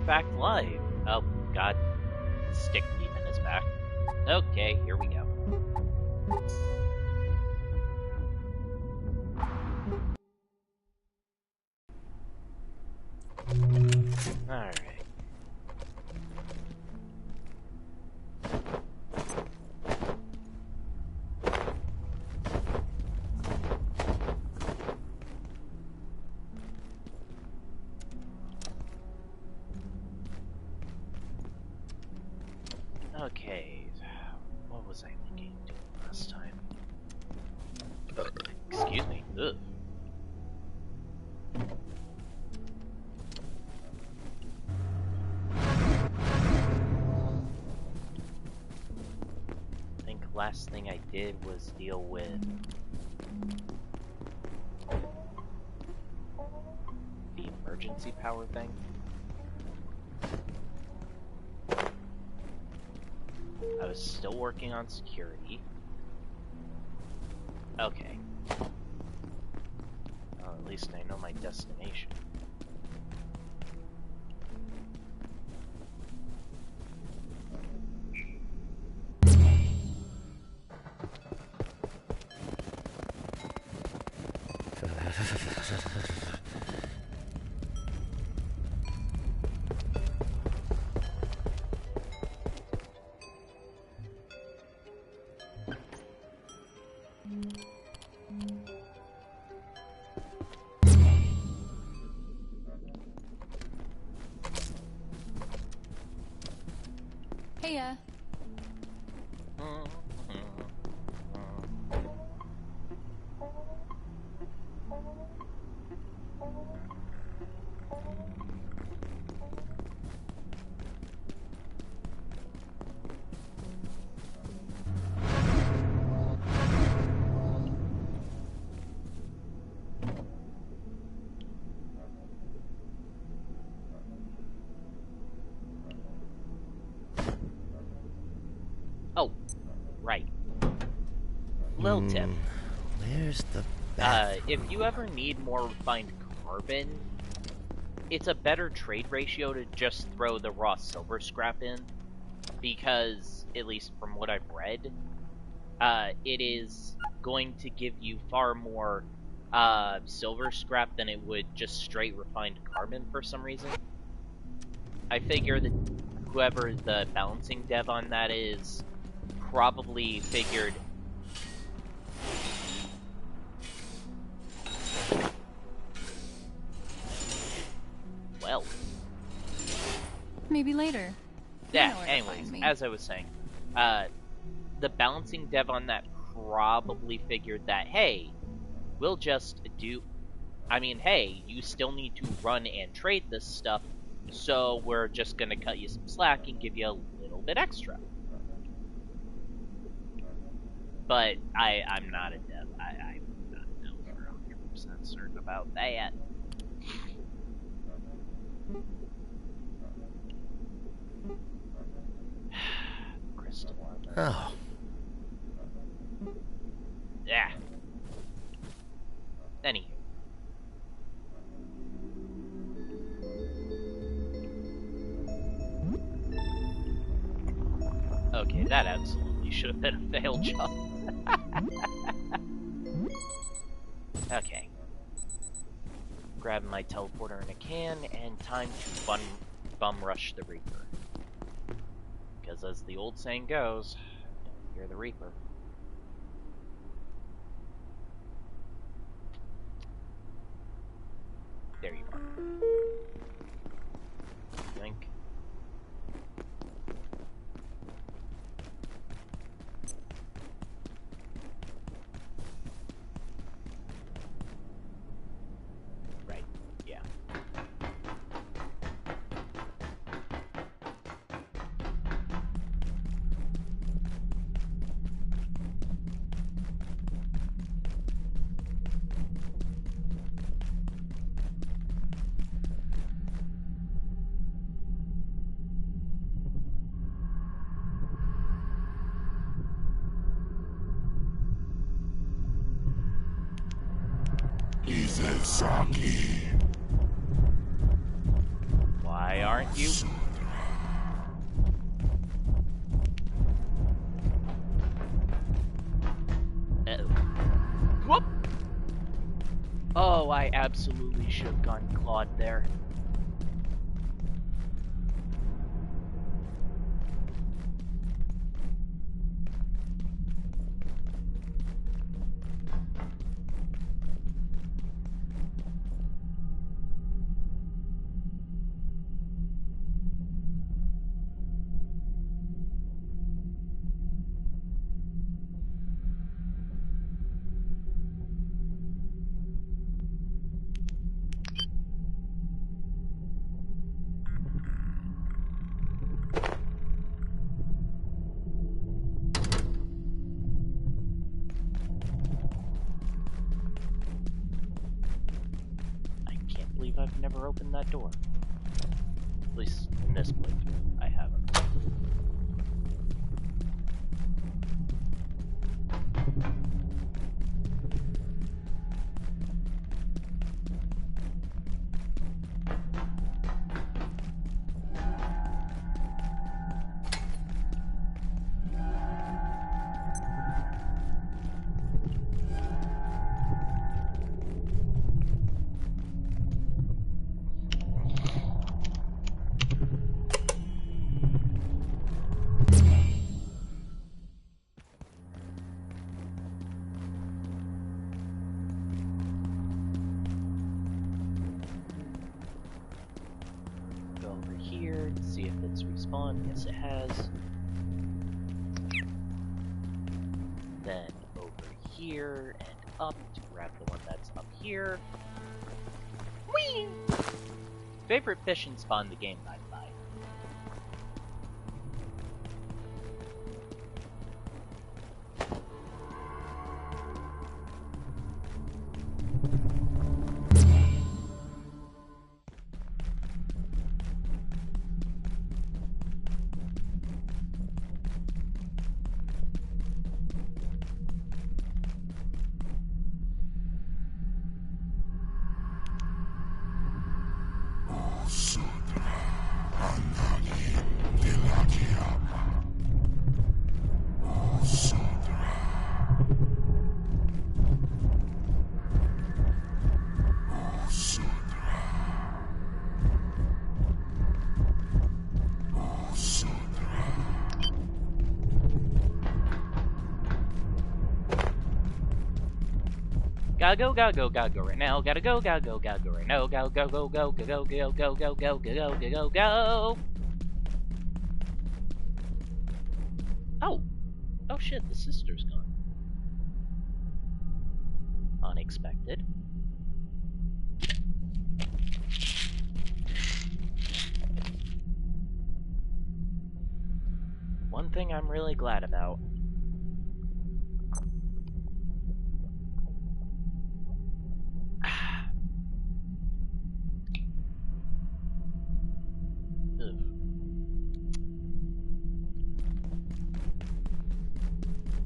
back live. Oh, God. Stick Demon is back. Okay, here we go. Alright. Okay, what was I thinking of doing last time? Excuse me. Ugh. I think last thing I did was deal with the emergency power thing. I was still working on security. Okay. Well, at least I know my destination. Heya. Oh, right. Lil tip. Where's the if you ever need more refined carbon, it's a better trade ratio to just throw the raw silver scrap in, because, at least from what I've read, it is going to give you far more silver scrap than it would just straight refined carbon for some reason. I figure that whoever the balancing dev on that is probably figured... Well... Maybe later. Yeah, anyways, as I was saying, the balancing dev on that probably figured that, hey, we'll just do... I mean, hey, you still need to run and trade this stuff, so we're just gonna cut you some slack and give you a little bit extra. But I'm not a dev. I'm not know for 100% certain about that. Crystal armor. Oh. Yeah. Anywho. Okay, that absolutely should have been a failed job. Okay. Grabbing my teleporter in a can, and time to bum rush the Reaper. Because as the old saying goes, don't fear the Reaper. There you are. Blink. Right, yeah. Izelsaki. Why? Why aren't you? Whoop! Oh, I absolutely should have gone clawed there. I've never opened that door. At least in this playthrough, I haven't. Yes, it has. Then over here and up to grab the one that's up here. Whee! Favorite fishing spawn in the game, by the by. Gotta go right now. Gotta go right now. Go. Oh shit, the sister's gone. Unexpected. One thing I'm really glad about.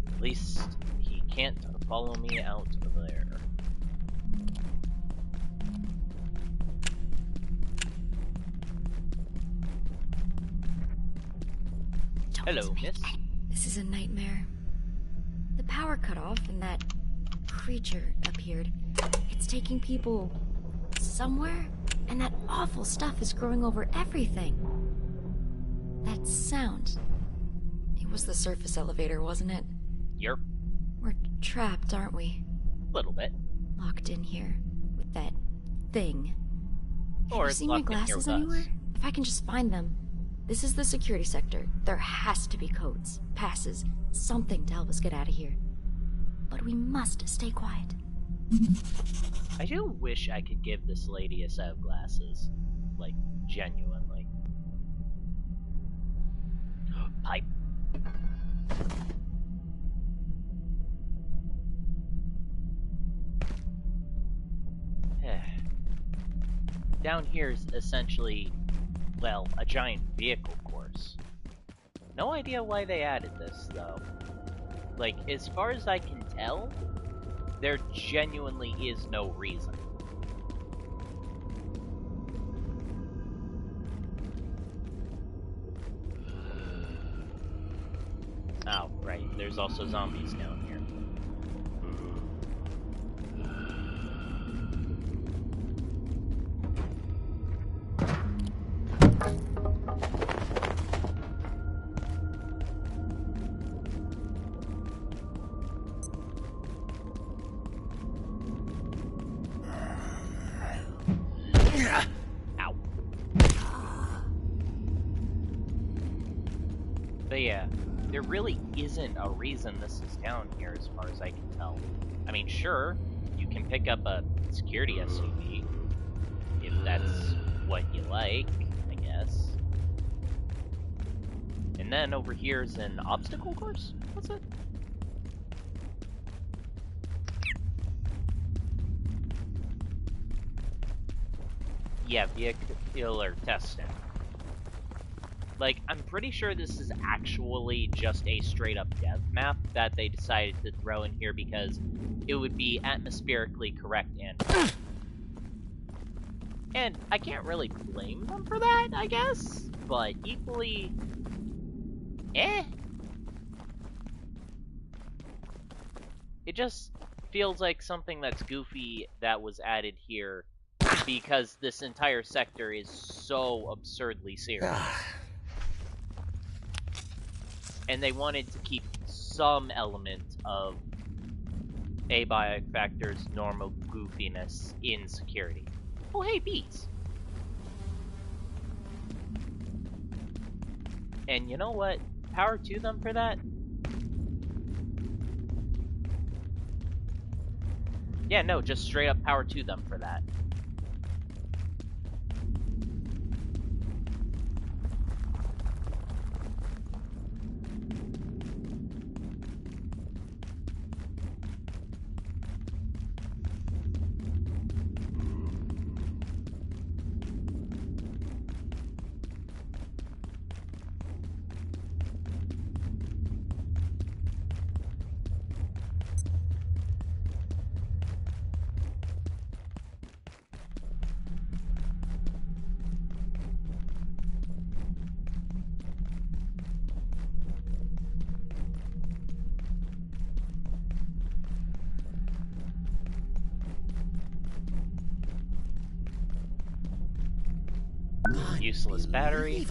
At least he can't follow me out of there. Hello, miss. This is a nightmare. The power cut off and that creature appeared. It's taking people somewhere, and that awful stuff is growing over everything. That sound. It was the surface elevator, wasn't it? Yep. We're trapped, aren't we? A little bit. Locked in here with that thing. Or Have you seen my glasses anywhere? If I can just find them. This is the security sector. There has to be codes, passes, something to help us get out of here. But we must stay quiet. I do wish I could give this lady a set of glasses. Like, genuinely. Pipe. Down here is essentially, well, a giant vehicle course. No idea why they added this, though. Like, as far as I can tell, there genuinely is no reason. Right, there's also zombies down here. Ow. But yeah, there really isn't a reason this is down here as far as I can tell. I mean, sure, you can pick up a security SUV, if that's what you like, I guess. And then over here is an obstacle course? What's it? Yeah, vehicular testing. Like, I'm pretty sure this is actually just a straight-up dev map that they decided to throw in here because it would be atmospherically correct and I can't really blame them for that, I guess, but equally, It just feels like something that's goofy that was added here because this entire sector is so absurdly serious. And they wanted to keep some element of Abiotic Factor's normal goofiness in security. Oh, hey, bees! And you know what? Power to them for that. Yeah, no, just straight up power to them for that. Useless battery.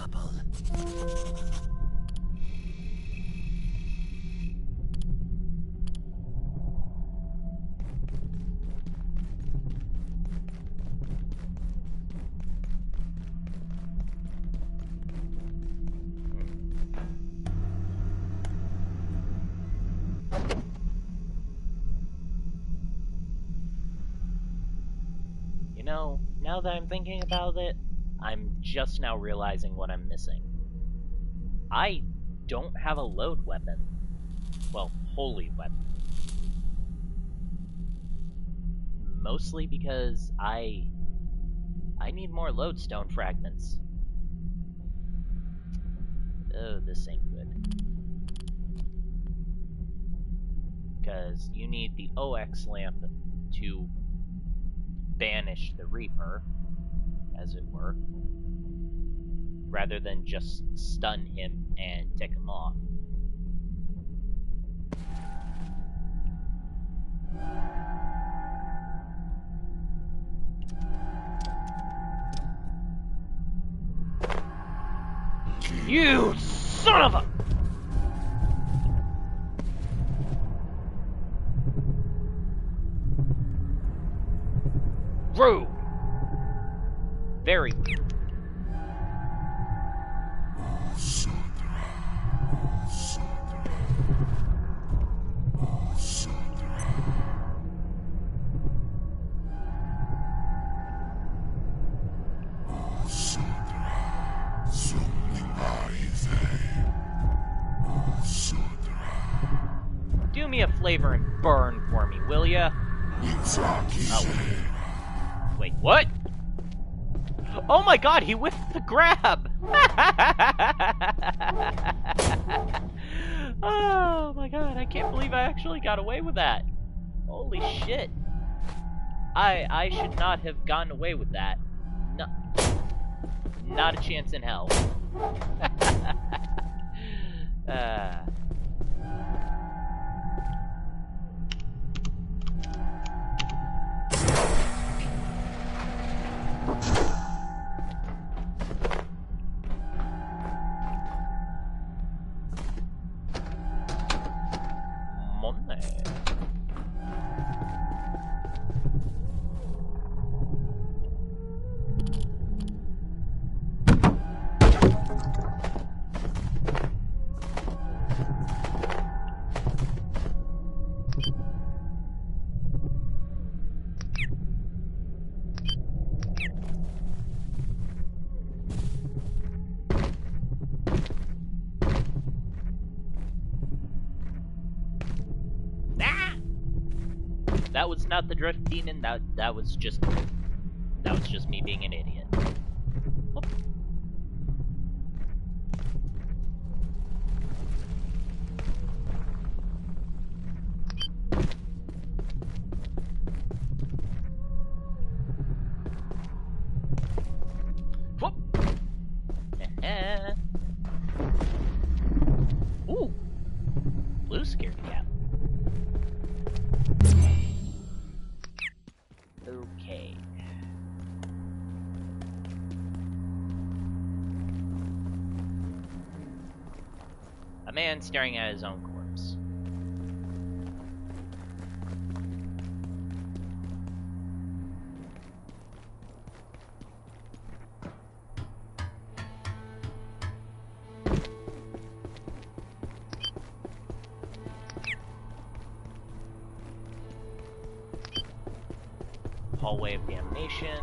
You know, now that I'm thinking about it, I'm just now realizing what I'm missing. I don't have a load weapon. Well, holy weapon. Mostly because I need more lodestone fragments. Oh, this ain't good. Because you need the OX lamp to banish the Reaper, as it were, rather than just stun him and tick him off. You son of a... Rude! Very rude. Do me a favor and burn for me, will ya? Oh. Wait, what? Oh my god, he whiffed the grab! Oh my god, I can't believe I actually got away with that. Holy shit. I should not have gotten away with that. No, not a chance in hell. That was not the drift demon. That was just me being an idiot. Whoop. Whoop. Ooh, blue scaredy cat. Okay. A man staring at his own corpse. Hallway of Damnation.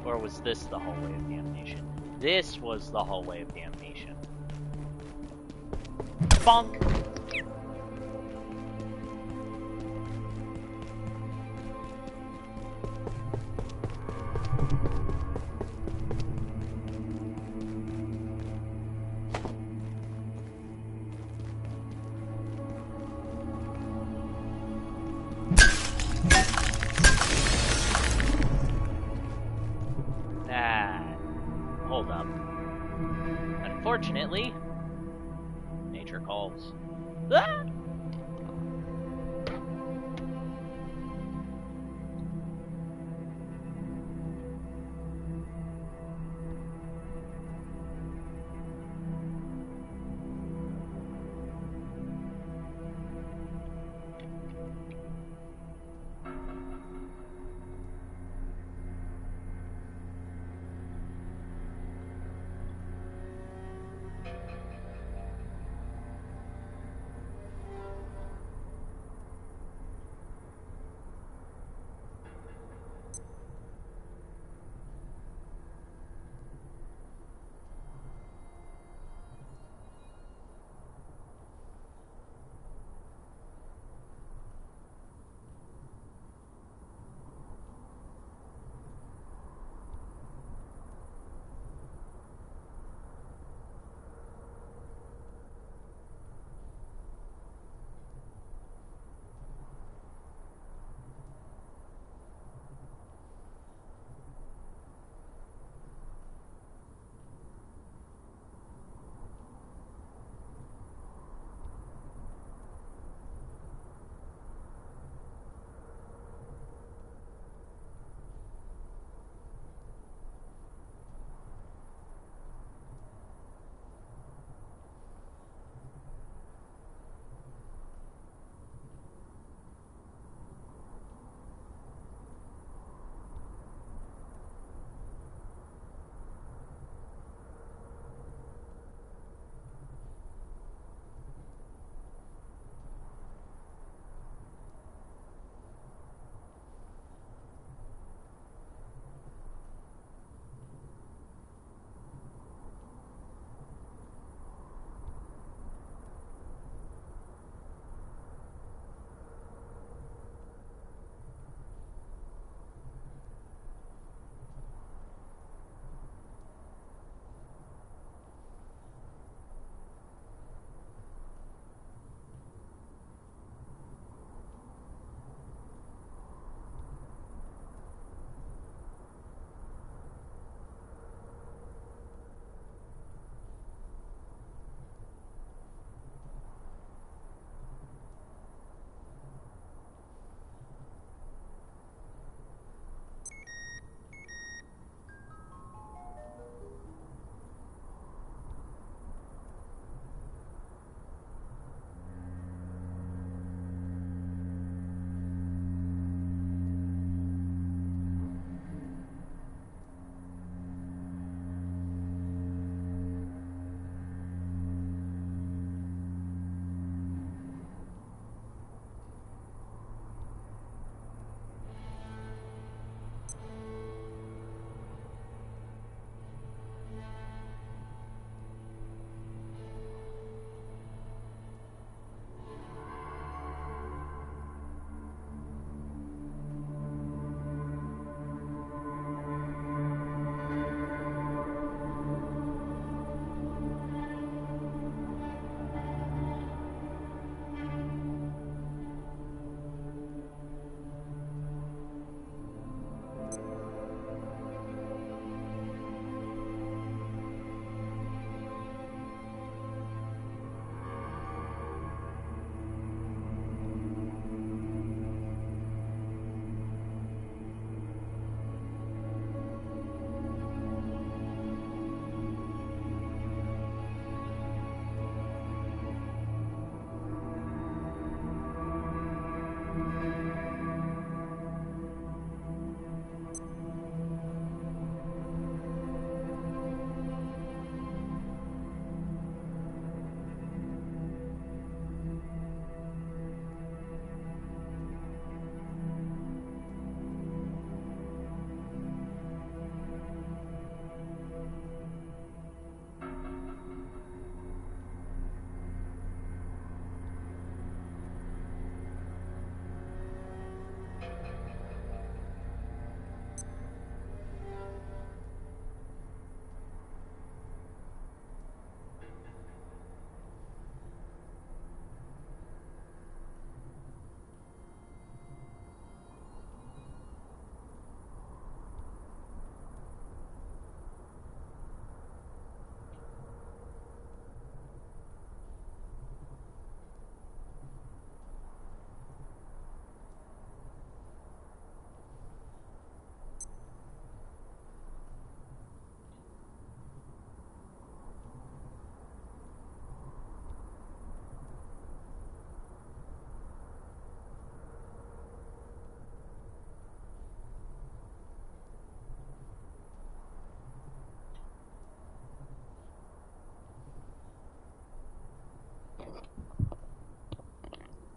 Or was this the Hallway of Damnation? This was the Hallway of Damnation. Bonk! Hold up. Unfortunately, nature calls. Ah!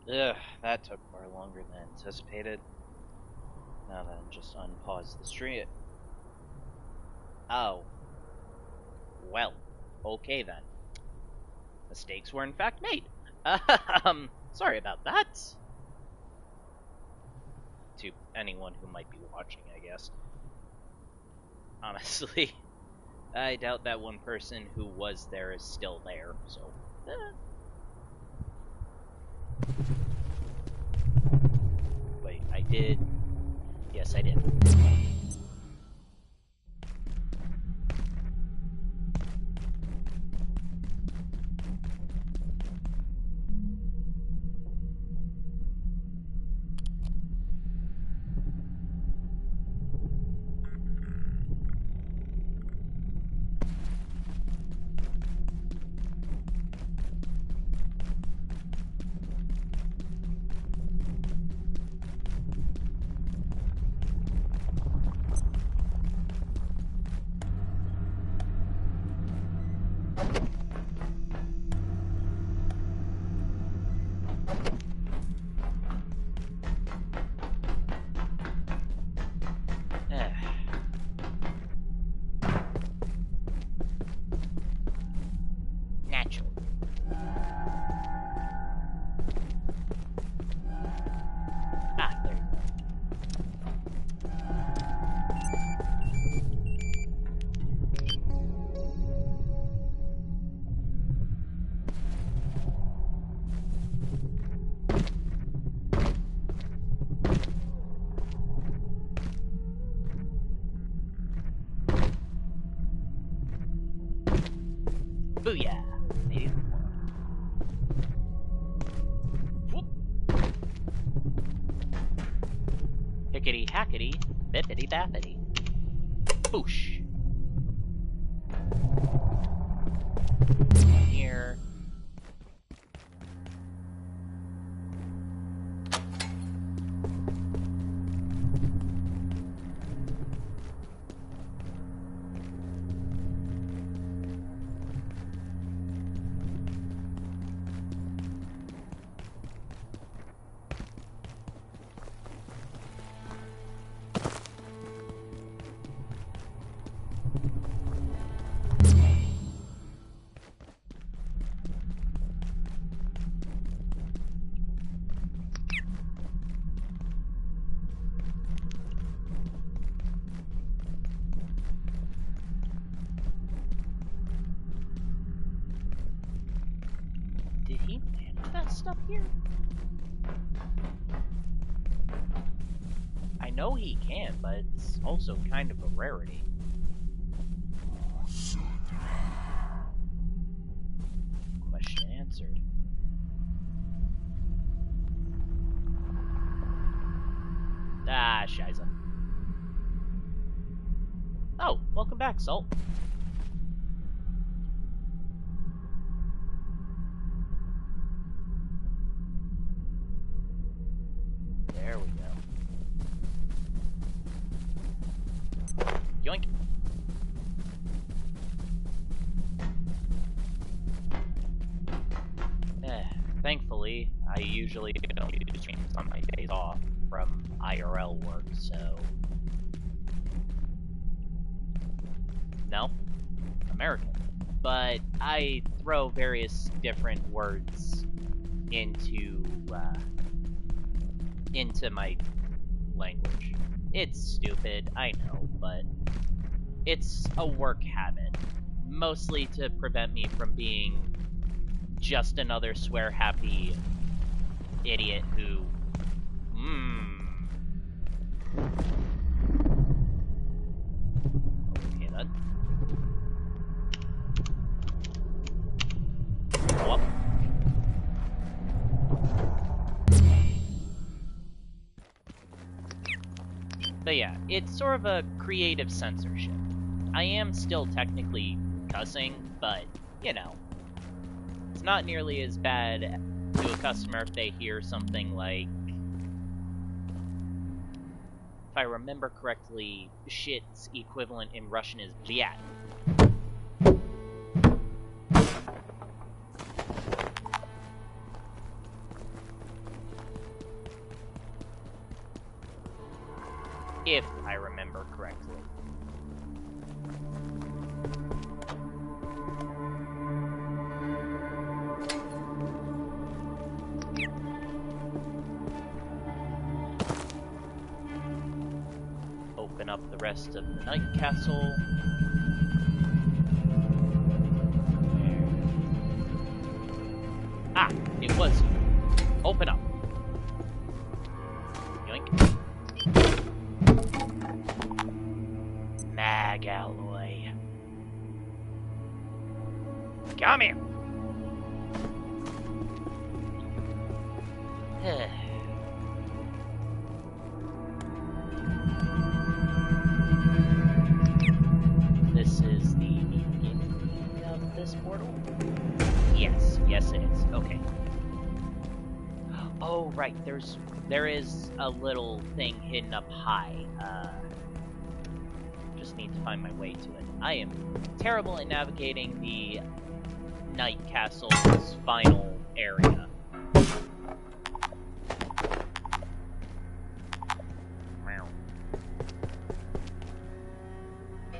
Ugh, that took far longer than anticipated. Now then, just unpause the stream. Oh. Well, okay then. Mistakes were in fact made. Sorry about that. To anyone who might be watching, I guess. Honestly, I doubt that one person who was there is still there, so... Wait, I did... Yes, I did. Natural. Ah, there you go. Booyah! Made it. Whoop. Hickety hackety, bippity bappity. Boosh. Here. Did he land that stuff here? I know he can, but it's also kind of a rarity. Question answered. Ah, shiza. Oh, welcome back, Salt. There we go. Yoink. Thankfully, I usually don't use streams on my days off from IRL work, so... No? American. But I throw various different words into my language. It's stupid, I know, but it's a work habit. Mostly to prevent me from being just another swear-happy idiot who... Okay, then. Whoop. But yeah, it's sort of a creative censorship. I am still technically cussing, but, you know, it's not nearly as bad to a customer if they hear something like, if I remember correctly, shit's equivalent in Russian is blyat. up the rest of the Night Castle. Ah, it was. Open up. Yoink. Mag alloy. Come here. This is the beginning of this portal? Yes, yes it is. Okay. Oh, right, there is a little thing hidden up high. Just need to find my way to it. I am terrible at navigating the Night Castle's final area.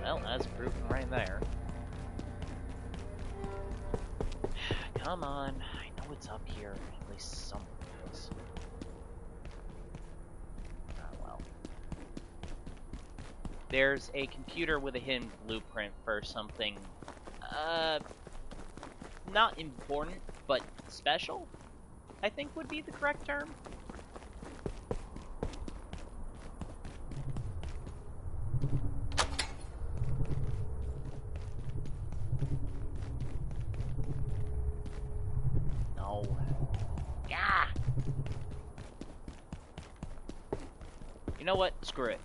Well, that's proof right there. Come on, I know it's up here, at least someplace. Oh well. There's a computer with a hidden blueprint for something, not important, but special, I think would be the correct term. You know what? Screw it.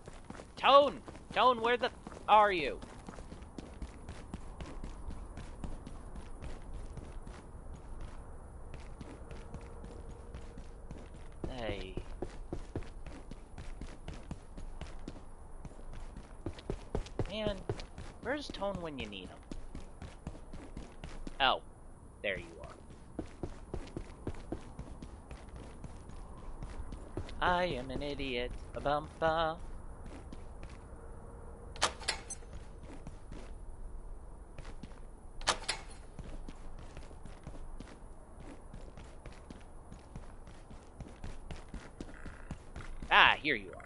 Tone! Tone, where the are you? Hey. Man, where's Tone when you need him? Oh, there you are. I am an idiot. Ba-bum-ba. Ah, here you are.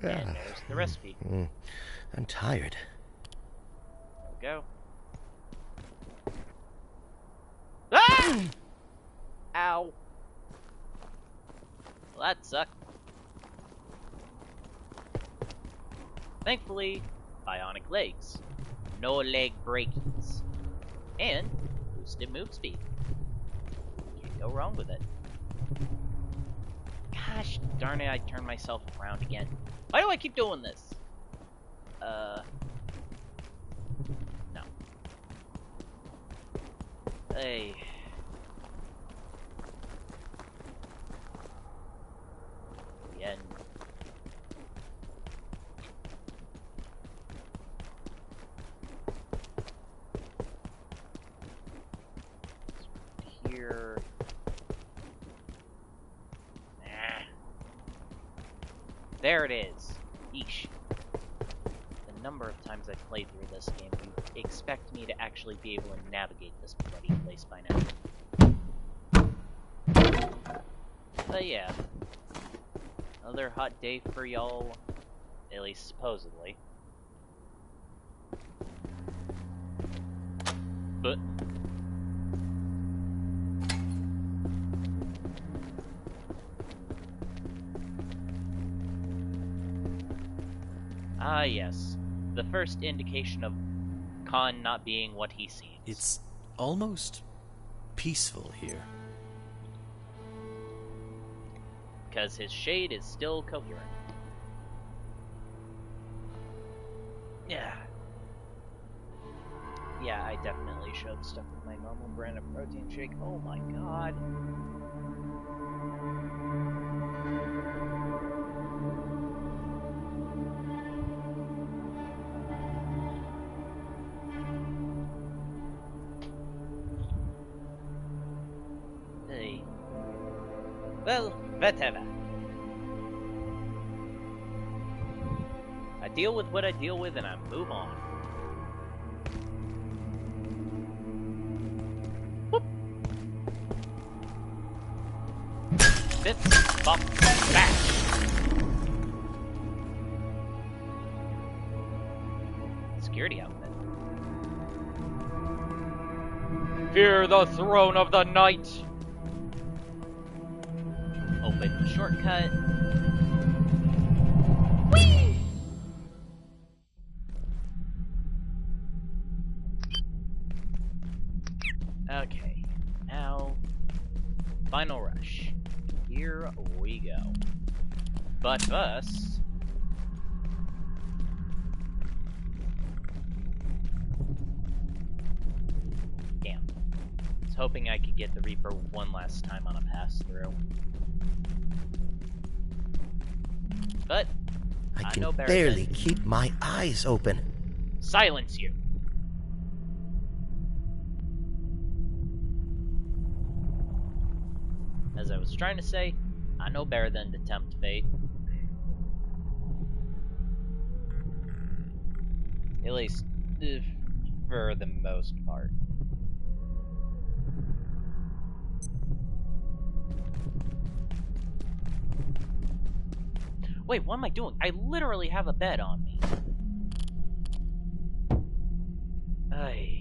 And there's the recipe. I'm tired. Go. Ah! Ow. Well, that sucked. Thankfully, bionic legs. No leg breakings. And boosted move speed. Can't go wrong with it. Gosh darn it, I turned myself around again. Why do I keep doing this? No. Hey. The end. Here. There it is. Eesh. The number of times I've played through this game, you expect me to actually be able to navigate this bloody place by now. But yeah. Another hot day for y'all. At least supposedly. But ah, yes. The first indication of Khan not being what he seems. It's almost peaceful here. Because his shade is still coherent. Yeah. Yeah, I definitely should have stuck with my normal brand of protein shake. Oh my god. Well, whatever. I deal with what I deal with and I move on. Bip, bop, bash. Security outfit. Fear the throne of the night. Open shortcut. Whee! Okay, now final rush. Here we go. But first, damn. I was hoping I could get the Reaper one last time on a pass through. But I know can better barely than- keep my eyes open. Silence you. As I was trying to say, I know better than to tempt fate. At least, for the most part. Wait, what am I doing? I literally have a bed on me. Ay.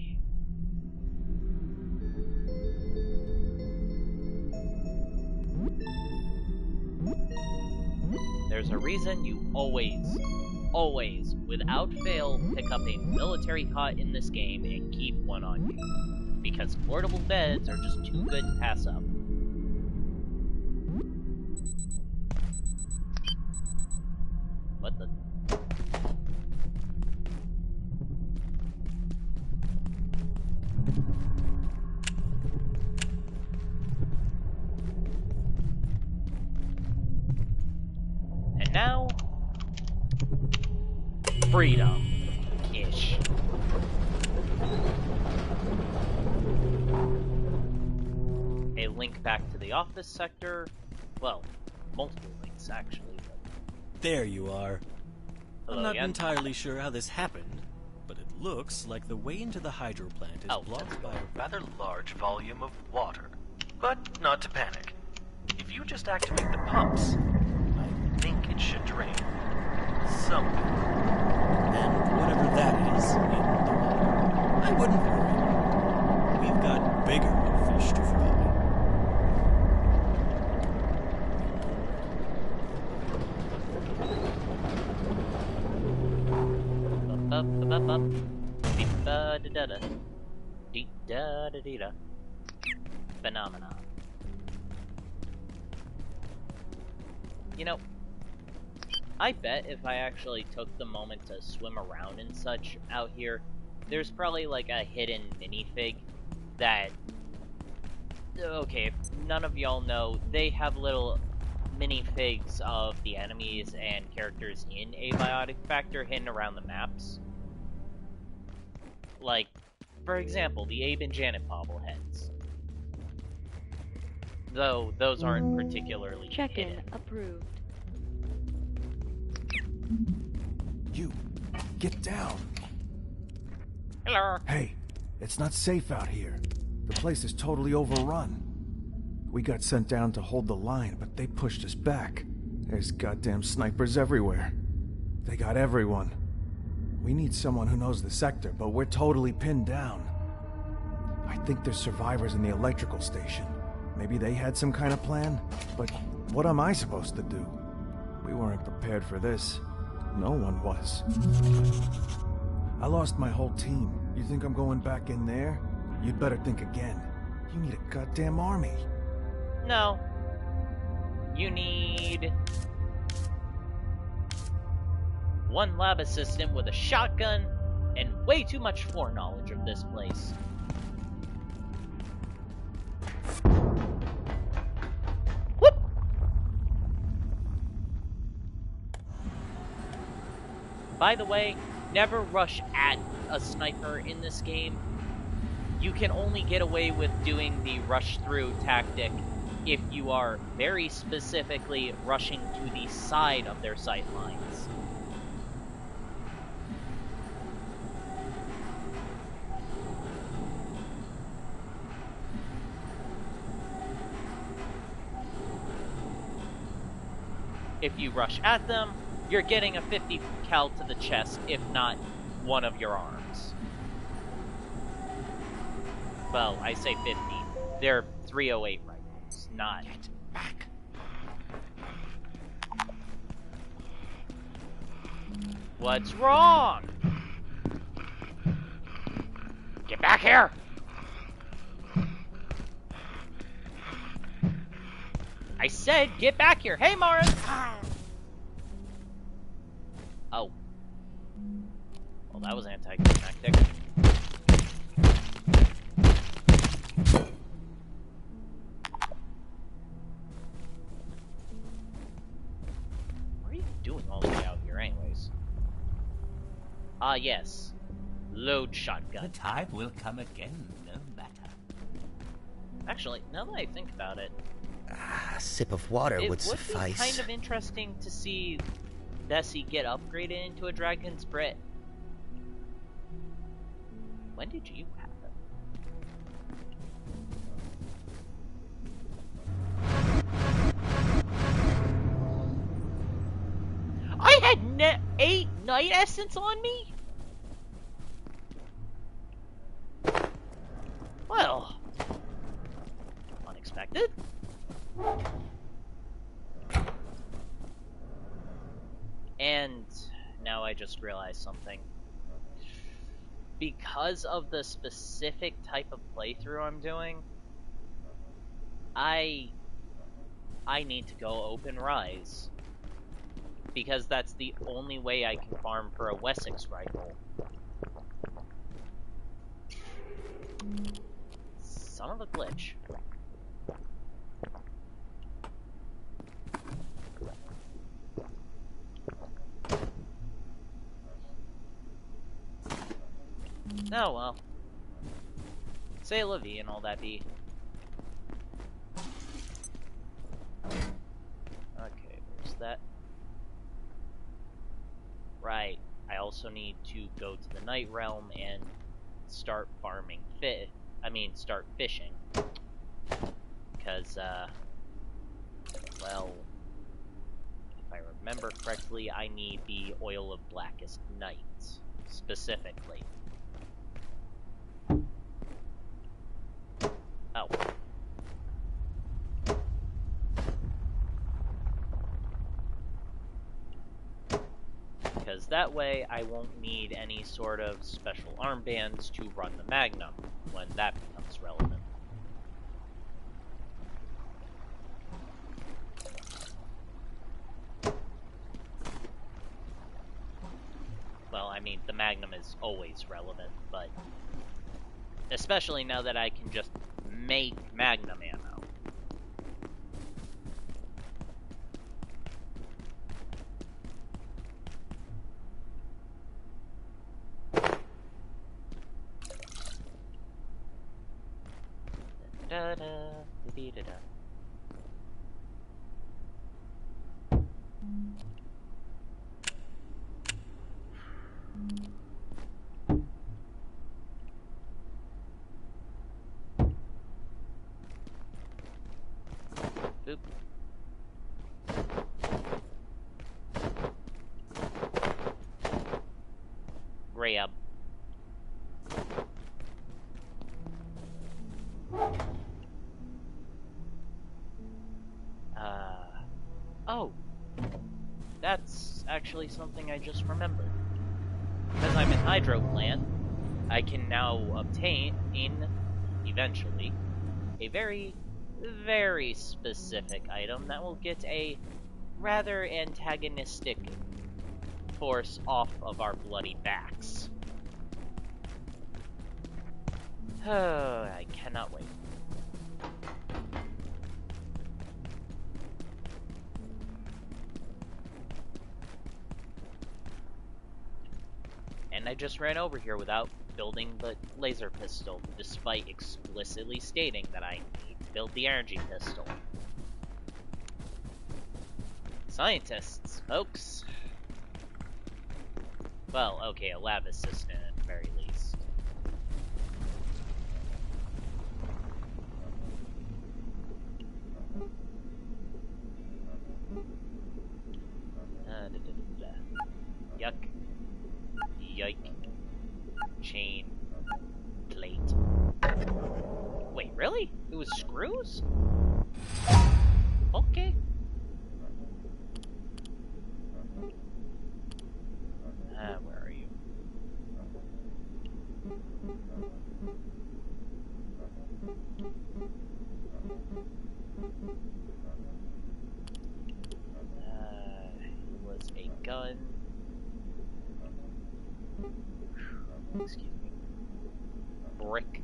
There's a reason you always, without fail, pick up a military hut in this game and keep one on you. Because portable beds are just too good to pass up. What the? And now, freedom-ish. A link back to the office sector. Well, multiple links actually. There you are. Hello I'm not again. entirely sure how this happened, but it looks like the way into the hydro plant is blocked by a rather large volume of water. But not to panic. If you just activate the pumps, I think it should drain something. And whatever that is in the water, I wouldn't worry. We've got bigger fish to fry. Phenomenon. You know, I bet if I actually took the moment to swim around and such out here, there's probably like a hidden minifig that... Okay, if none of y'all know, they have little minifigs of the enemies and characters in Abiotic Factor hidden around the maps. Like, for example, the Abe and Janet bobbleheads. Though, those aren't particularly Check-in hidden. approved. You, get down. Hello! Hey, it's not safe out here. The place is totally overrun. We got sent down to hold the line, but they pushed us back. There's goddamn snipers everywhere. They got everyone. We need someone who knows the sector, but we're totally pinned down. I think there's survivors in the electrical station. Maybe they had some kind of plan? But what am I supposed to do? We weren't prepared for this. No one was. I lost my whole team. You think I'm going back in there? You'd better think again. You need a goddamn army. No. You need... one lab assistant with a shotgun and way too much foreknowledge of this place. Whoop! By the way, never rush at a sniper in this game. You can only get away with doing the rush through tactic if you are very specifically rushing to the side of their sight lines. If you rush at them, you're getting a 50 cal to the chest, if not one of your arms. Well, I say 50. They're 308 rifles, not... Get back. What's wrong? Get back here! I said, get back here! Hey, Mara! Oh. Well, that was anticlimactic. What are you doing all the way out here, anyways? Ah, yes. Load shotgun. The time will come again, no matter. Actually, now that I think about it, A sip of water it would be suffice. kind of interesting to see Bessie get upgraded into a Dragon's Brit. When did you have it? I had 8 Night Essence on me? Well, unexpected. And now I just realized something. Because of the specific type of playthrough I'm doing, I need to go open Rise. Because that's the only way I can farm for a Wessex rifle. Son of a glitch. Oh well. Say la vie and all that be. Okay, where's that? Right. I also need to go to the Night Realm and start farming start fishing. Because, well, if I remember correctly, I need the Oil of Blackest Night, specifically. Oh. Because that way I won't need any sort of special armbands to run the Magnum when that becomes relevant. Well, I mean, the Magnum is always relevant, but especially now that I can just make Magnum ammo. Da da dee da da. Boop. Grab. Oh. That's actually something I just remembered. Because I'm in Hydro Plant, I can now obtain, eventually, a very, very specific item that will get a rather antagonistic force off of our bloody backs. I cannot wait. And I just ran over here without building the laser pistol, despite explicitly stating that I need to build the energy pistol. Scientists, folks. Well, okay, a lab assistant at the very least. Yuck. Yike. Chain. Plate. Wait, really? It was screws? Okay. Where are you? It was a gun. Excuse me. Brick.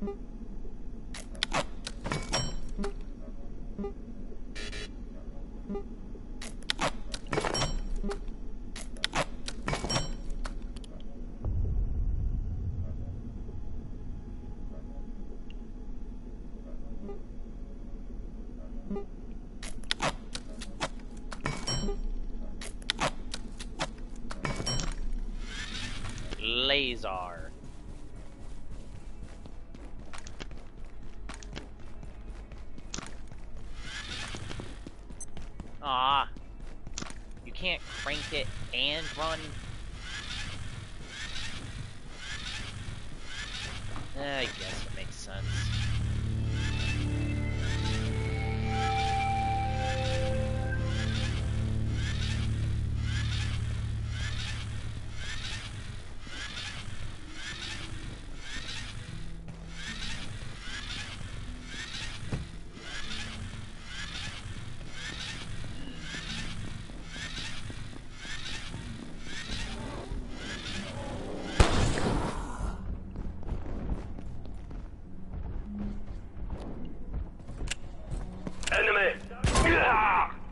Laser. Ah, you can't crank it and run. I guess it makes sense.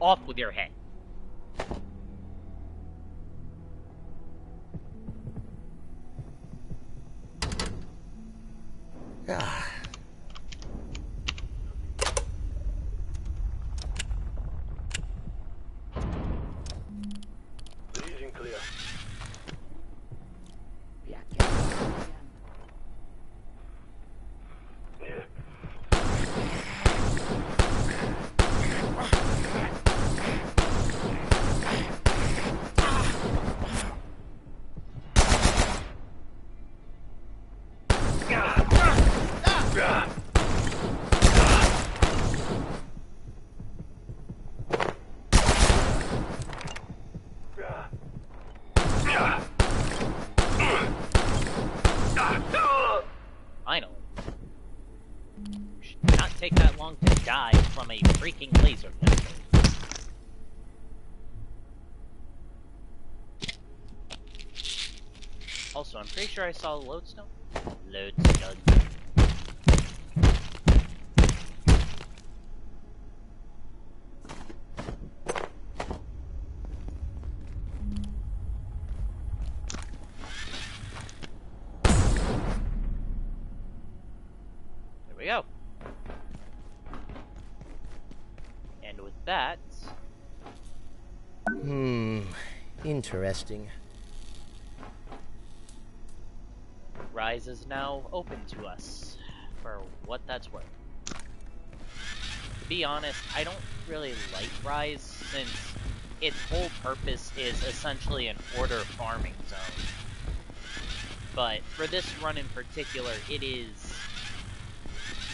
Off with your head. Ah. Leading clear. Finally. Should not take that long to die from a freaking laser pistol. Also, I'm pretty sure I saw a lodestone. Lodestone. There we go. And with that... Interesting. Rise is now open to us, for what that's worth. To be honest, I don't really like Rise, since its whole purpose is essentially an order farming zone. But for this run in particular, it is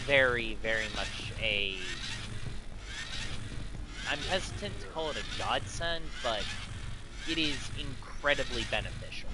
very, very much a... I'm hesitant to call it a godsend, but it is incredibly beneficial.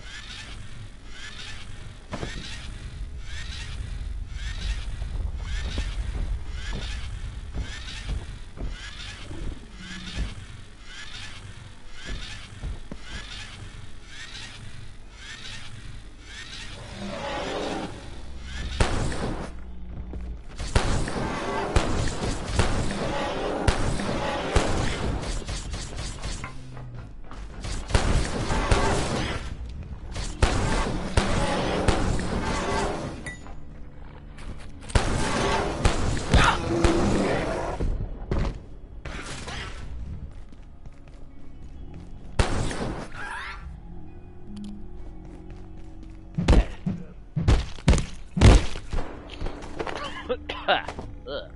Ugh.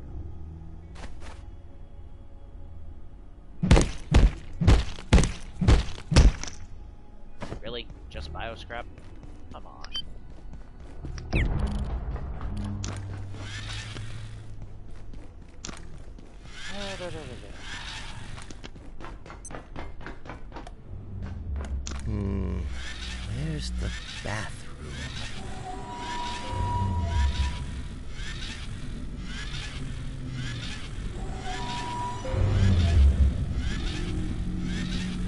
Really? Just bioscrap? Come on. Where's the bathroom?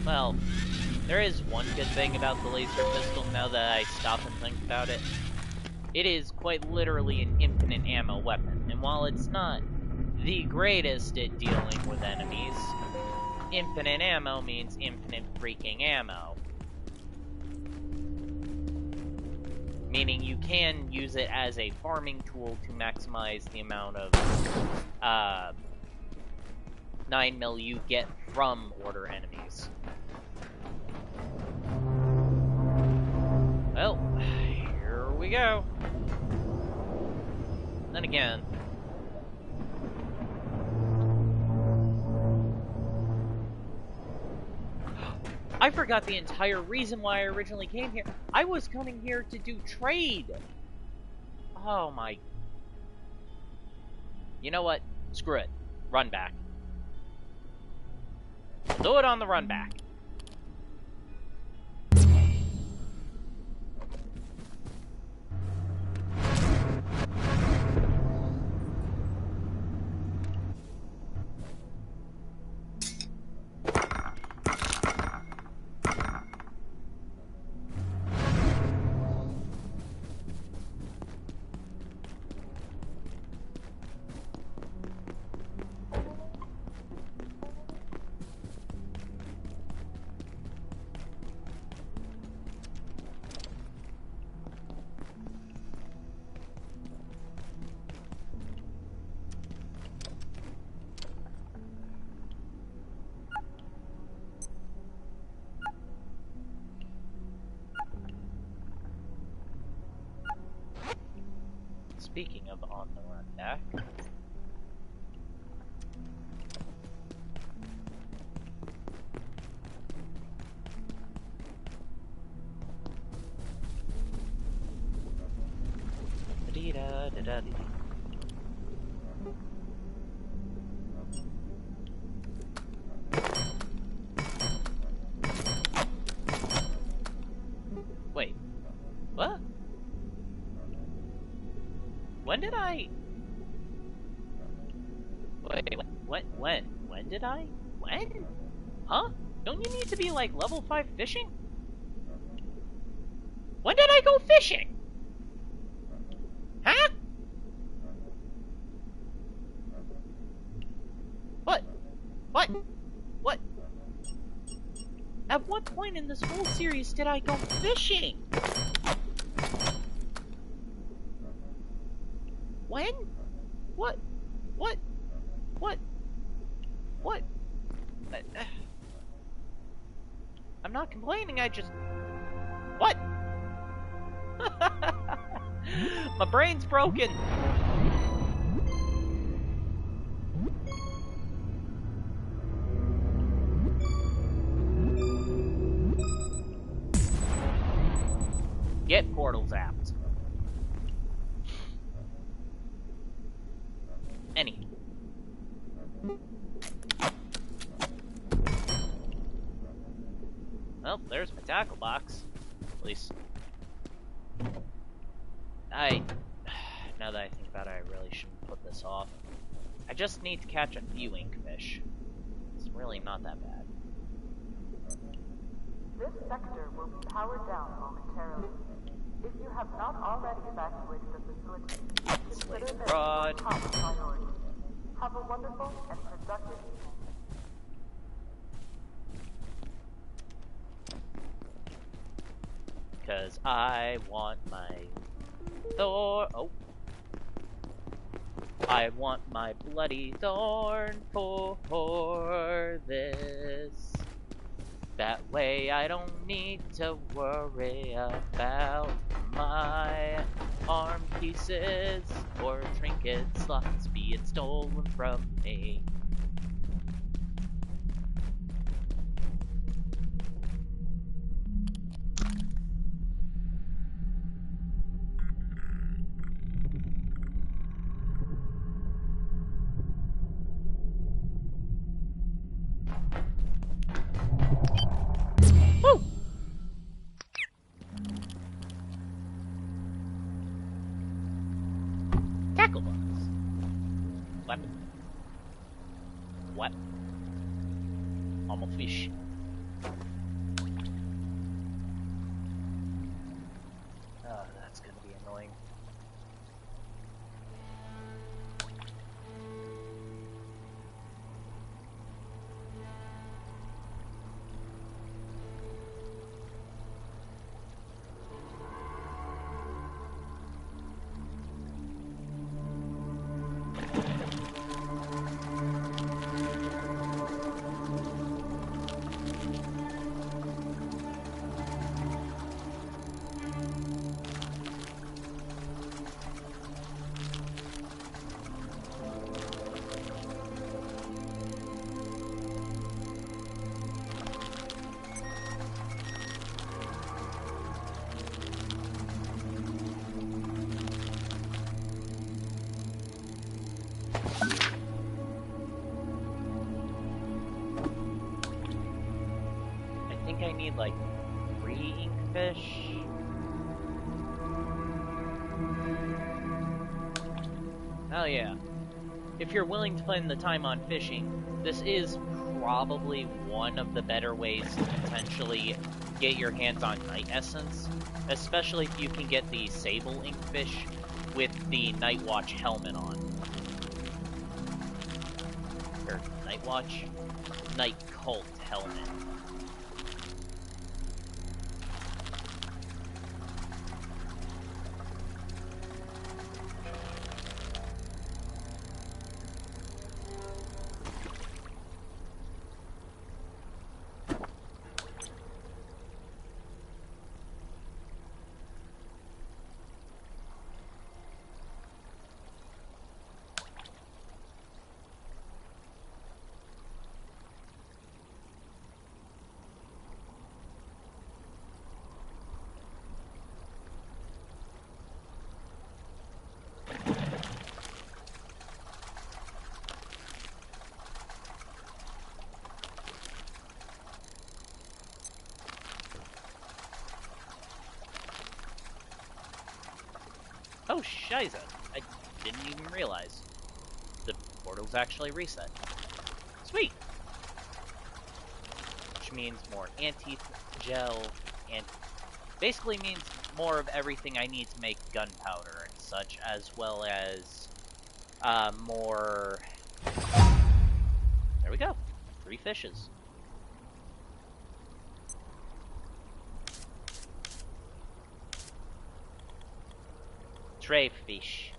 Well, there is one good thing about the laser pistol now that I stop and think about it. It is quite literally an infinite ammo weapon, and while it's not the greatest at dealing with enemies, infinite ammo means infinite freaking ammo. Meaning you can use it as a farming tool to maximize the amount of 9mm you get from order enemies. Well, here we go. Then again, I forgot the entire reason why I originally came here. I was coming here to do trade. Oh my. You know what? Screw it. Run back. We'll do it on the run back. Speaking of on the run back, dee-da-da-da-dee. Wait, what? When did I? Wait, when did I? When? Huh? Don't you need to be like level 5 fishing? When did I go fishing? Huh? What? What? At what point in this whole series did I go fishing? When? What? I'm not complaining, I just... What? My brain's broken! Get portal zapped. Any. Well, there's my tackle box. At least. Now that I think about it, I really shouldn't put this off. I just need to catch a few inkfish. It's really not that bad. This sector will be powered down momentarily. If you have not already evacuated the facility, consider this your top priority. Have a wonderful and productive evening. Because I want my Thor. Oh. I want my bloody thorn for this. That way I don't need to worry about my arm pieces or trinket slots being stolen from me. Knuckle bugs. Weapon. What? Almost fish. Oh, that's gonna be annoying. I need like 3 inkfish. Oh yeah. If you're willing to put in the time on fishing, this is probably one of the better ways to potentially get your hands on Night Essence, especially if you can get the Sable inkfish with the Night Watch helmet on. Or Night Watch? Night Cult helmet. Oh, shiza. I didn't even realize. The portal's actually reset. Sweet! Which means more anti-gel, and basically means more of everything I need to make gunpowder and such, as well as, more... There we go. 3 fishes. Tray fish.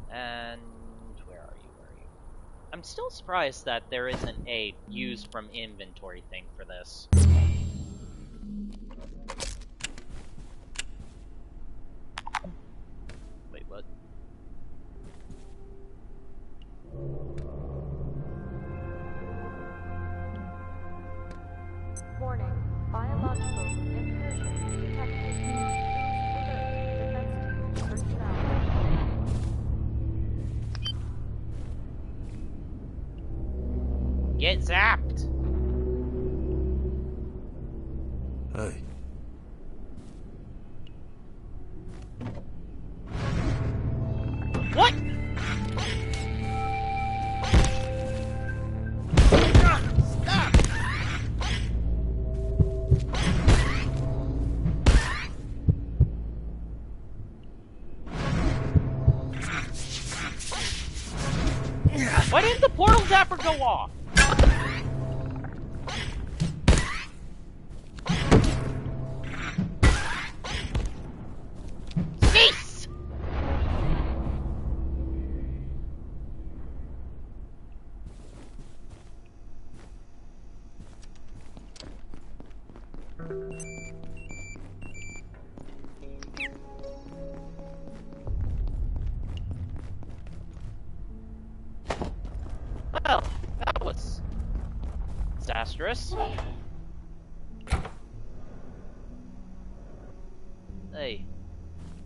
And where are you? I'm still surprised that there isn't a use from inventory thing for this. Wait, what? Warning. Biological incursion detected. Please alert defense team personnel. Get zapped! Hey. What? Stop! Why didn't the portal zapper go off? Cease! Well, that was disastrous. Hey,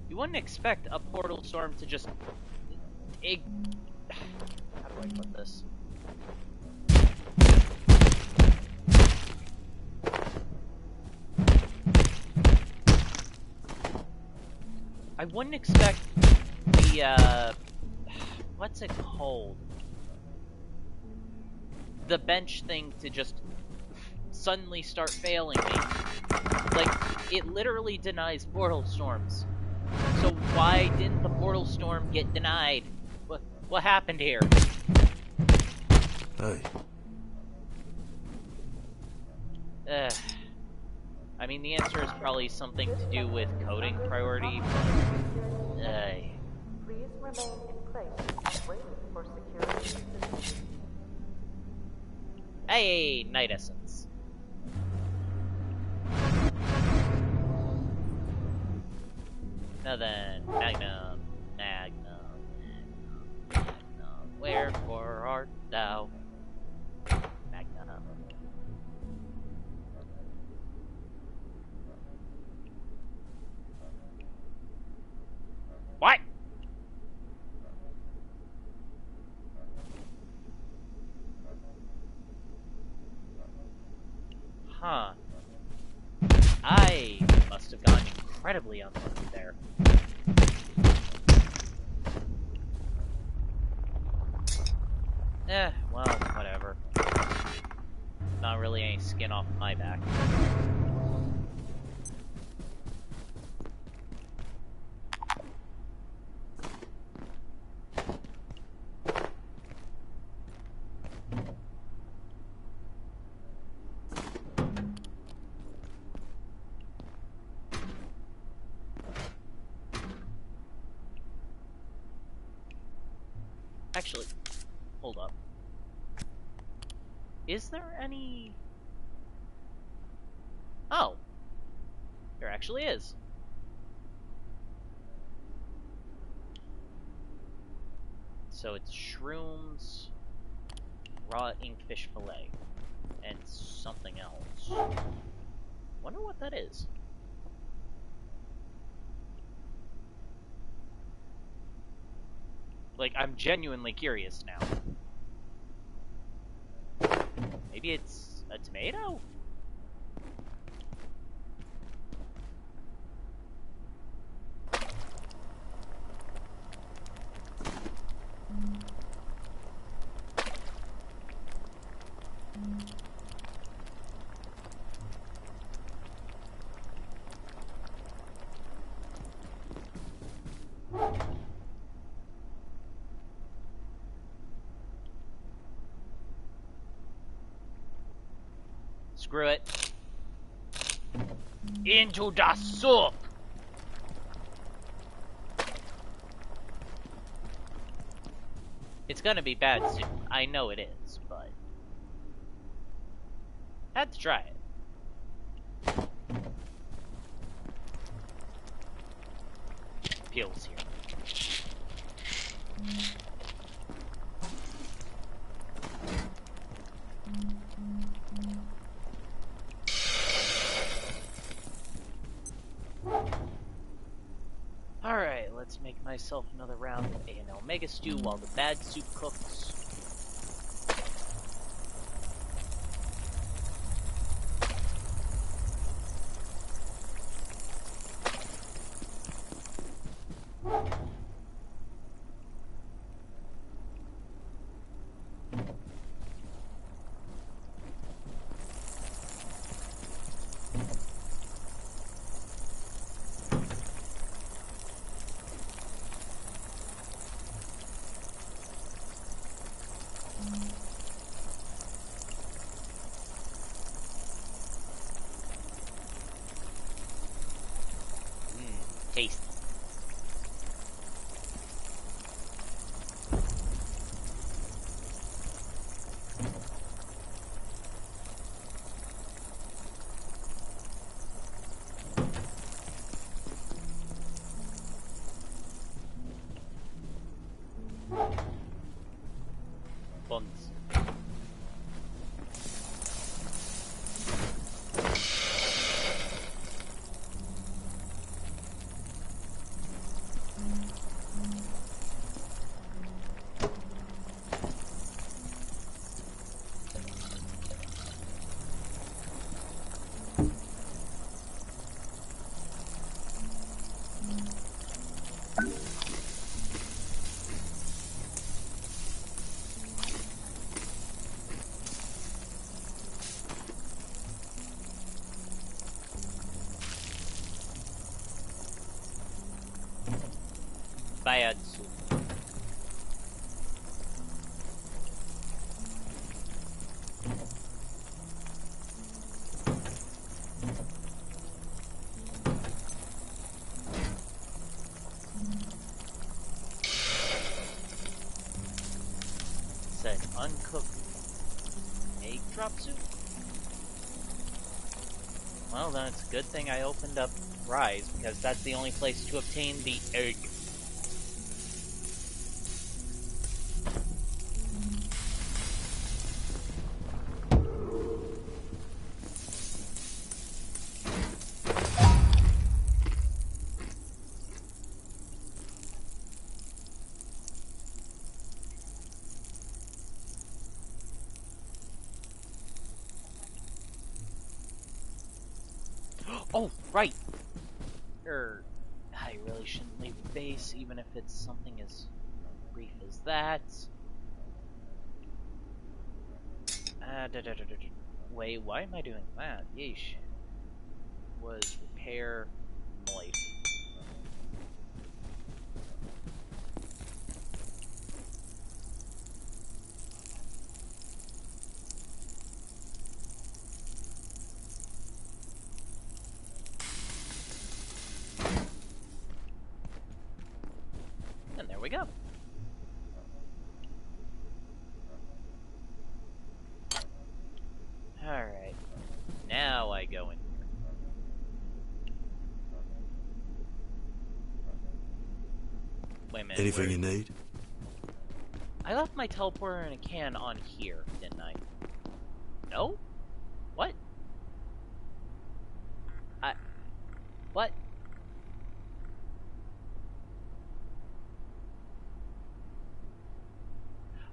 You wouldn't expect a portal storm to just... How do I put this? I wouldn't expect the, what's it called? The bench thing to just suddenly start failing me. Like, it literally denies portal storms. So why didn't the portal storm get denied? What happened here? Hey. I mean, the answer is probably something to do with coding priority, but... Please remain in place, waiting for security assistance. Hey, Night Essence. Now then, Magnum, wherefore art thou? Magnum. What? Huh. I must have gotten incredibly unlucky there. Well, whatever. Not really any skin off my back. Actually, hold up. Is there any... Oh. There actually is. So it's shrooms, raw inkfish fillet, and something else. Wonder what that is. Like, I'm genuinely curious now. Maybe it's a tomato? Screw it. Into the soup! It's gonna be bad soup. I know it is, but... had to try it. Peels here. Alright, let's make myself another round of A&L Mega Stew while the bad soup cooks. Tasty. Buns. bad soup. Said uncooked egg drop soup? Well, then it's a good thing I opened up Rise, because that's the only place to obtain the egg. Oh, right! I really shouldn't leave base, even if it's something as brief as that. Wait, why am I doing that? Yeesh. Was repair Moif. And there we go. Alright. Now I go in here. Wait a minute. Anything you need? I left my teleporter in a can on here, didn't I? No? What? What?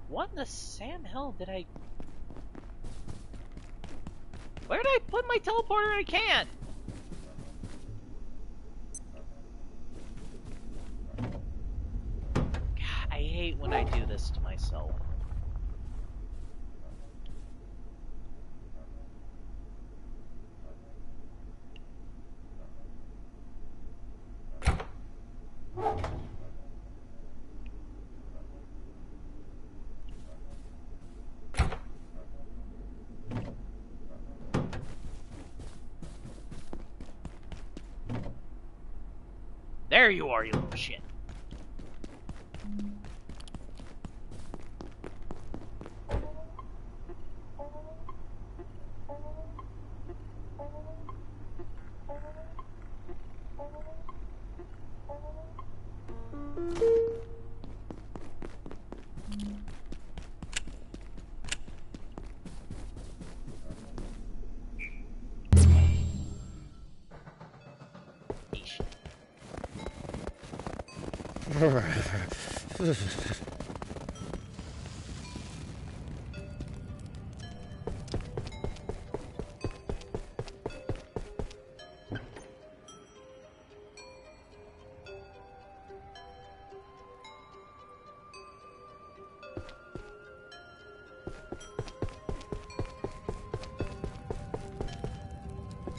What in the Sam hell did I... Where did I put my teleporter in a can? God, I hate when I do this to myself. There you are, you little shit.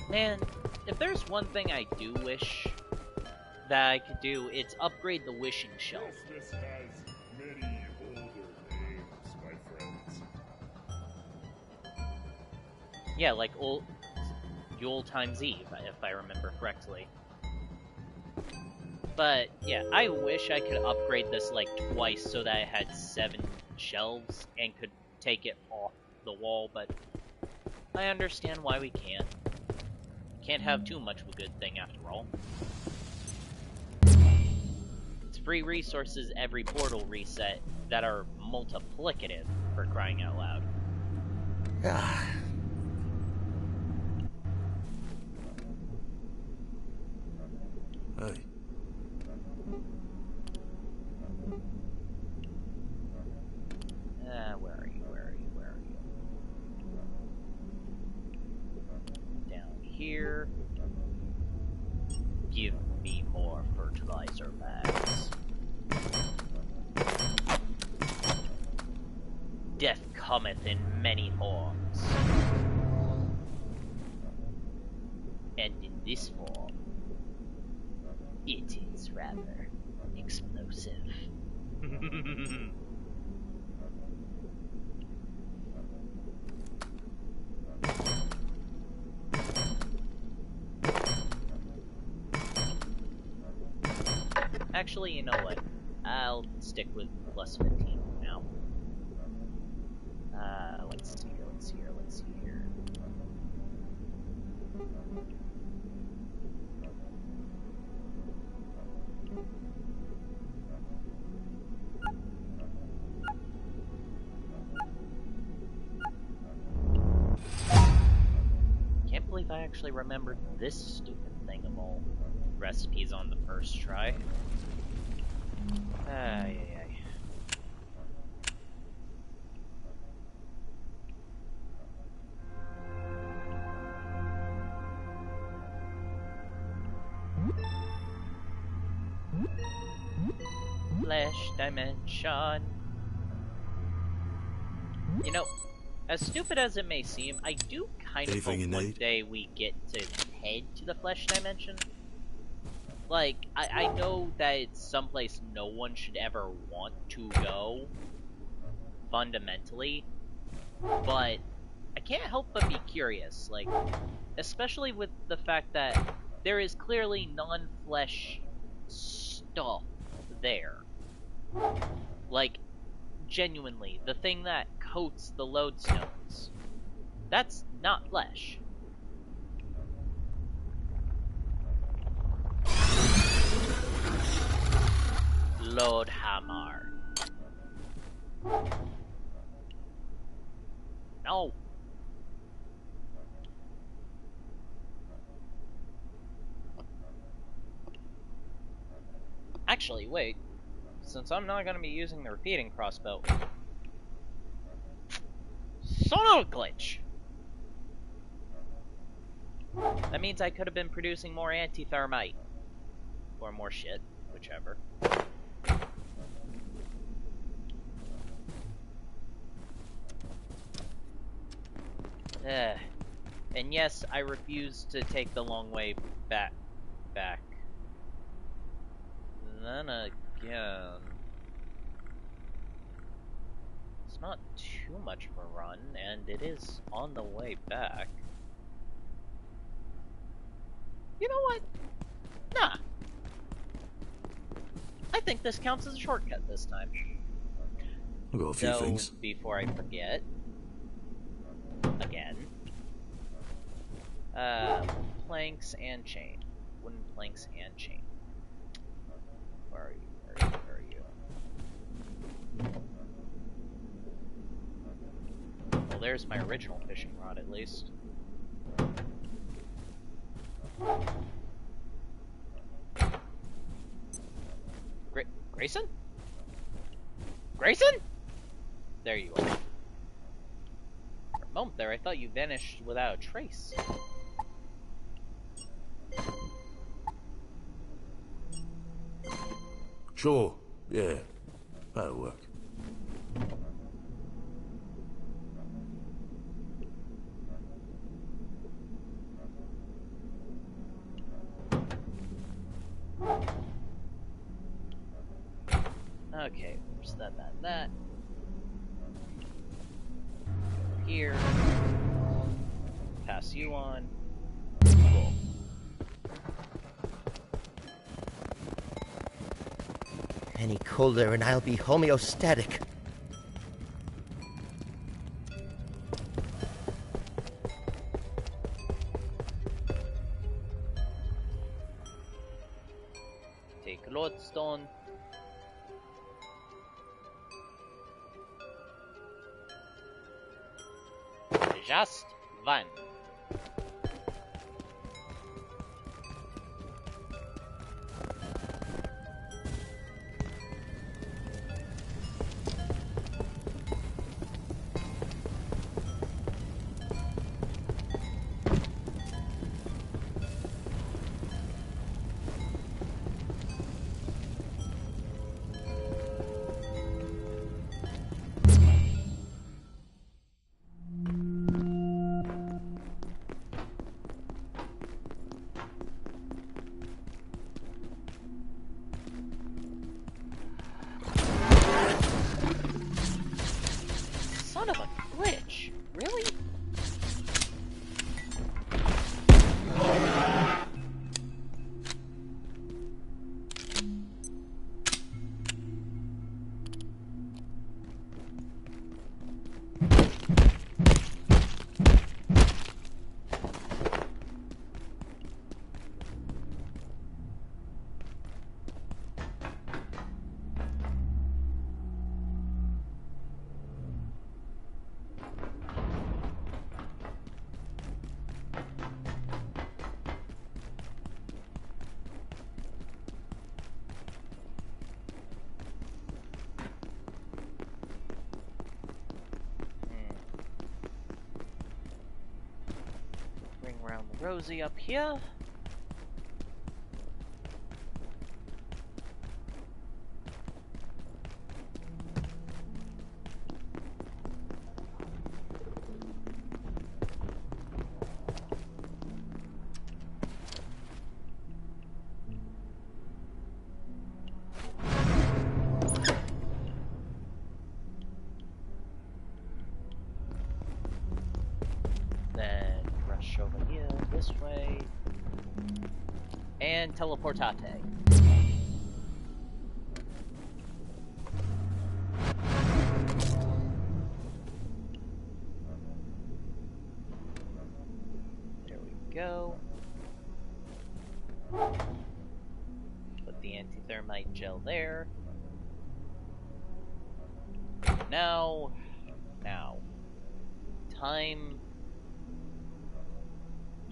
Man, if there's one thing I do wish that I could do, it's upgrade the wishing shelf. This has many older names, my friends. Yeah, like Yule times Eve, if I remember correctly. But yeah, I wish I could upgrade this like twice so that it had 7 shelves and could take it off the wall, but I understand why we can't. Can't have too much of a good thing after all. It's free resources every portal reset that are multiplicative, for crying out loud. Ah. Hey. Where are you? Where are you? Where are you? Down here. Give me more fertilizer bags. Death cometh in many forms. And in this form, it is rather explosive. Actually, you know what? I'll stick with plus 15 now. Let's see here. Can't believe I actually remembered this stupid thing of all recipes on the first try. Ay. Flesh dimension. You know, as stupid as it may seem, I do kind of hope one day we get to head to the flesh dimension. Like, I know that it's someplace no one should ever want to go, fundamentally, but I can't help but be curious, like, especially with the fact that there is clearly non-flesh stuff there. Like, genuinely, the thing that coats the lodestones, that's not flesh. Lord Hammer. No. Actually, wait. Since I'm not going to be using the repeating crossbow... Son of a glitch! That means I could have been producing more anti-thermite. Or more shit, whichever. And yes, I refuse to take the long way back. Then again... It's not too much of a run, and it is on the way back. You know what? Nah. I think this counts as a shortcut this time. I've got a few things. Before I forget... Again. Planks and chain. Wooden planks and chain. Where are you? Where are you? Well, there's my original fishing rod, at least. Grayson? Grayson? There you are. For a moment there, I thought you vanished without a trace. Sure, yeah, that'll work. Okay, where's that. Here. Pass you on. Cool. Any colder and I'll be homeostatic. Take lodestone. Just one. around the rosy up here. Over here, this way, and teleportate. There we go. Put the anti-thermite gel there. Now, time.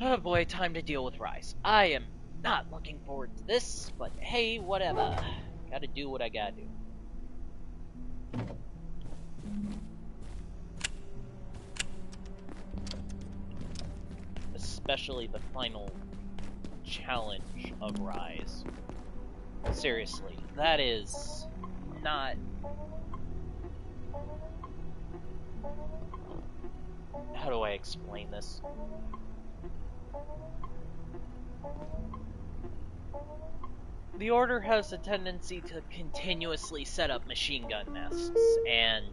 Oh boy, time to deal with Rise. I am not looking forward to this, but hey, whatever. Gotta do what I gotta do. Especially the final challenge of Rise. Seriously, that is not... How do I explain this? The Order has a tendency to continuously set up machine gun nests, and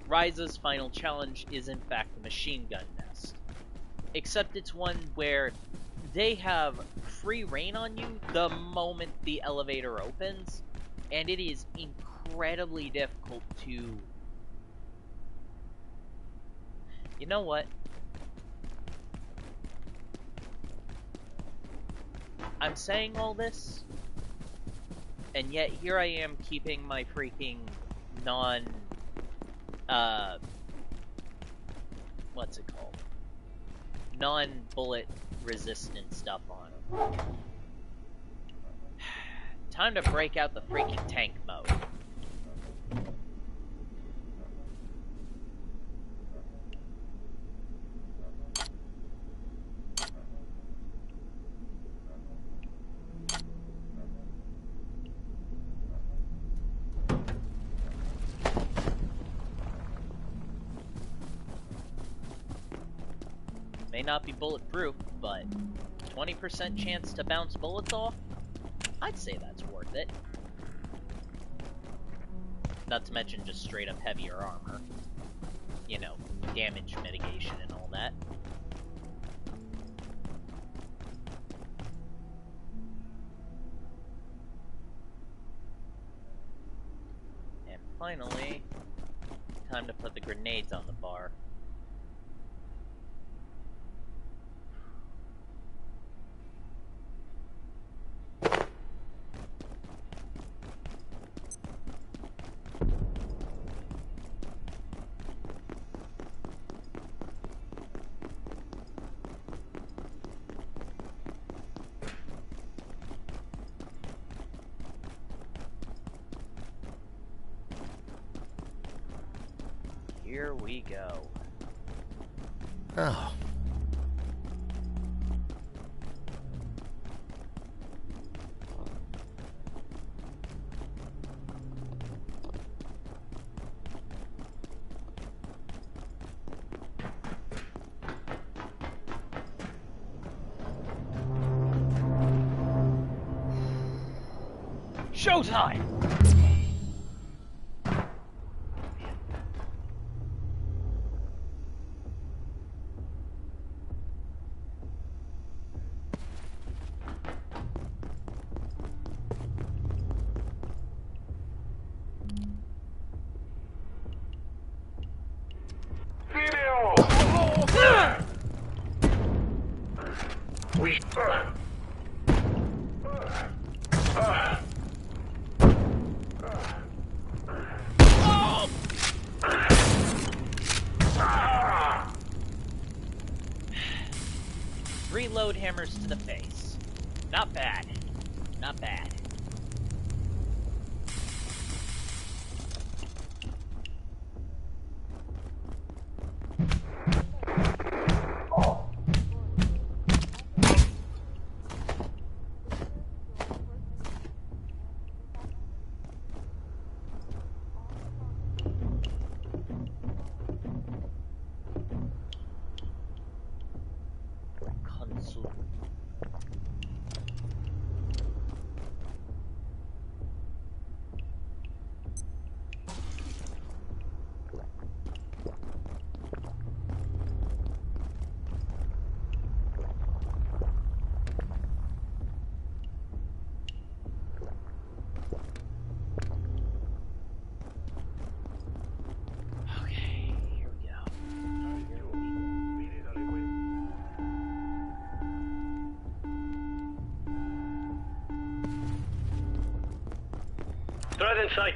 Rise's final challenge is in fact a machine gun nest. Except it's one where they have free reign on you the moment the elevator opens, and it is incredibly difficult to... You know what? I'm saying all this, and yet here I am keeping my freaking what's it called? Non-bullet resistant stuff on. Time to break out the freaking tank mode. May not be bulletproof, but 20% chance to bounce bullets off? I'd say that's worth it. Not to mention just straight up heavier armor. You know, damage mitigation and all that. And finally, time to put the grenades on the bar. Here we go. Oh. Showtime! Reload hammers to the face. Not bad. Not bad. Threat in sight.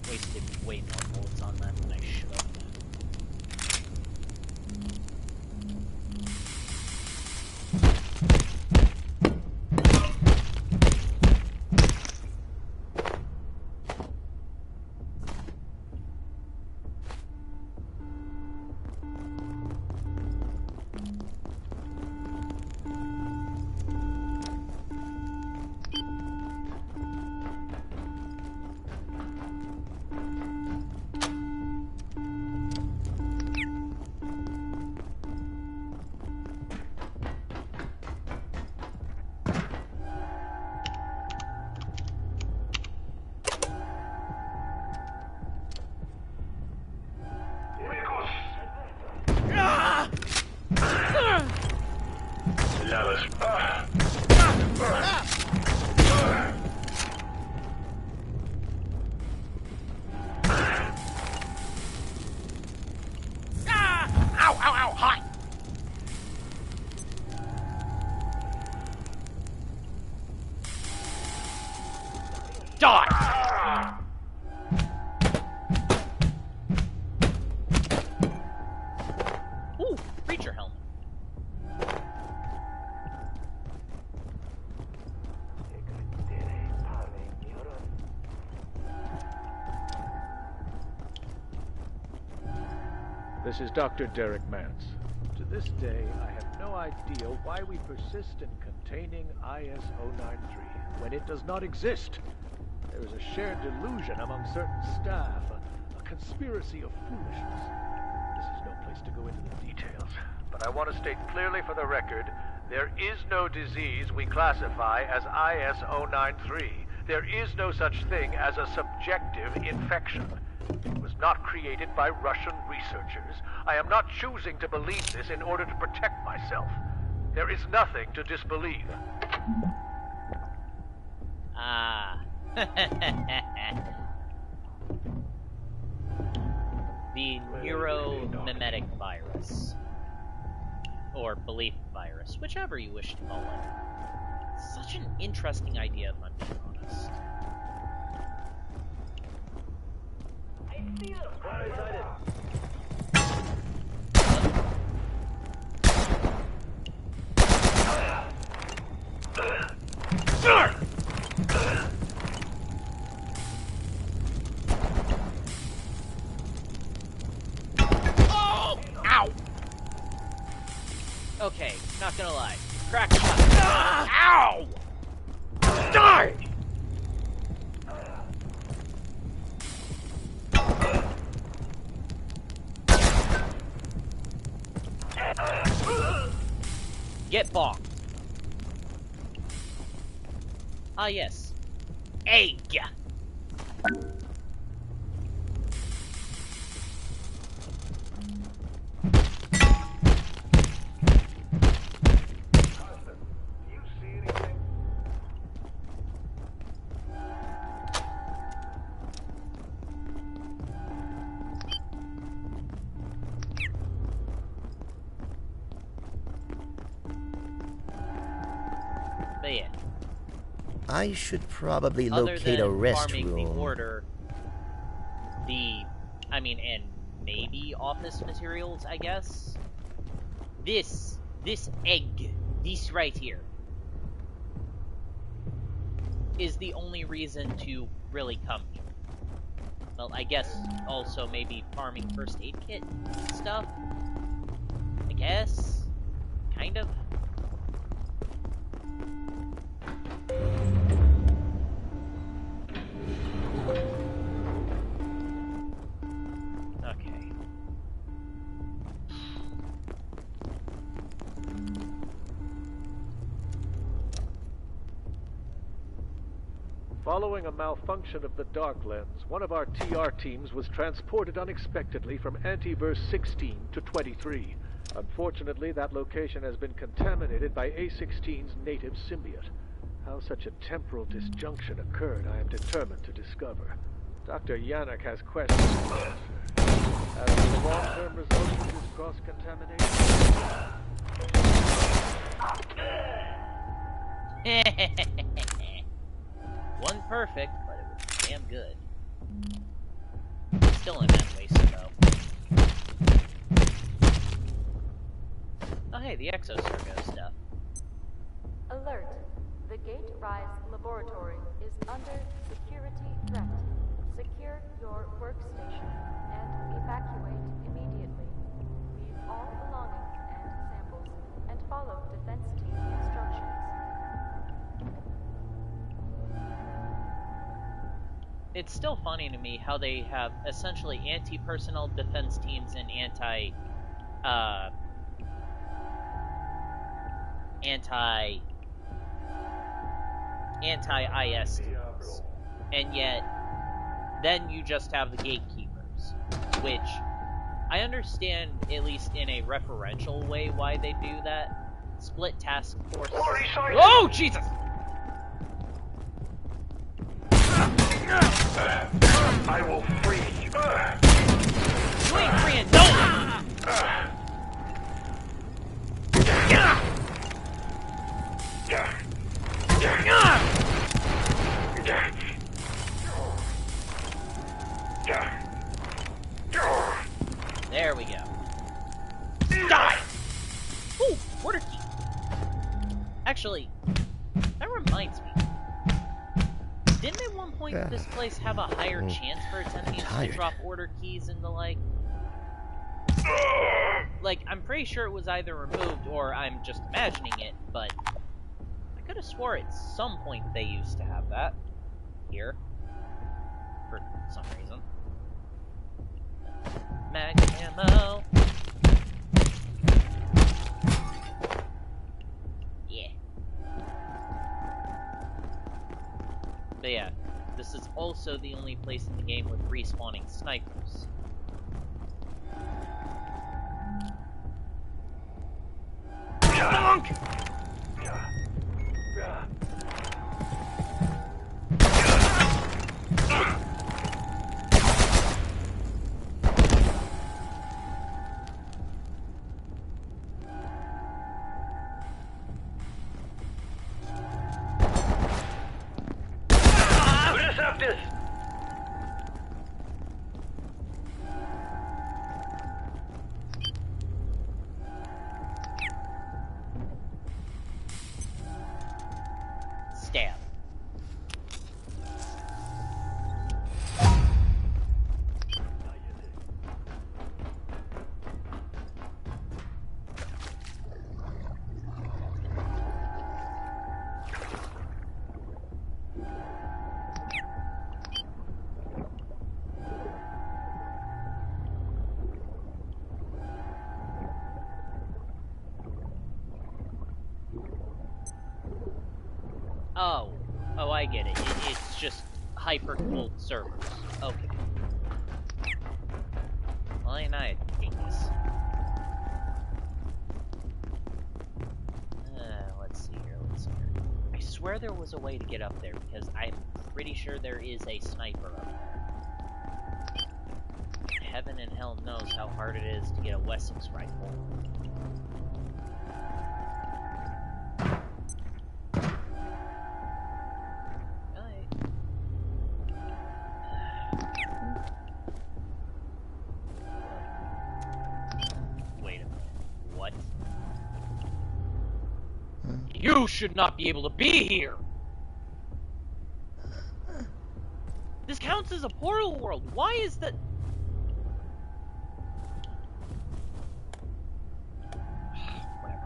Wasted way more bullets on that than I should have. Ooh, creature helmet. This is Dr. Derek Mance. To this day, I have no idea why we persist in containing IS-093 when it does not exist. There is a shared delusion among certain staff, a conspiracy of foolishness. This is no place to go into the details, but I want to state clearly for the record, there is no disease we classify as IS-093. There is no such thing as a subjective infection. It was not created by Russian researchers. I am not choosing to believe this in order to protect myself. There is nothing to disbelieve. Ah. The neuromimetic virus. Or belief virus, whichever you wish to call it. Such an interesting idea, if I'm being honest. Ow! Okay, not gonna lie. Crack shot. Ow! Die! Get bonked. Ah, yes. Egg! But yeah. I should probably Other locate than a farming the restroom. order, and maybe office materials, I guess. This egg, this right here, is the only reason to really come here. Well, I guess also maybe farming first aid kit stuff. I guess, kind of. Okay. Following a malfunction of the Dark Lens, one of our TR teams was transported unexpectedly from Antiverse 16 to 23. Unfortunately, that location has been contaminated by A-16's native symbiote. How such a temporal disjunction occurred, I am determined to discover. Dr. Yannick has questions to answer. As for the long-term results of this cross-contamination... Wasn't perfect, but it was damn good. Still in that waste, though. Oh hey, the Exosergo stuff. Alert! The Gate Rise Laboratory is under security threat. Secure your workstation and evacuate immediately. Leave all belongings and samples, and follow defense team instructions. It's still funny to me how they have essentially anti-personnel defense teams and anti-IS teams. And yet, then you just have the gatekeepers, which I understand, at least in a referential way, why they do that. Split task force. Oh, Jesus! I will free you. You ain't freeing no one! There we go. Die! Ooh, order key. Actually, that reminds me. Didn't at one point this place have a higher chance for its enemies to drop order keys and the like? Like, I'm pretty sure it was either removed or I'm just imagining it, but I could have swore at some point they used to have that here for some reason. Mag ammo. Yeah. But yeah, this is also the only place in the game with respawning snipers. Bonk! Stab. Oh, I get it. It's just hyper-cooled servers. Okay. Well, ain't I a genius? Let's see here. I swear there was a way to get up there, because I'm pretty sure there is a sniper up there. Heaven and hell knows how hard it is to get a Wessex rifle. You should not be able to be here! This counts as a portal world. Why is that? Whatever.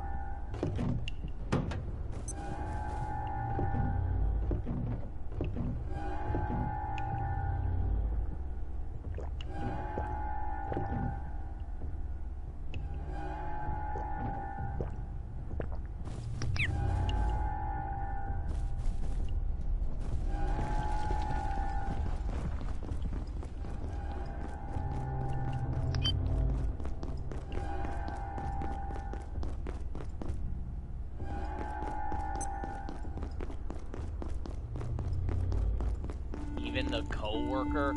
even the co-worker?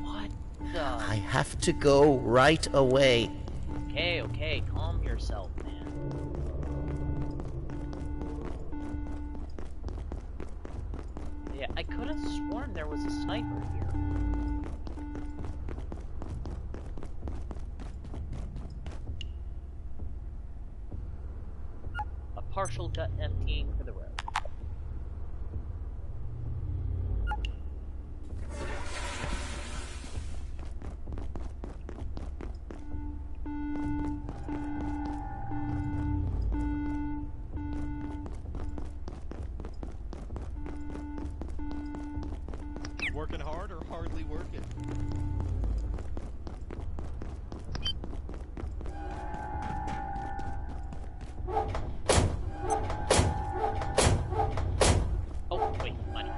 What the? I have to go right away. Okay, calm yourself, man. Yeah, I could have sworn there was a sniper here. A partial gut emptying for the road. Working hard or hardly working? Oh, wait, money.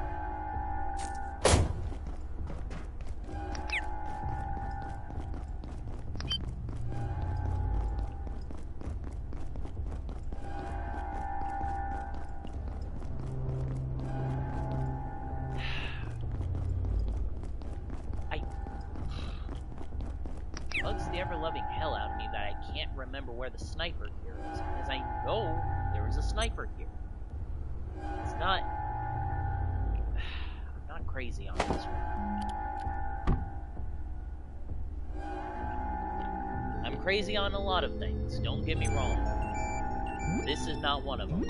Bugs the ever-loving hell out of me that I can't remember where the sniper here is, because I know there was a sniper here. It's not... I'm not crazy on this one. I'm crazy on a lot of things, don't get me wrong. This is not one of them.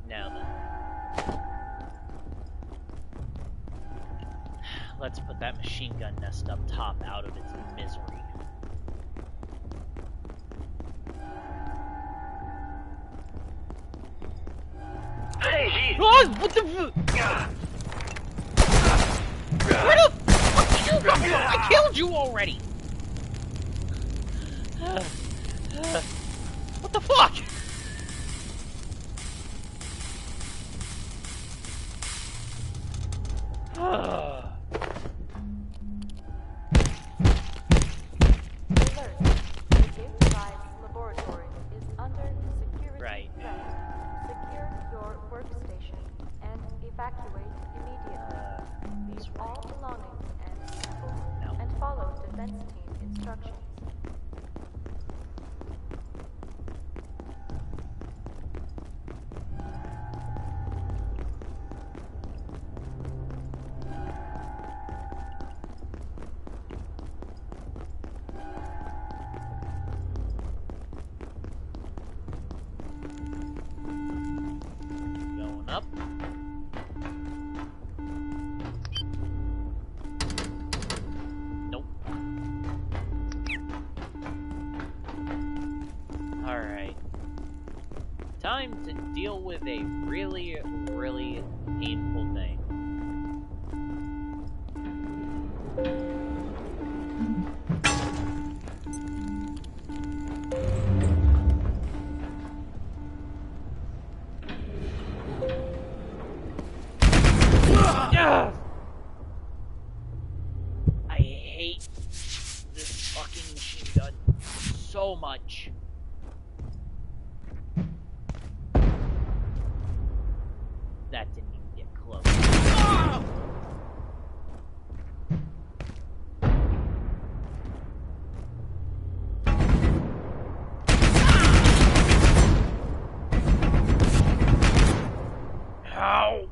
Now then. Let's put that machine gun nest up top out of its misery. Hey! Oh, what the Where the fuck did you come from? I killed you already! What the fuck? Alert. The Gate laboratory is under security Right. threat. Secure your workstation and evacuate immediately. Leave all belongings and samples and follow defense team instructions. Going up. Nope. Alright. Time to deal with a really, really painful thing. I hate this fucking machine gun so much. That didn't even get close. Ah! Ow!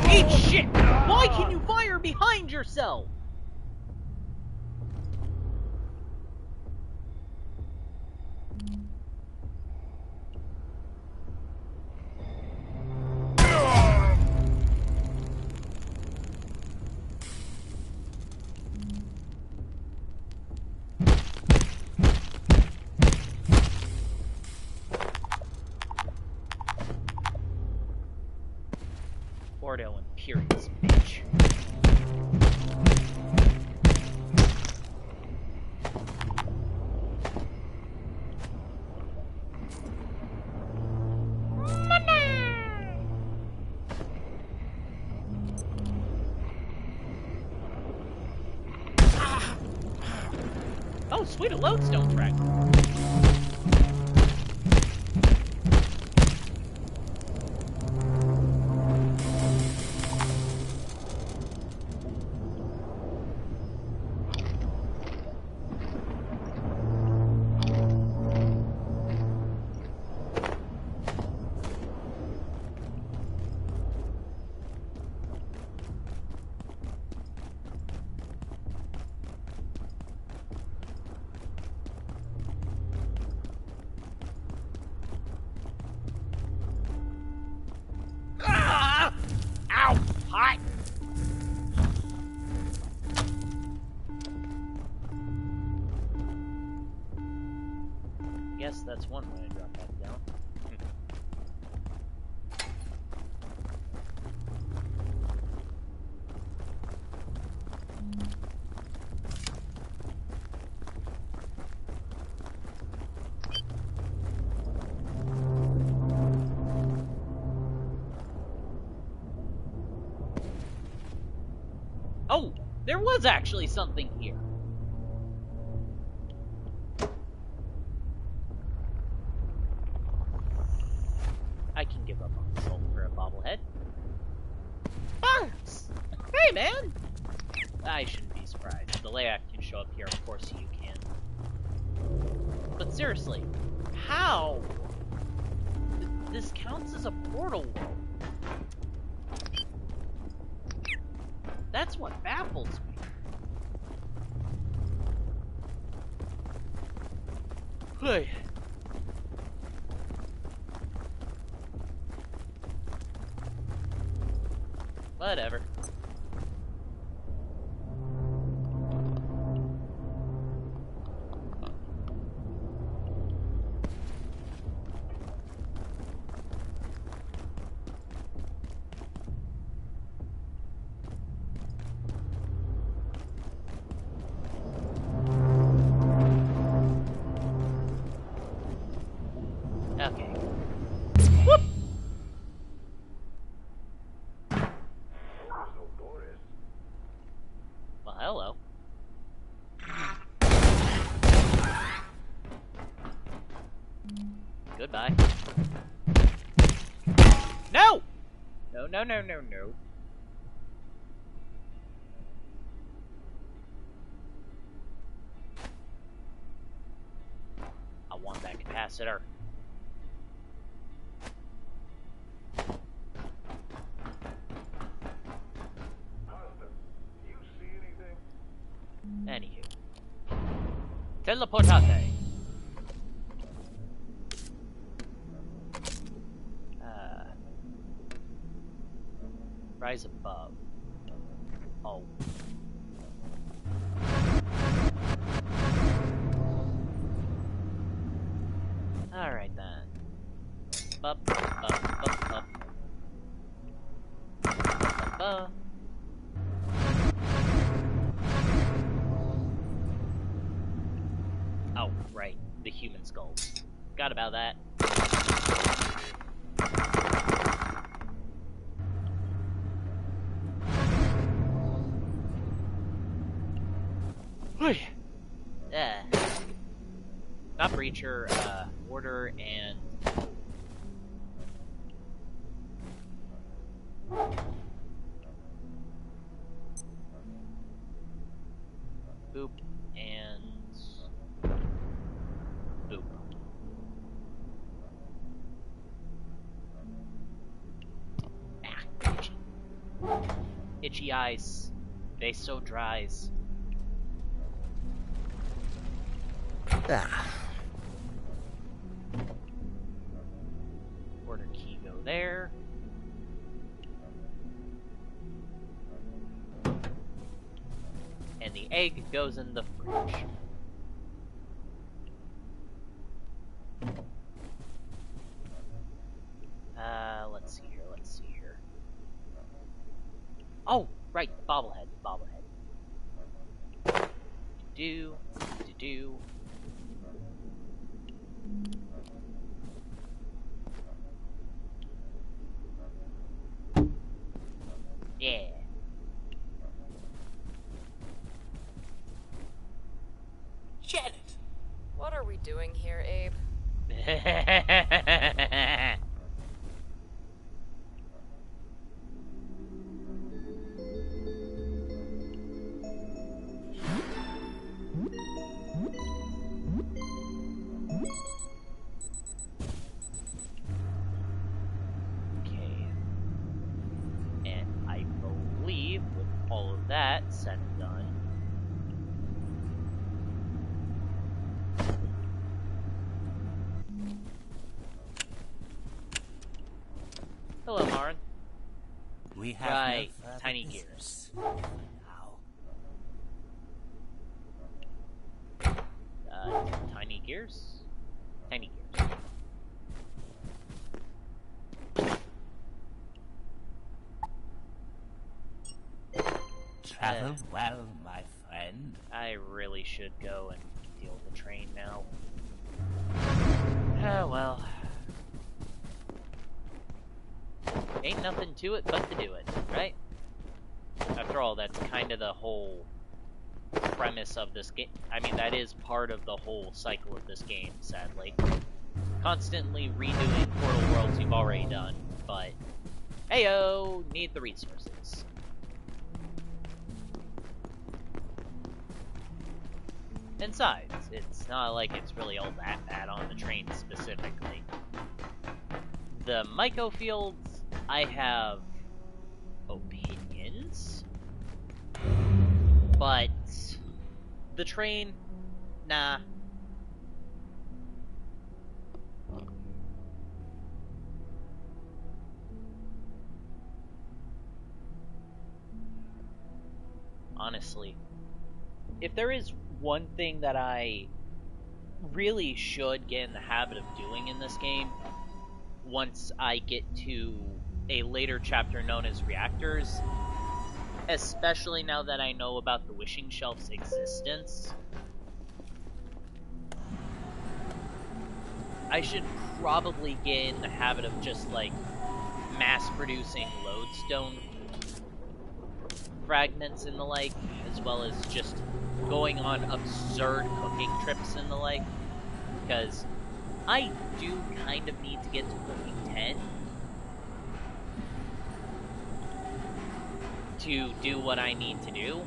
Eat shit! Why can you fire behind yourself? Ordo Imperius, bitch. Oh, sweet, a lodestone fragment. Ow! Hot! Guess that's one way to drop that down. Oh, there was actually something here. I can give up on soul for a bobblehead. Bugs! Hey, man! I shouldn't be surprised. The layout can show up here, of course you can. But seriously, how? This counts as a portal world. That's what baffles me. Hey. Whatever. Okay. Whoop! Well, hello. Goodbye. No! No, no, no, no, no. I want that capacitor. Anywho. Teleportate. Rise above. Oh. Alright then. Bup, bup, bup, bup. Bup, bup. Oh, right. The human skulls. Forgot about that. Not Breacher, Order, and... Boop, and... Boop. Ah, itchy. Itchy eyes. They so dries. Ah. Order key go there. And the egg goes in the fridge. Let's see here, let's see here. Right, bobblehead, bobblehead. Do, do, do. Yeah. Janet! What are we doing here, Abe? Okay. And I believe with all of that said and done, hello, Marin. We have right, no further tiny business gears. Tiny gears? Tiny gears. Travel well, my friend. I really should go and deal with the train now. Ah, well. Ain't nothing to it but to do it, right? After all, that's kind of the whole premise of this game. I mean, that is part of the whole cycle of this game, sadly. Constantly redoing Portal Worlds you've already done, but heyo, need the resources. And besides, it's not like it's really all that bad on the train specifically. The Myco fields, I have opinions, but the train, nah. Honestly, if there is one thing that I really should get in the habit of doing in this game, once I get to a later chapter known as Reactors, especially now that I know about the Wishing Shelf's existence, I should probably get in the habit of just, like, mass-producing lodestone fragments and the like, as well as just going on absurd cooking trips and the like, because I do kind of need to get to cooking 10 to do what I need to do.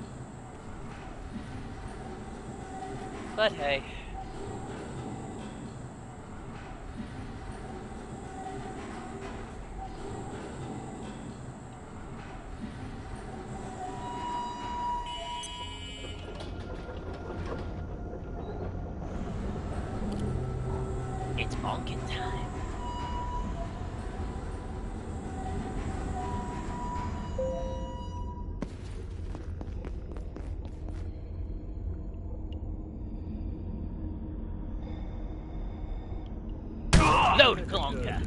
But hey. It's bonking time. Load Klonka.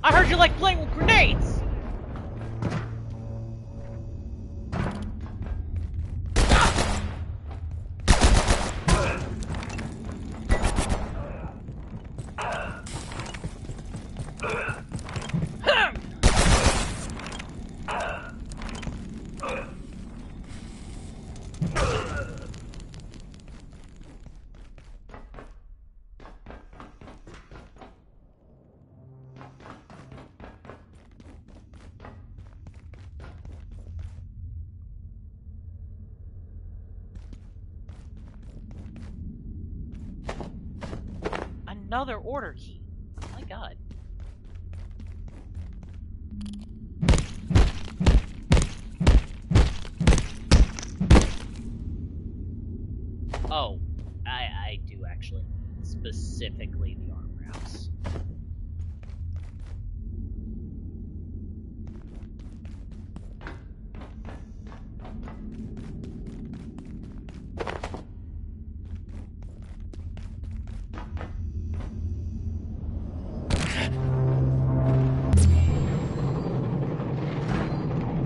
I heard you like playing with grenades! another order key. My god. Oh, I do actually. Specifically the arm wraps.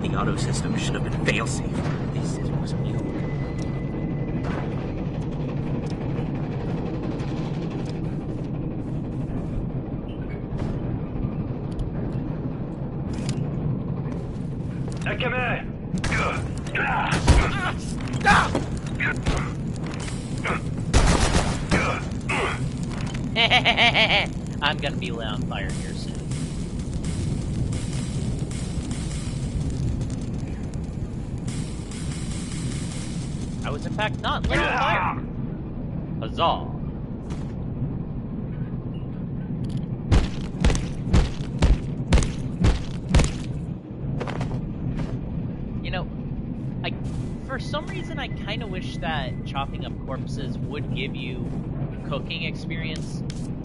The auto system should have been fail-safe. They said it was new. Come here! I'm gonna be lit on fire here soon. I was in fact not lit on fire. Huzzah. You know, for some reason I kinda wish that chopping up corpses would give you cooking experience,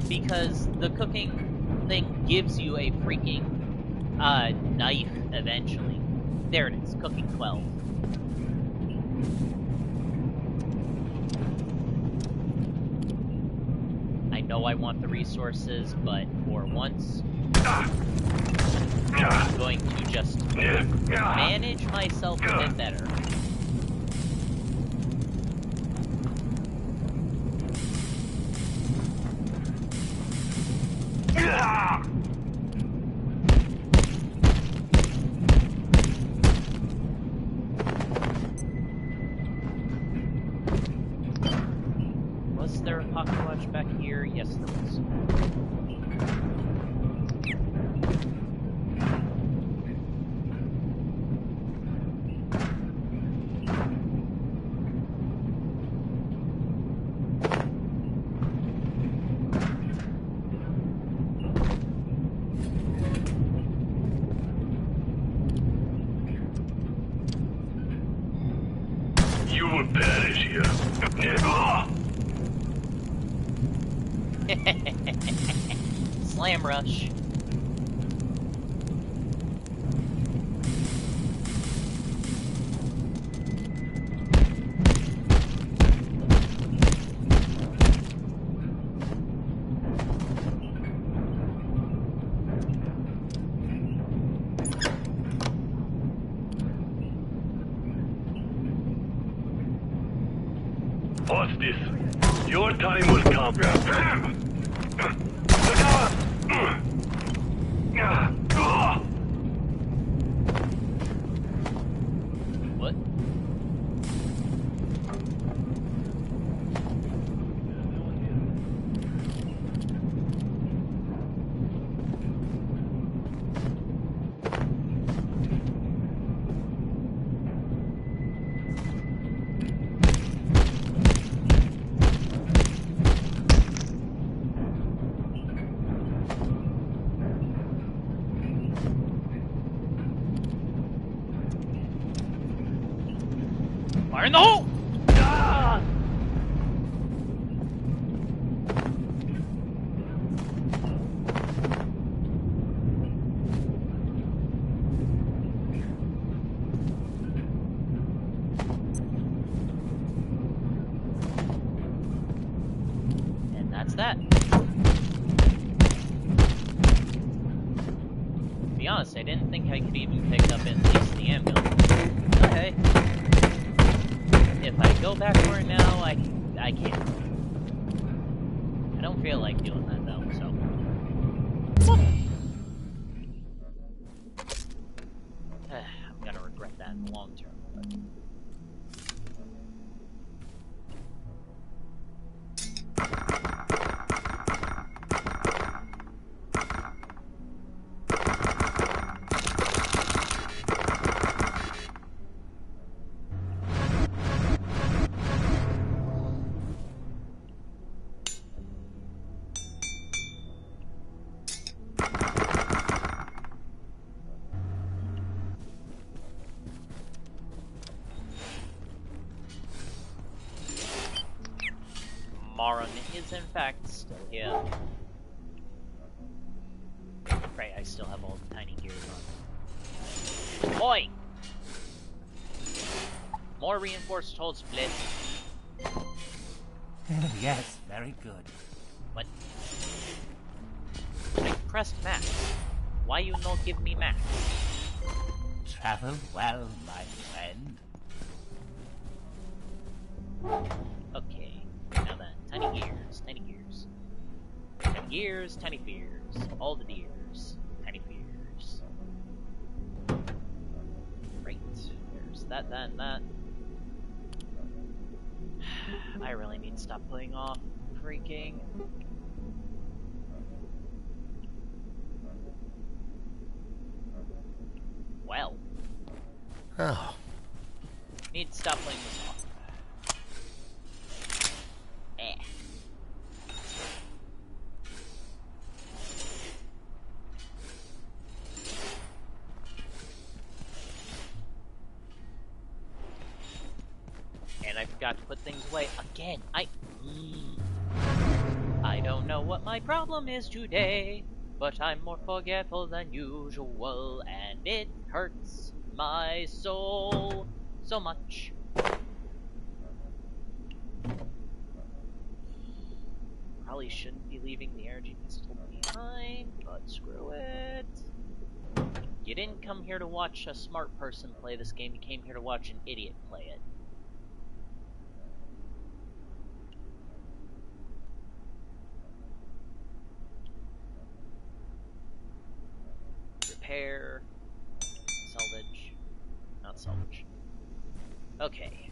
because the cooking thing gives you a freaking knife eventually. There it is, cooking 12. I know I want the resources, but for once, I'm going to just manage myself a bit better. Was there a pocket watch back here? Yes, there was. You will perish here. Slam rush. What's this? Your time will come. What? Fire in the hole! And that's that. To be honest, I didn't think I could even pick up at least the ambulance. Okay. If I go back for it now, I can't. I don't feel like doing that though, so. I'm gonna regret that in the long term. But... Aaron is in fact still here. Right, I still have all the tiny gears on. Oi! More reinforced hold split. Yes, very good. What? I pressed max. Why you not give me max? Travel well, my friend. Okay, now then, tiny gears, tiny gears. Tiny gears, tiny fears. All the deers, tiny fears. Right, there's that, and that. I really need to stop putting off freaking. Well. Oh. Need to stop playing this off. And I forgot to put things away again. I don't know what my problem is today, but I'm more forgetful than usual, and it hurts my soul so much. Probably shouldn't be leaving the energy pistol behind, but screw it. You didn't come here to watch a smart person play this game, you came here to watch an idiot play it. Repair, salvage, not salvage. Okay.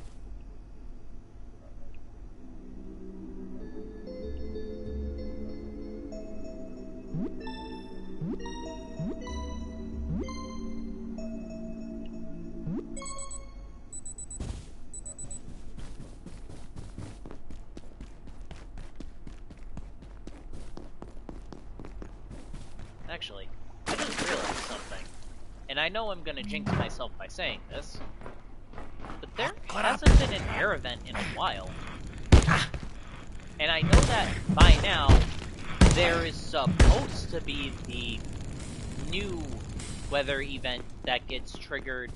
Actually, I just realized something. And I know I'm gonna jinx myself by saying this, but there hasn't been an air event in a while. And I know that by now, there is supposed to be the new weather event that gets triggered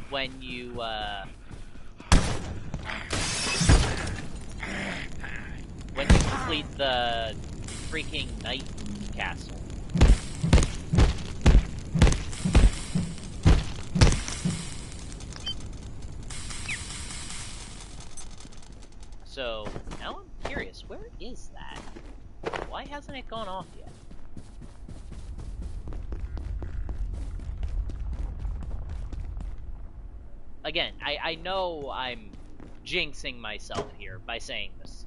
when you, when you complete the freaking night castle. So, now I'm curious, where is that? Why hasn't it gone off yet? Again, I know I'm jinxing myself here by saying this,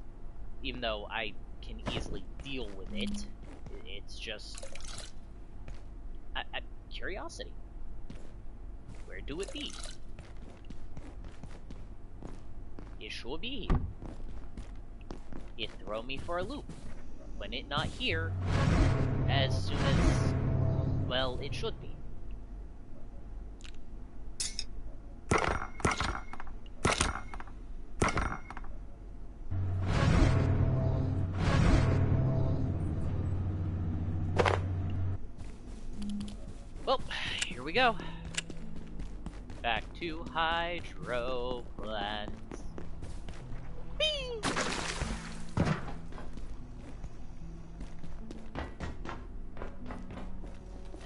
even though I can easily deal with it. It's just... curiosity. Where do it be? It should be here. It throw me for a loop. When it not here, as soon as, well, it should be. Well, here we go. Back to hydro plants. Whee!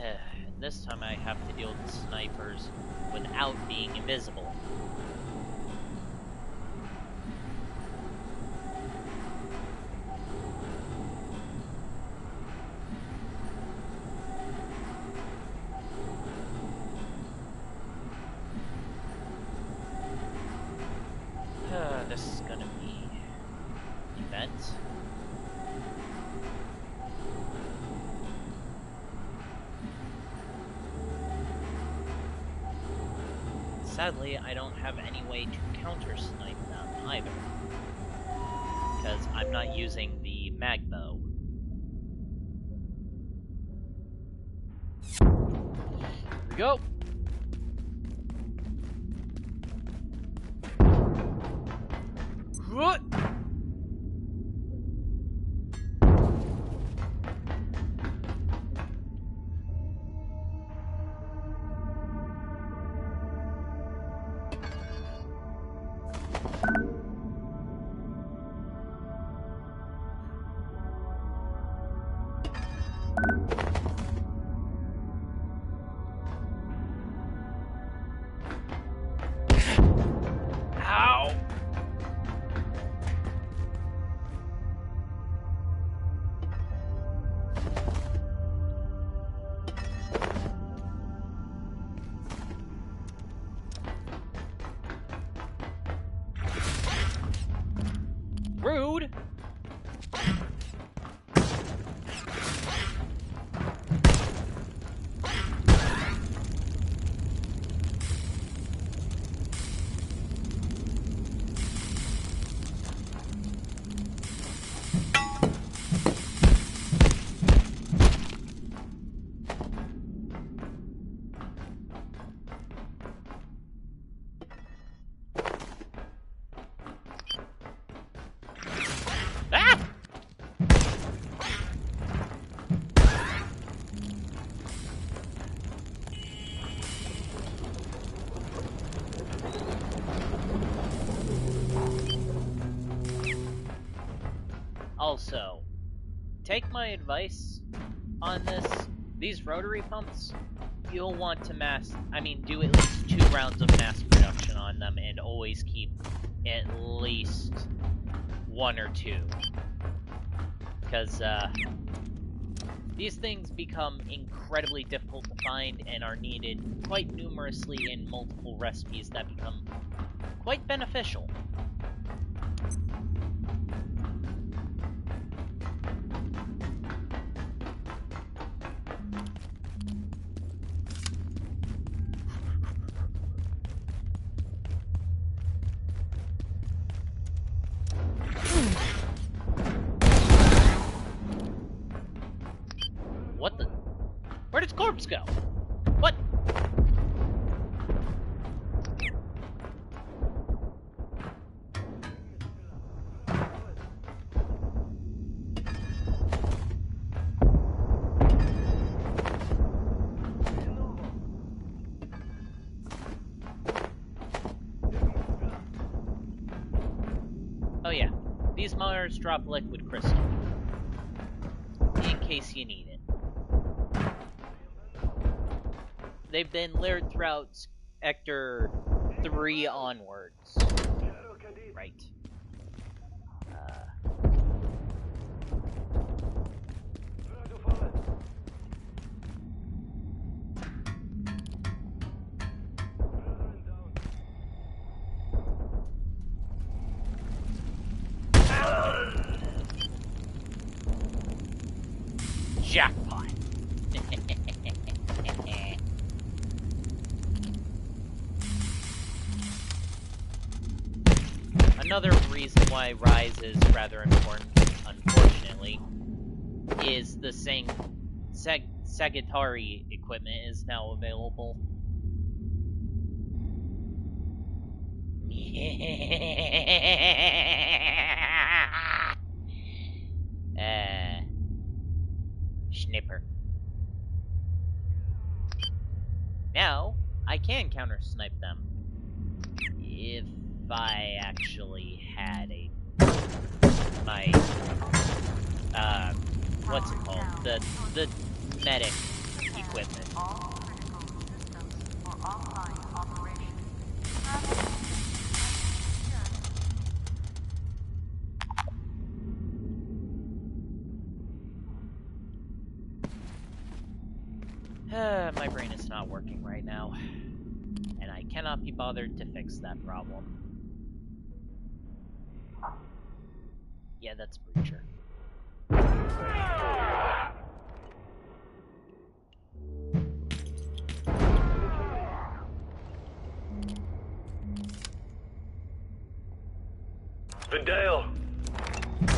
And this time I have to deal with the snipers without being invisible. This is gonna be event. Sadly, I don't have any way to counter-snipe them either, because I'm not using the mag bow. Here we go! What? take my advice on this. These rotary pumps, you'll want to do at least 2 rounds of mass production on them, and always keep at least 1 or 2. Because, these things become incredibly difficult to find and are needed quite numerously in multiple recipes that become quite beneficial. What the? Where did corpse go? What? Oh yeah, these miners drop liquid crystal, in case you need it. They've been layered throughout Sector 3 onwards. Right. Jackpot. Another reason why Rise is rather important, unfortunately, is the Sagittari equipment is now available. Snipper. Now, I can counter-snipe them. If I actually had what's it called? The medic equipment. My brain is not working right now, and I cannot be bothered to fix that problem. Yeah, that's Breacher. Vidal!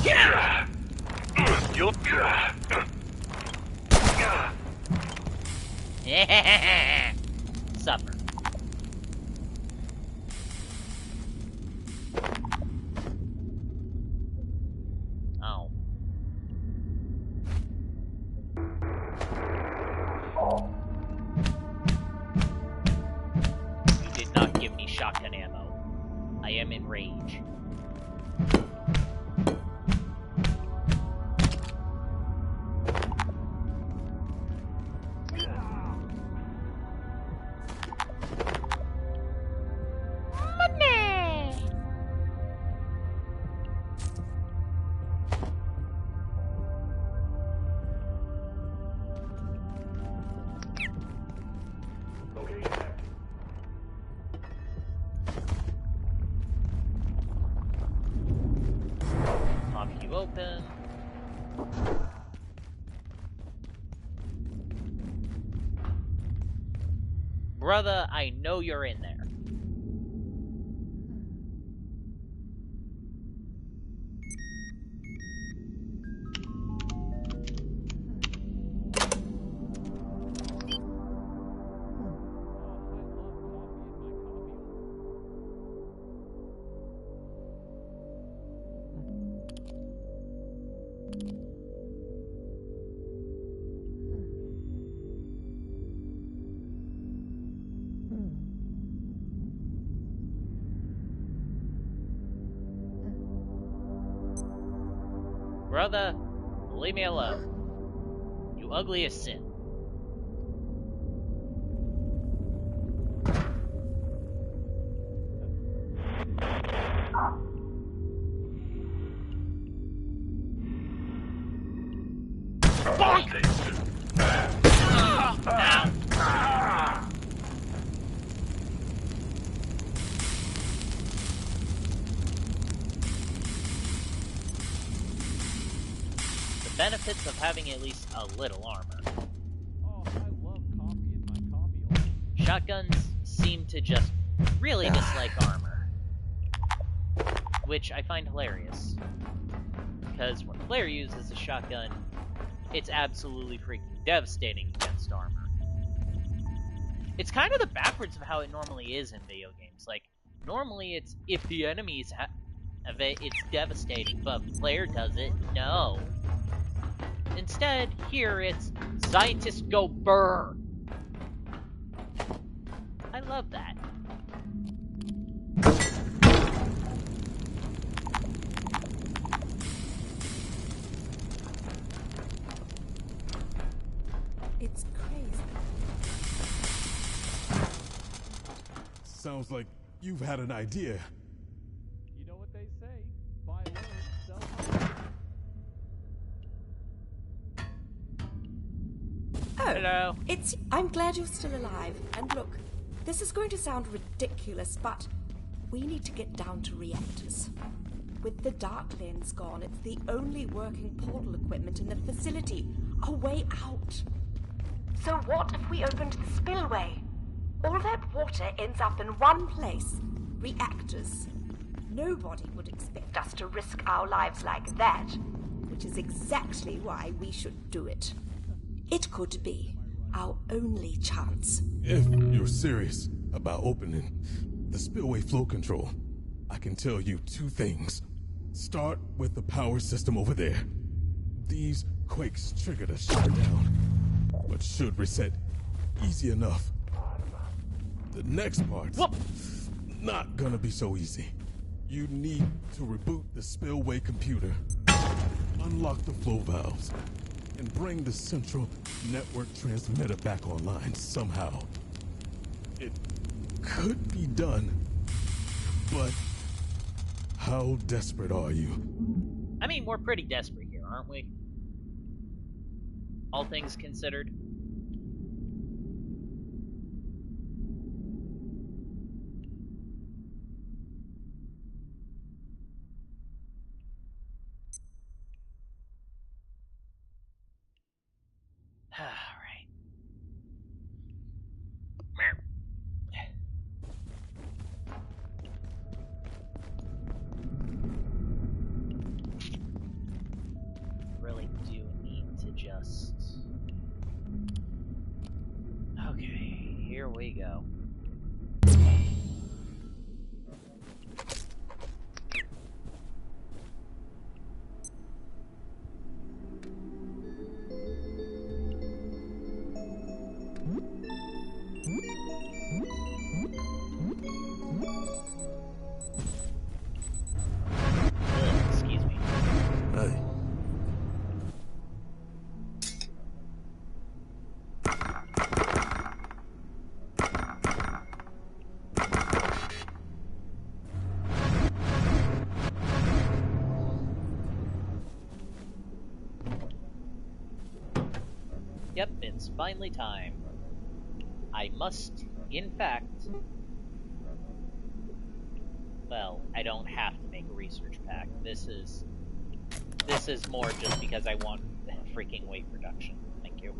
Yeah! You'll... Supper. Oh. You did not give me shotgun ammo. I am in rage. Open. Brother, I know you're in there. Brother, Leave me alone. You ugliest sin. Benefits of having at least a little armor. Oh, I love coffee in my coffee hole. Shotguns seem to just really dislike armor, which I find hilarious. Because when a player uses a shotgun, it's absolutely freaking devastating against armor. It's kind of the backwards of how it normally is in video games. Like, normally it's, if the enemies have it, it's devastating, but if the player does it, no. Instead, here it's scientists go brr. I love that. It's crazy. Sounds like you've had an idea. You know what they say, buy low, sell high. Oh, hello. I'm glad you're still alive. And look, this is going to sound ridiculous, but we need to get down to reactors. With the dark lanes gone, it's the only working portal equipment in the facility. A way out. So what if we opened the spillway? All that water ends up in one place. Reactors. Nobody would expect us to risk our lives like that, which is exactly why we should do it. It could be our only chance. If you're serious about opening the spillway flow control, I can tell you two things. Start with the power system over there. These quakes triggered a shutdown, but should reset easy enough. The next part's not gonna be so easy. You need to reboot the spillway computer, unlock the flow valves, and bring the central network transmitter back online somehow. It could be done, but how desperate are you? I mean, we're pretty desperate here, aren't we? All things considered. Alright. Really do need to just... Okay, here we go. Excuse me. Hey. Yep, it's finally time. I must, in fact... Well, I don't have to make a research pack. This is more just because I want freaking weight reduction. Thank you.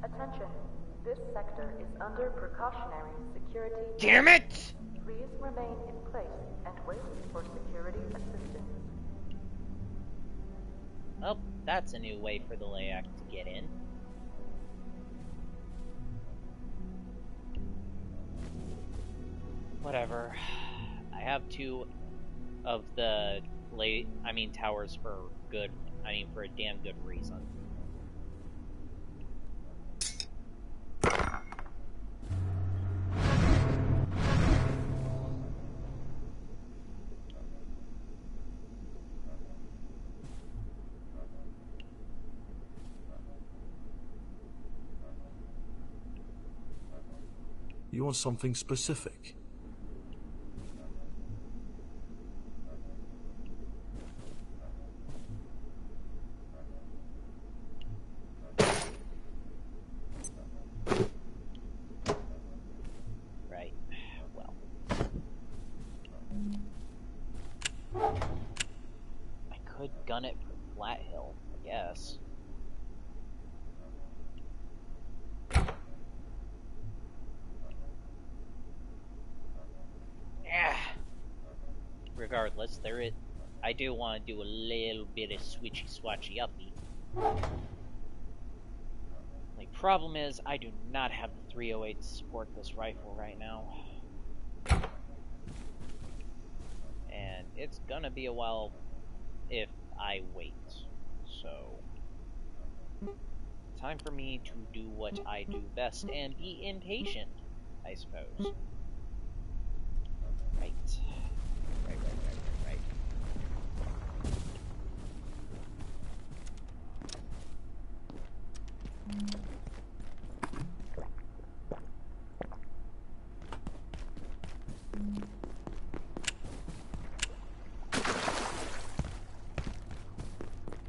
Attention. This sector is under precautionary security. Damn it! Please remain in place and wait for security assistance. Well, that's a new way for the Layak to get in. Whatever. I have two of the towers for for a damn good reason. You want something specific? Right. Well. I could gun it for Flat Hill, I guess. Regardless, I do want to do a little bit of switchy-swatchy uppy. The problem is, I do not have the 308 to support this rifle right now. And it's gonna be a while if I wait. So, time for me to do what I do best and be impatient, I suppose. Right. Right.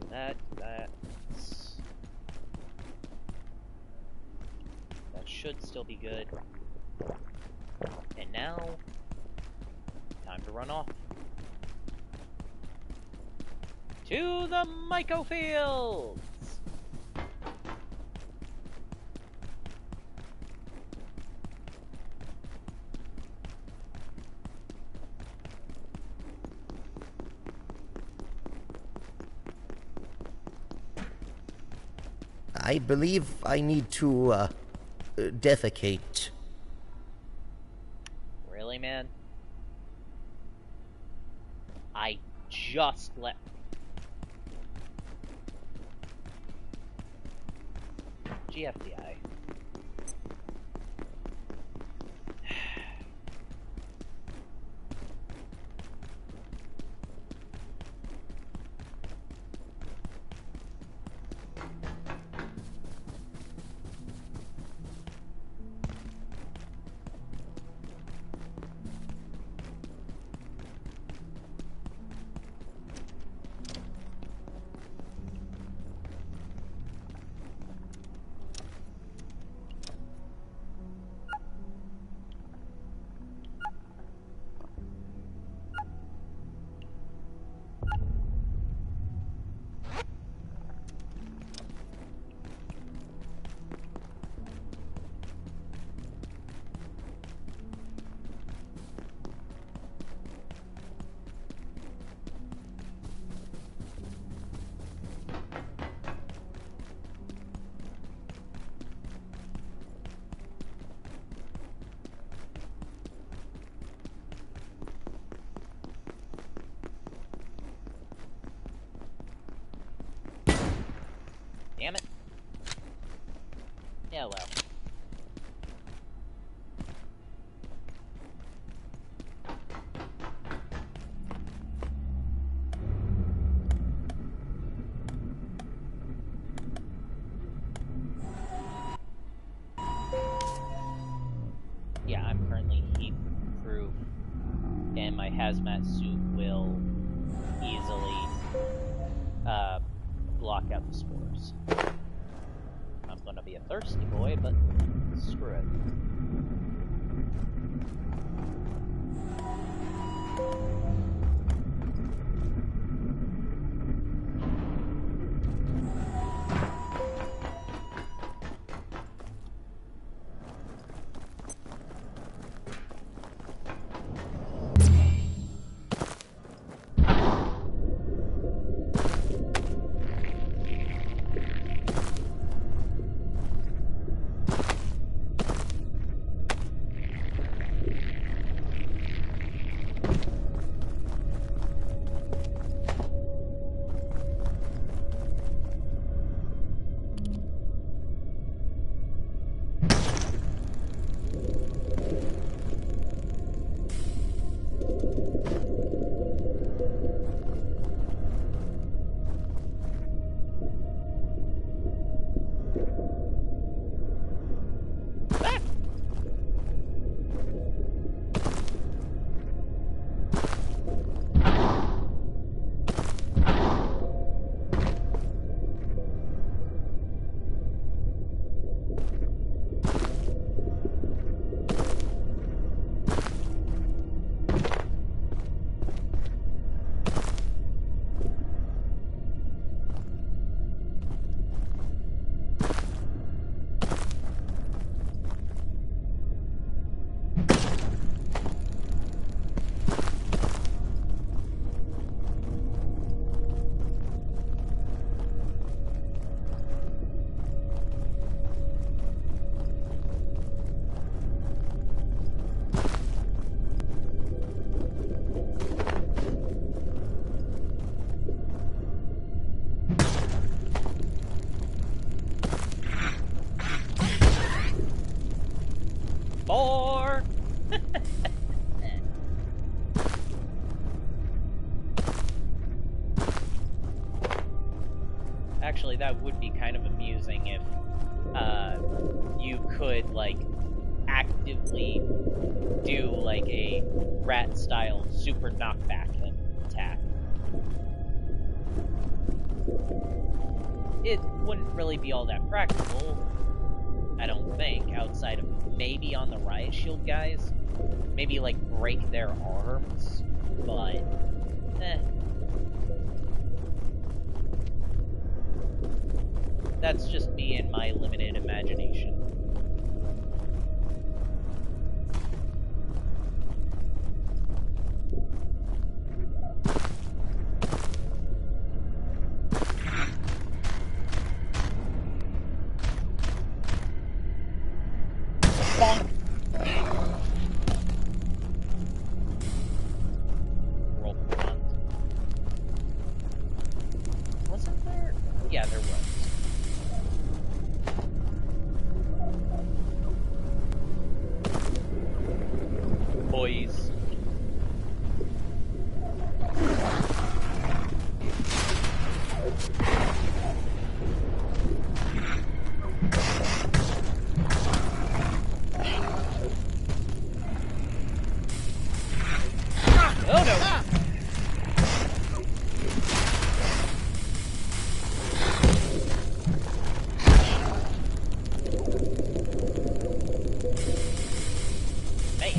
That should still be good. And now, time to run off. To the Myco Fields! I believe I need to, defecate. Really, man? I just let... GFDI. Damn it. Yeah, well. Yeah, I'm currently heat-proof, and my hazmat suit will easily block out the spores. I'm gonna be a thirsty boy, but screw it. that would be kind of amusing if you could, like, actively do, like, a rat-style super knockback attack. It wouldn't really be all that practical, I don't think, outside of maybe on the riot shield guys. Maybe, like, break their arms, but, That's just me and my limited imagination. Wasn't there? Yeah, there was. Boys. Oh no! Man.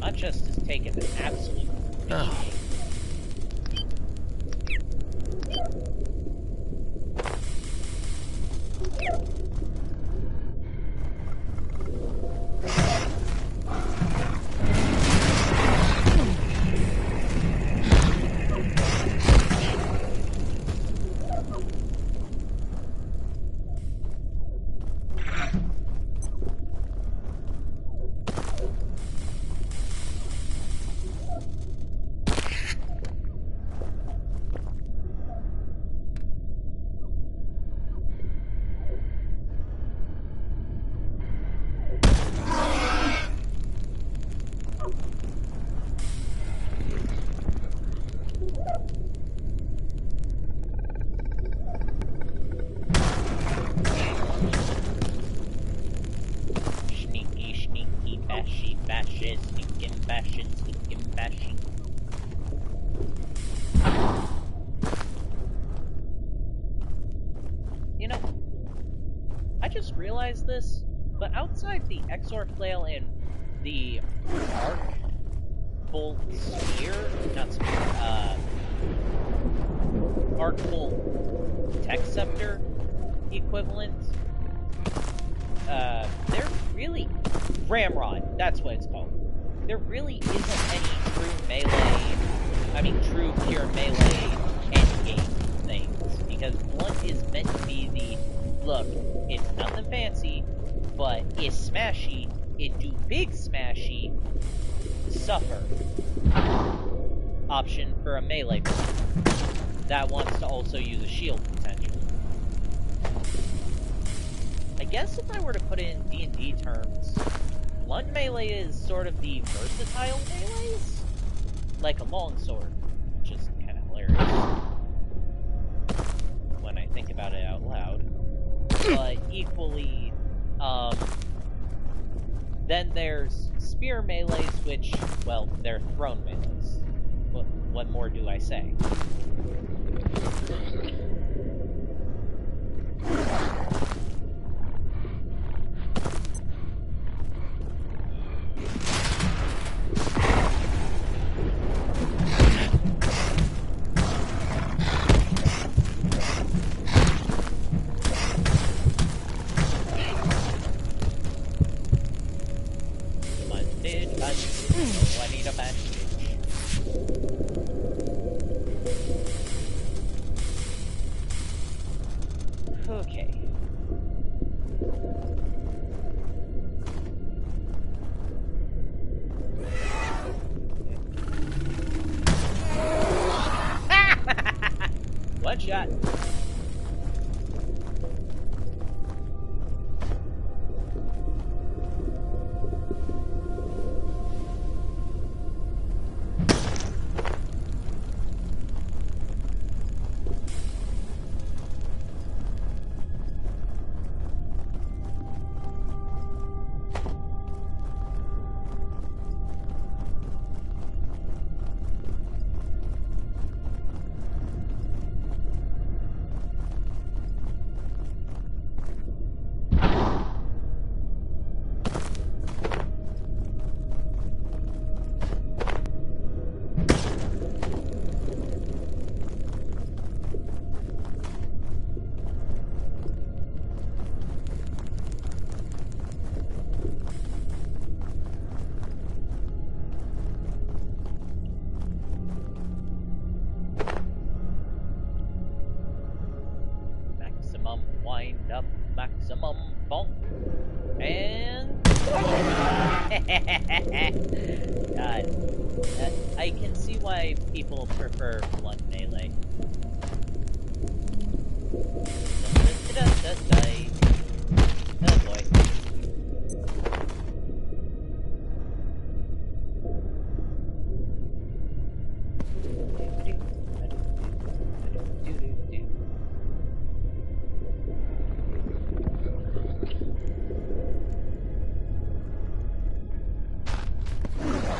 My chest has taken an absolute beating. You know, I just realized this, but outside the XR flail and the arc bolt spear, not spear, arc bolt tech scepter equivalent, there really, ramrod, that's what it's called. There really isn't any true pure melee endgame things, because blunt is meant to be the, look, it's nothing fancy, but it's smashy, it do big smashy, suffer option for a melee player that wants to also use a shield potential. I guess if I were to put it in D&D terms, blunt melee is sort of the versatile melees, like a longsword, which is kind of hilarious when I think about it out loud. But equally, then there's spear melees, which, well, they're thrown melees. What more do I say? Oh, I need a bandage. Okay. One shot. wind up maximum funk. And... God. I can see why people prefer blunt melee. Oh boy.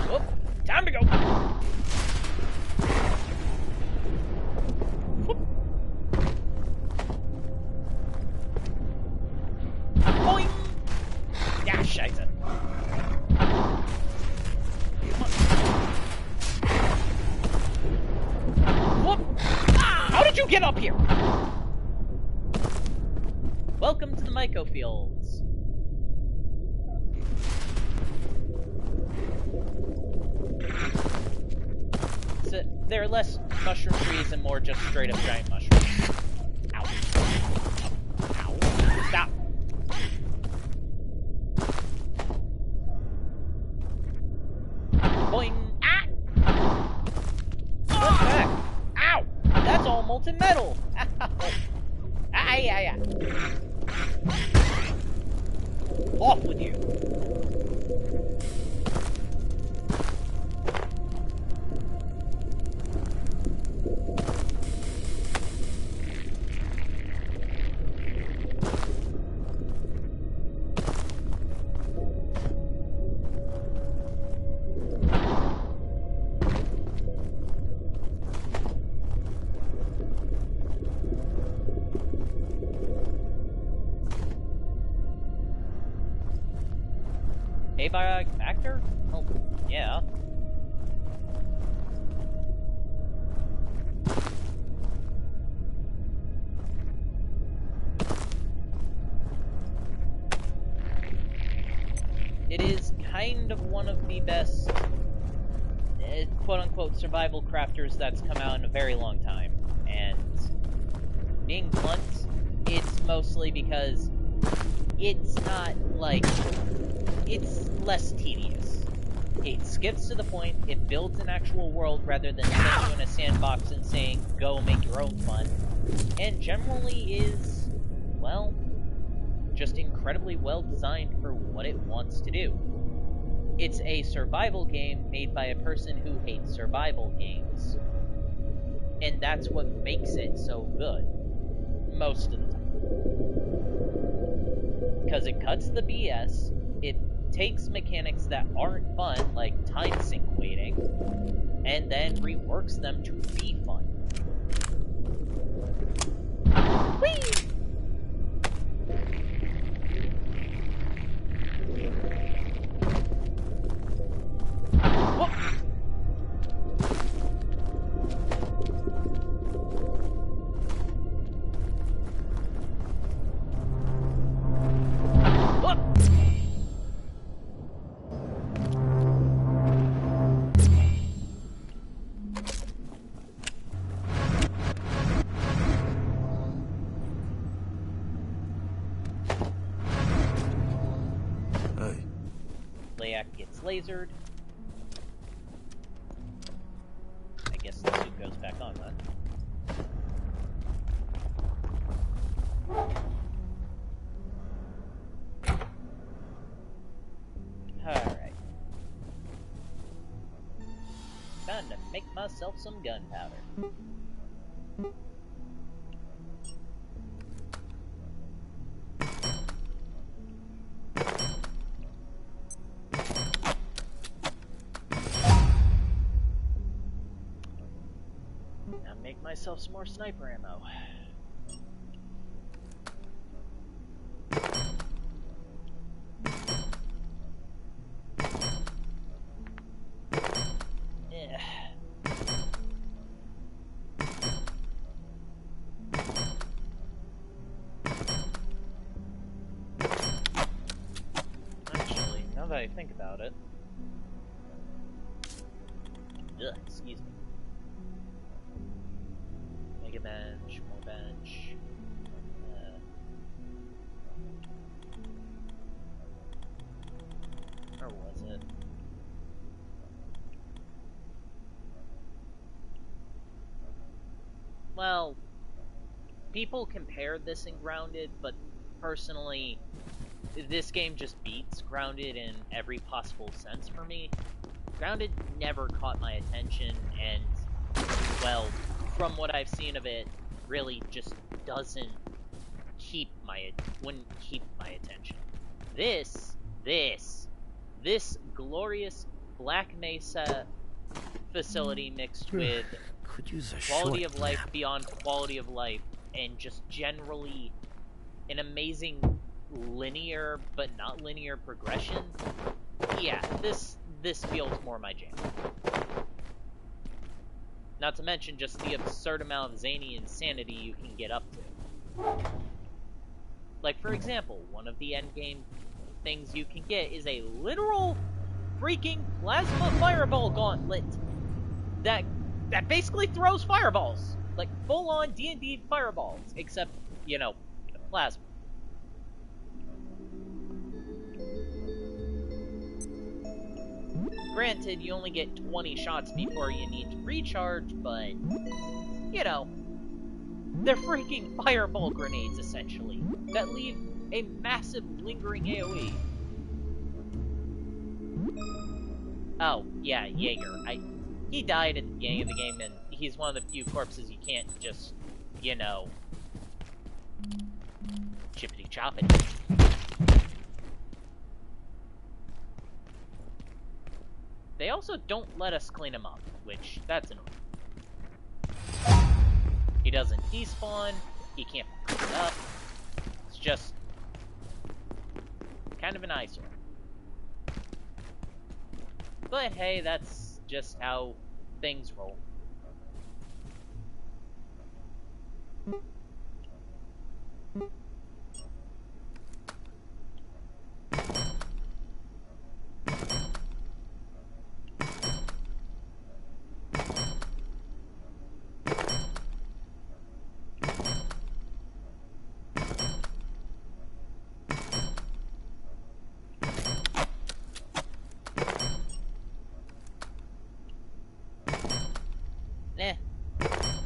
Whoop! Time to go! Whoop. Boing! Yeah, scheiße. Whoop! How did you get up here? Welcome to the Myco Fields. So, there are less mushroom trees and more just straight up giant mushrooms. Ow. Ow. Stop. Boing. Ah! What the heck? Ow! That's all molten metal! Ow! Ay. Off with you! Abiotic actor? Oh, yeah. It is kind of one of the best, quote-unquote, survival crafters that's come out in a very long time. And being blunt, it's mostly because it's not, like... it's less tedious. It skips to the point, it builds an actual world rather than sending you in a sandbox and saying, go make your own fun. And generally is, well, just incredibly well designed for what it wants to do. It's a survival game made by a person who hates survival games. And that's what makes it so good. Most of the time. Because it cuts the BS, it takes mechanics that aren't fun, like time sync waiting, and then reworks them to be fun. Whee! Whoop! Gets lasered. I guess the suit goes back on, huh? Alright. Time to make myself some gunpowder. Make myself some more sniper ammo. Yeah. Actually, now that I think about it. Ugh, excuse me. Make a bench, more bench. well, people compare this and Grounded, but personally, this game just beats Grounded in every possible sense for me. Grounded never caught my attention, and, well, from what I've seen of it, really just wouldn't keep my attention. This glorious Black Mesa facility mixed with Could use a quality short of life nap. beyond quality of life, and just generally an amazing linear but not linear progression. Yeah, this feels more my jam. Not to mention just the absurd amount of zany insanity you can get up to. Like, for example, one of the endgame things you can get is a literal freaking plasma fireball gauntlet that basically throws fireballs. Like, full-on D&D fireballs, except, you know, plasma. Granted, you only get 20 shots before you need to recharge, but, you know, they're freaking fireball grenades, essentially, that leave a massive lingering AoE. Oh, yeah, Jaeger. He died at the beginning of the game, and he's one of the few corpses you can't just, you know, chippity-chop it. They also don't let us clean him up, which, that's annoying. He doesn't despawn, he can't be cleaned up. It's just kind of an eyesore. But hey, that's just how things roll.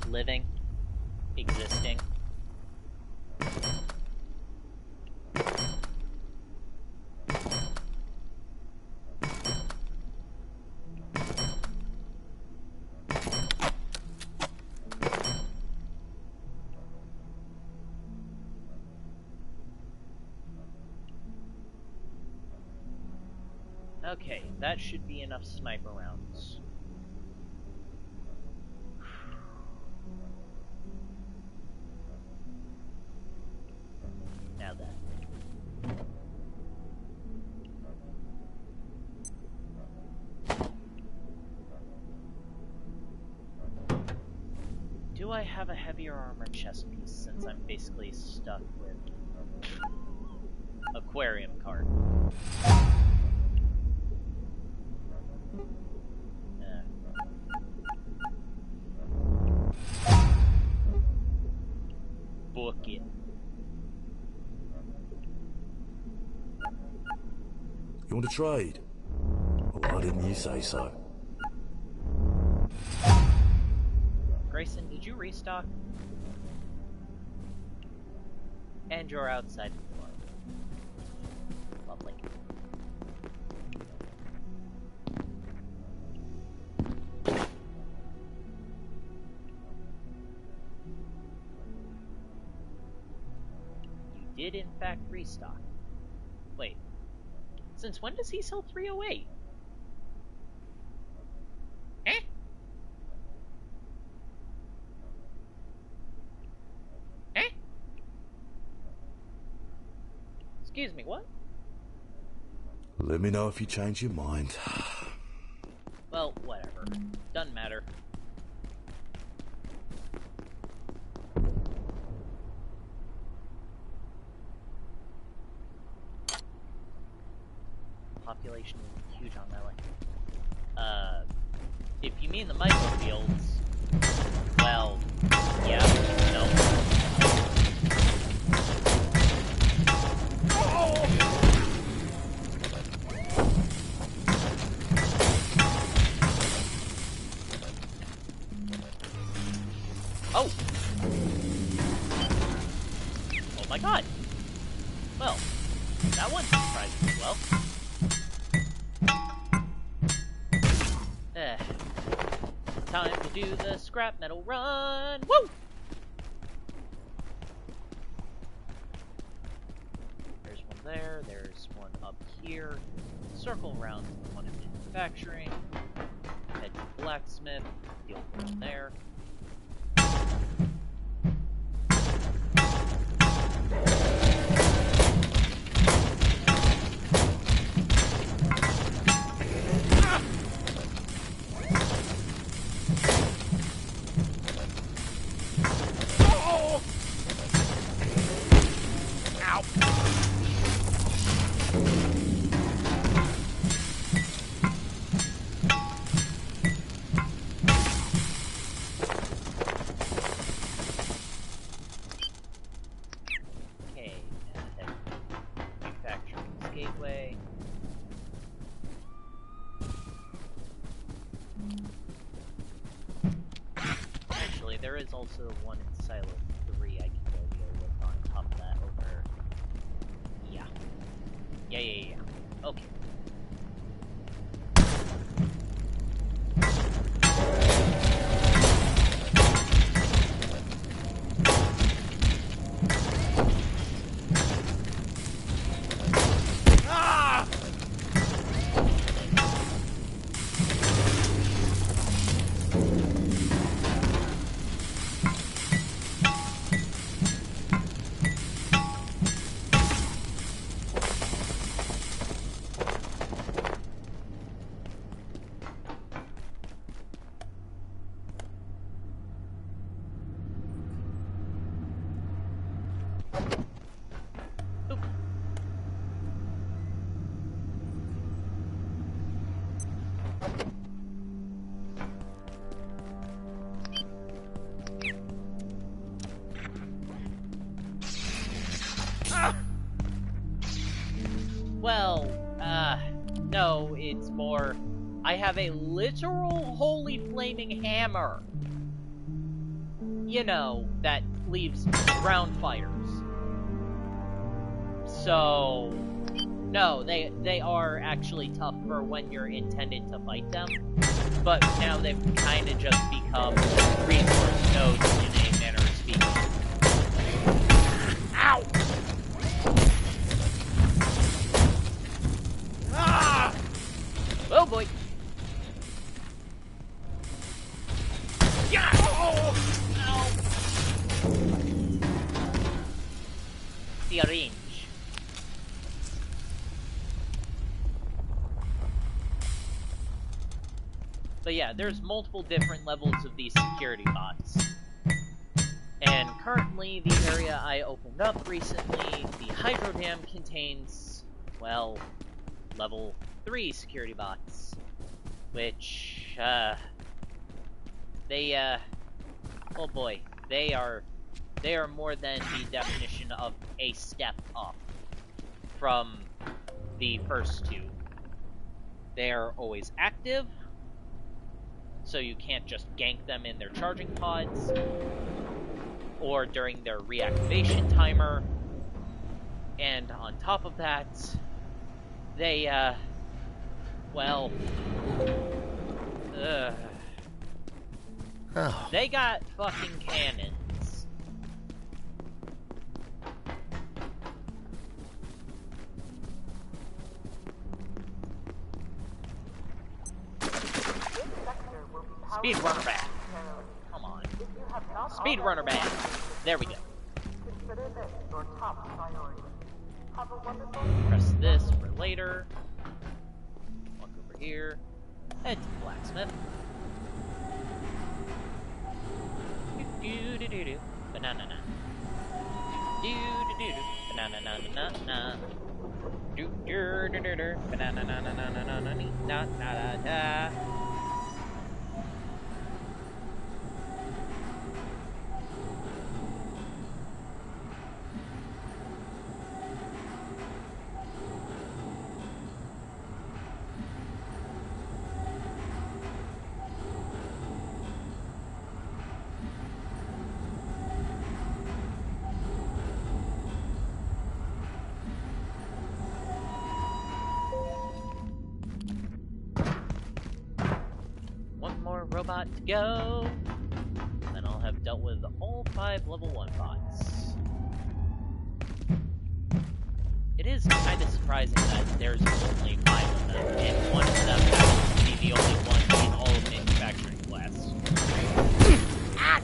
Living. Existing. Okay, that should be enough sniper rounds. Now then. Do I have a heavier armor chest piece since I'm basically stuck with aquarium card? Book it. You want to trade? Why didn't you say so? Grayson, did you restock? And you're outside the door. Lovely. You did in fact restock. Wait. Since when does he sell 308? Eh? Eh? Excuse me, what? Let me know if you change your mind. Well, whatever. Doesn't matter. Population is huge on that one. If you mean the microfields, well, yeah, no. Oh! my god. Well, that one surprised me well. Time to do the scrap metal run. Woo! There's one there. There's one up here. Circle around the one in manufacturing. Head to blacksmith. Deal with one there. There is also one in Silo 3 I can go deal with on top of that over... Yeah. Yeah. Okay. Well, no, it's more... I have a literal holy flaming hammer. You know, that leaves ground fires. So... No, they are actually tough for when you're intended to fight them. But now they've kind of just become resource nodes in a manner of speaking. Ow! Ah! Oh boy! Yeah! Oh! Ow! The range. But yeah, there's multiple different levels of these security bots. And currently, the area I opened up recently, the Hydro Dam contains, well, level 3 security bots. Which, oh boy, they are more than the definition of a step up from the first two. They're always active, so you can't just gank them in their charging pods, or during their reactivation timer. And on top of that, they, well, they got fucking cannons. Speedrunner back. Come on. Speedrunner back. There we go. Consider this your top priority. Have a wonderful... Press this for later. Walk over here. Head to the blacksmith. Do-do-do-do-do. Banana-na. Do-do-do-do. Banana-na-na-na-na. Do-do-do-do-do. Banana-na-na-na-na-na-na-na-na-na. robot to go. Then I'll have dealt with all 5 level 1 bots. It is kind of surprising that there's only 5 of them, and one of them happens to be the only one in all of manufacturing class. Ah!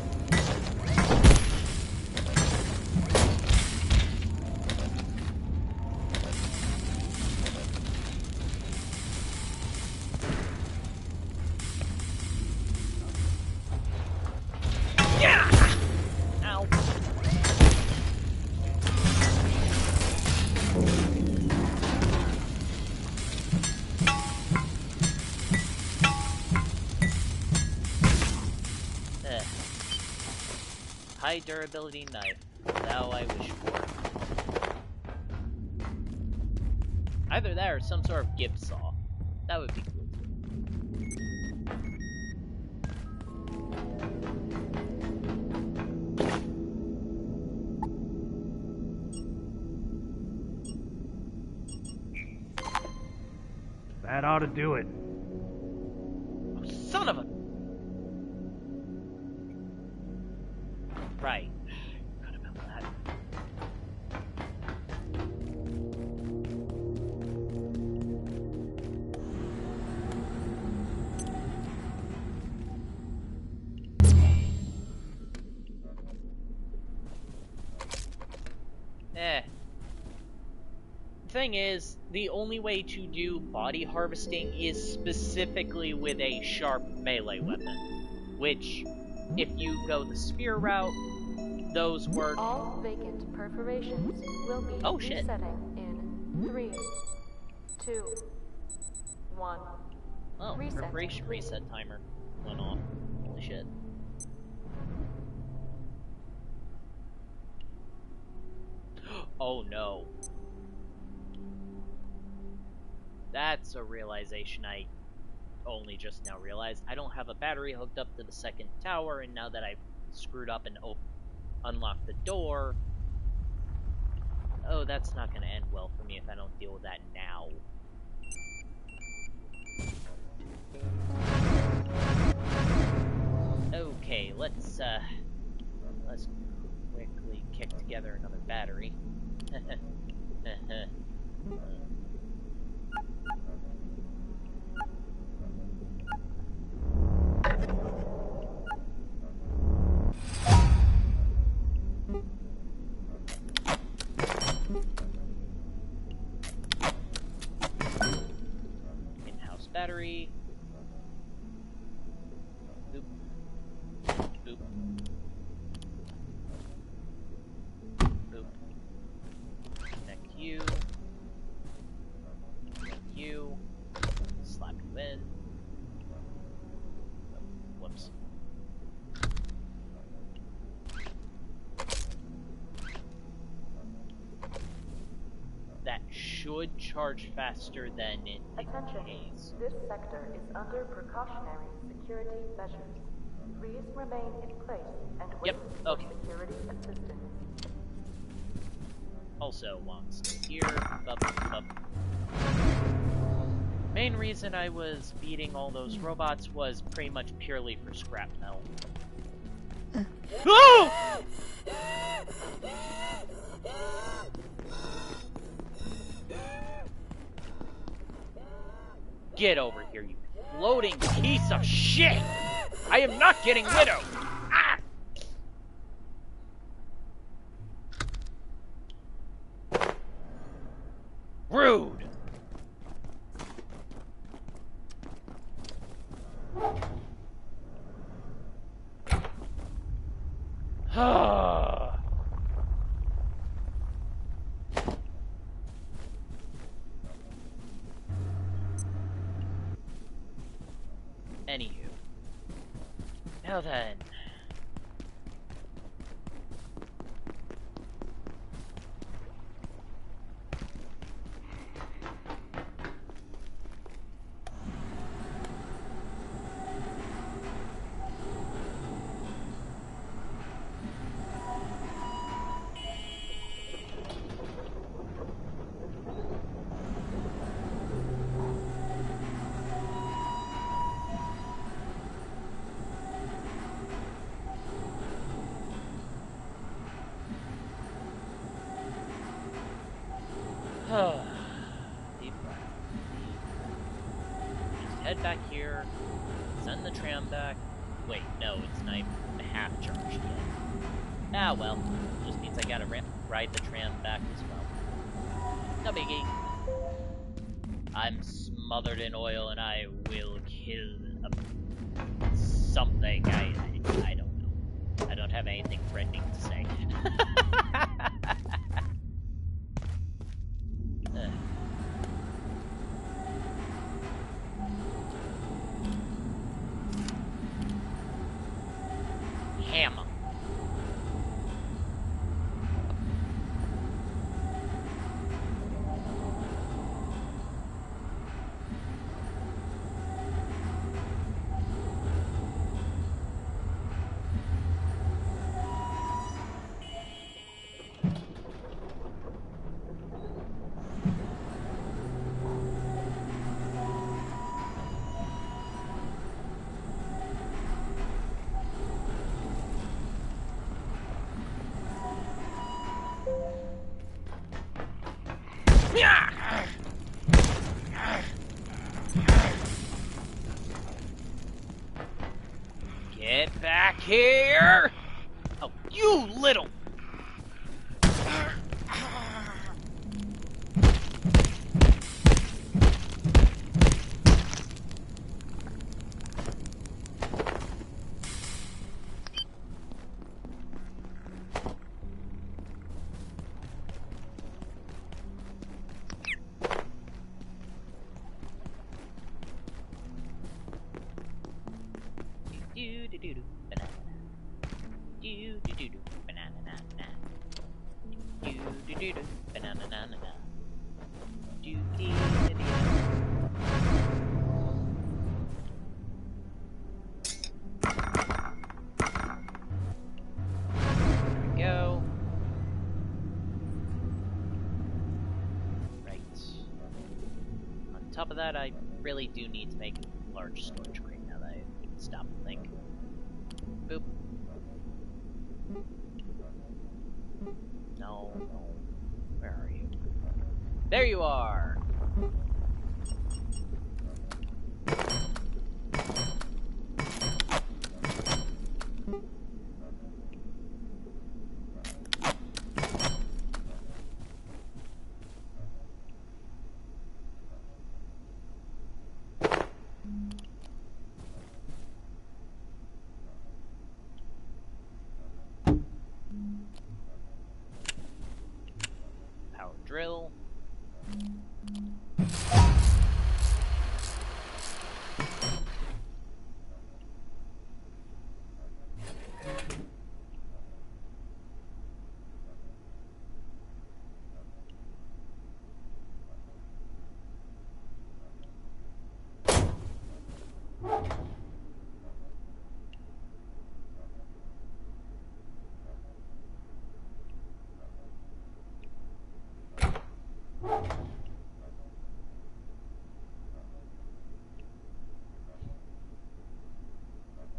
Ow. High durability knife. Thou I wish for. Either that or some sort of Gibbs saw. That would be cool. That ought to do it. Oh, son of a... Right. Forgot about that. Thing is, the only way to do body harvesting is specifically with a sharp melee weapon, which, if you go the spear route, those work. All vacant perforations will be resetting in 3, 2, 1. Oh, perforation reset timer went off. Holy shit. Oh no. That's a realization I only just now realized. I don't have a battery hooked up to the second tower, and now that I've screwed up and unlocked the door... Oh, that's not going to end well for me if I don't deal with that now. Okay, let's quickly kick together another battery. In-house battery. Boop. Boop. Boop. Connect you. Connect you. Slap you in. Oh, whoops. That should charge faster than in the case. This sector is under precautionary security measures. Please remain in place and wait for security assistance. Also, while I'm still here, main reason I was beating all those robots was pretty much purely for scrap metal. Oh! Get over here, you floating piece of shit! I am not getting widowed! Ah! Rude! Anywho. Now then. Deep breath. Just head back here, send the tram back. Wait, no, it's not even half charged yet. Ah, well. Just means I gotta ride the tram back as well. No biggie. I'm smothered in oil and I will kill something. I don't know. I don't have anything threatening to say. Hammer. Get back here! Oh, you little... Do-do-do-do, banana. Do-do-do-do, banana, na-na. Do-do-do-do, banana, na-na-na. Do-dee-dee-dee. There we go. Right. On top of that, I really do need to make a large storage crate now that I stop and think. Boop. No, no. Where are you? There you are! Power drill.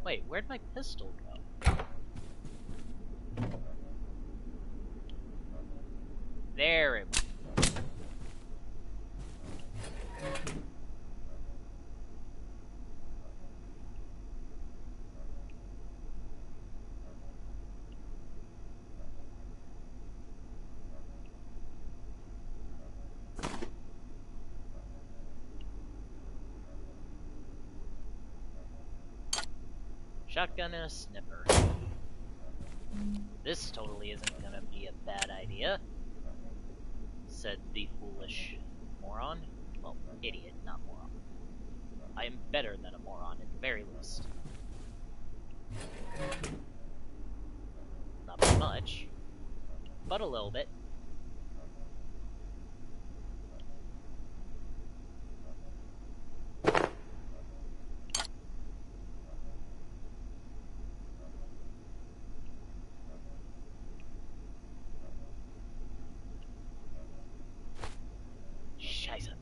Wait, where'd my pistol go? There it went. Shotgun and a snipper. This totally isn't gonna be a bad idea, said the foolish moron. Well, idiot, not moron. I am better than a moron at the very least. Not by much, but a little bit. Scheiße.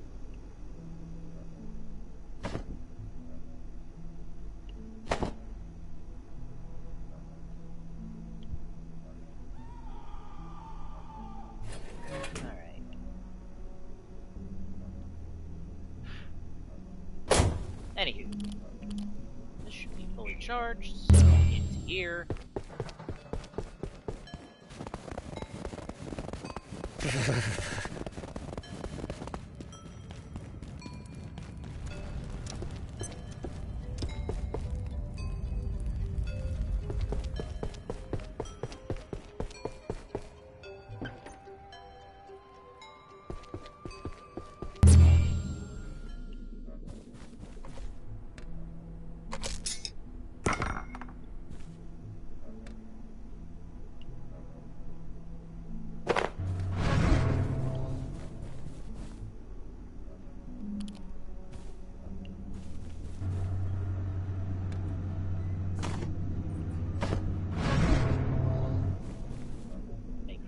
charged, so into here.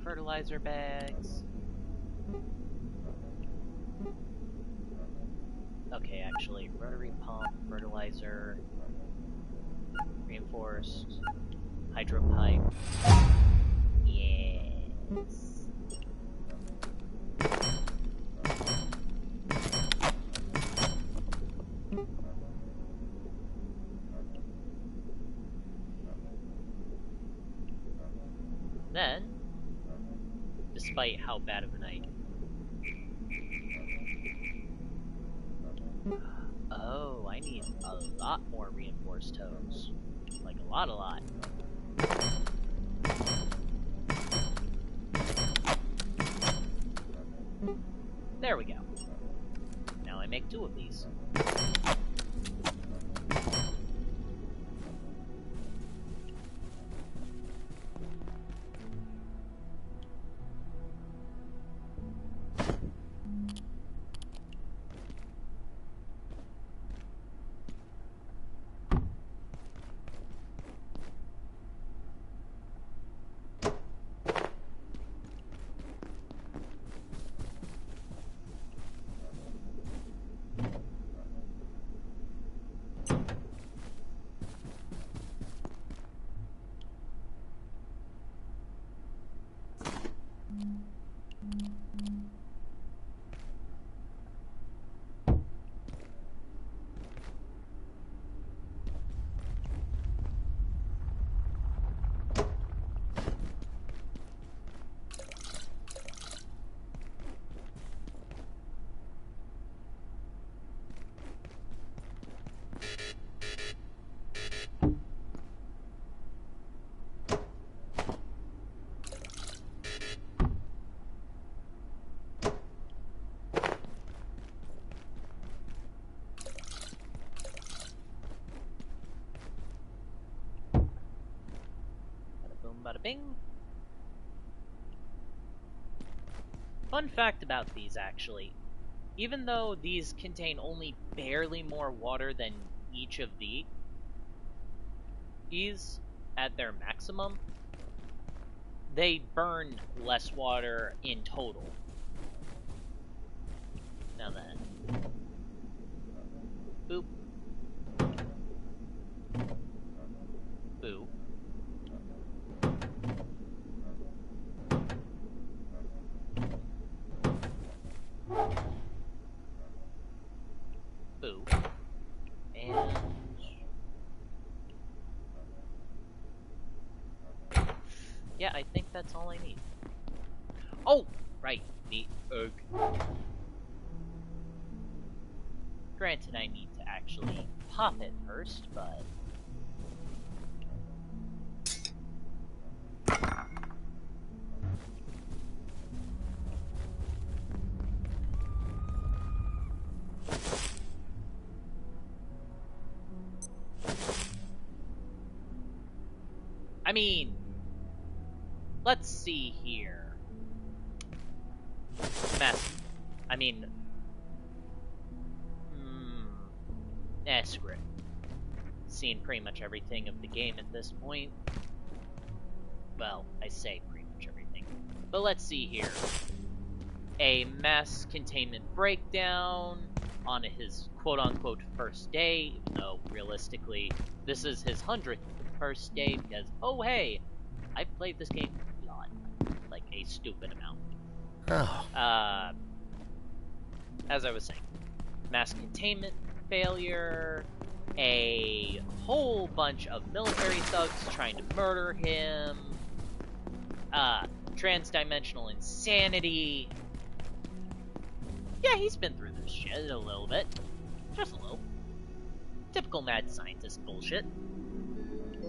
Fertilizer bags. Okay, actually, rotary pump, fertilizer, reinforced, hydro pipe. Yes. Then, despite how bad of a night. Oh, I need a lot more reinforced toes. Like a lot. There we go. Now I make 2 of these. Bada bing. Fun fact about these, actually. Even though these contain only barely more water than each of these at their maximum, they burn less water in total. Now then. Boop. Boo. Boo. And... yeah, I think that's all I need. Oh! Right, the egg. Granted, I need to actually pop it first, but... I mean, let's see here. Screw it. Seen pretty much everything of the game at this point. Well, I say pretty much everything. But let's see here. A mass containment breakdown on his quote-unquote first day, even though realistically this is his 100th first day because, oh hey, I've played this game a lot. Like a stupid amount. Oh. As I was saying, mass containment failure, a whole bunch of military thugs trying to murder him, transdimensional insanity. Yeah, he's been through this shit a little bit. Just a little. Typical mad scientist bullshit.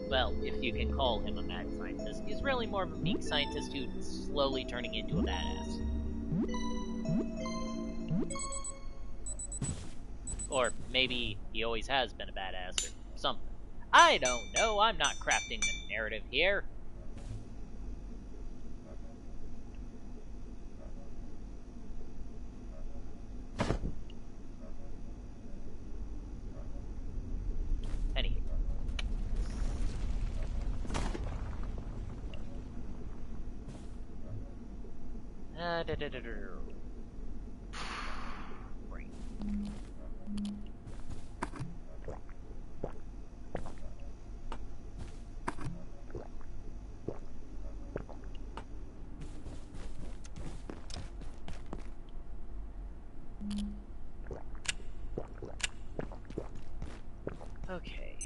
Well, if you can call him a mad scientist. He's really more of a meek scientist who's slowly turning into a badass. Or maybe he always has been a badass or something. I don't know, I'm not crafting the narrative here. Anywho. Right. Okay,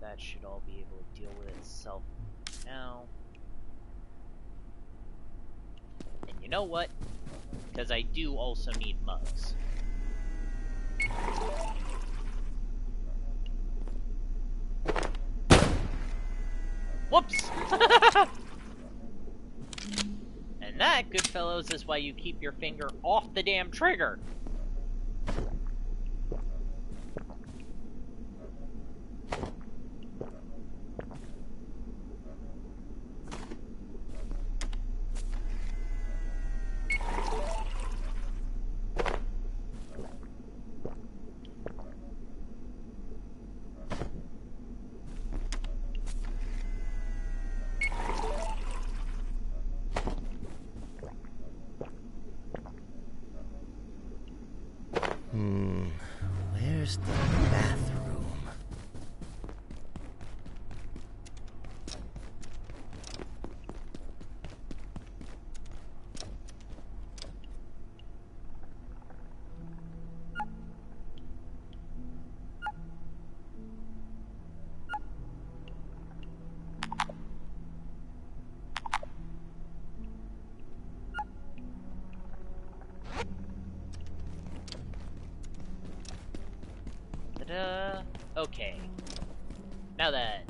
that should all be able to deal with itself now. And you know what? Because I do also need mugs. Whoops! And that, good fellows, is why you keep your finger off the damn trigger. Where's the bathroom? Okay. Now that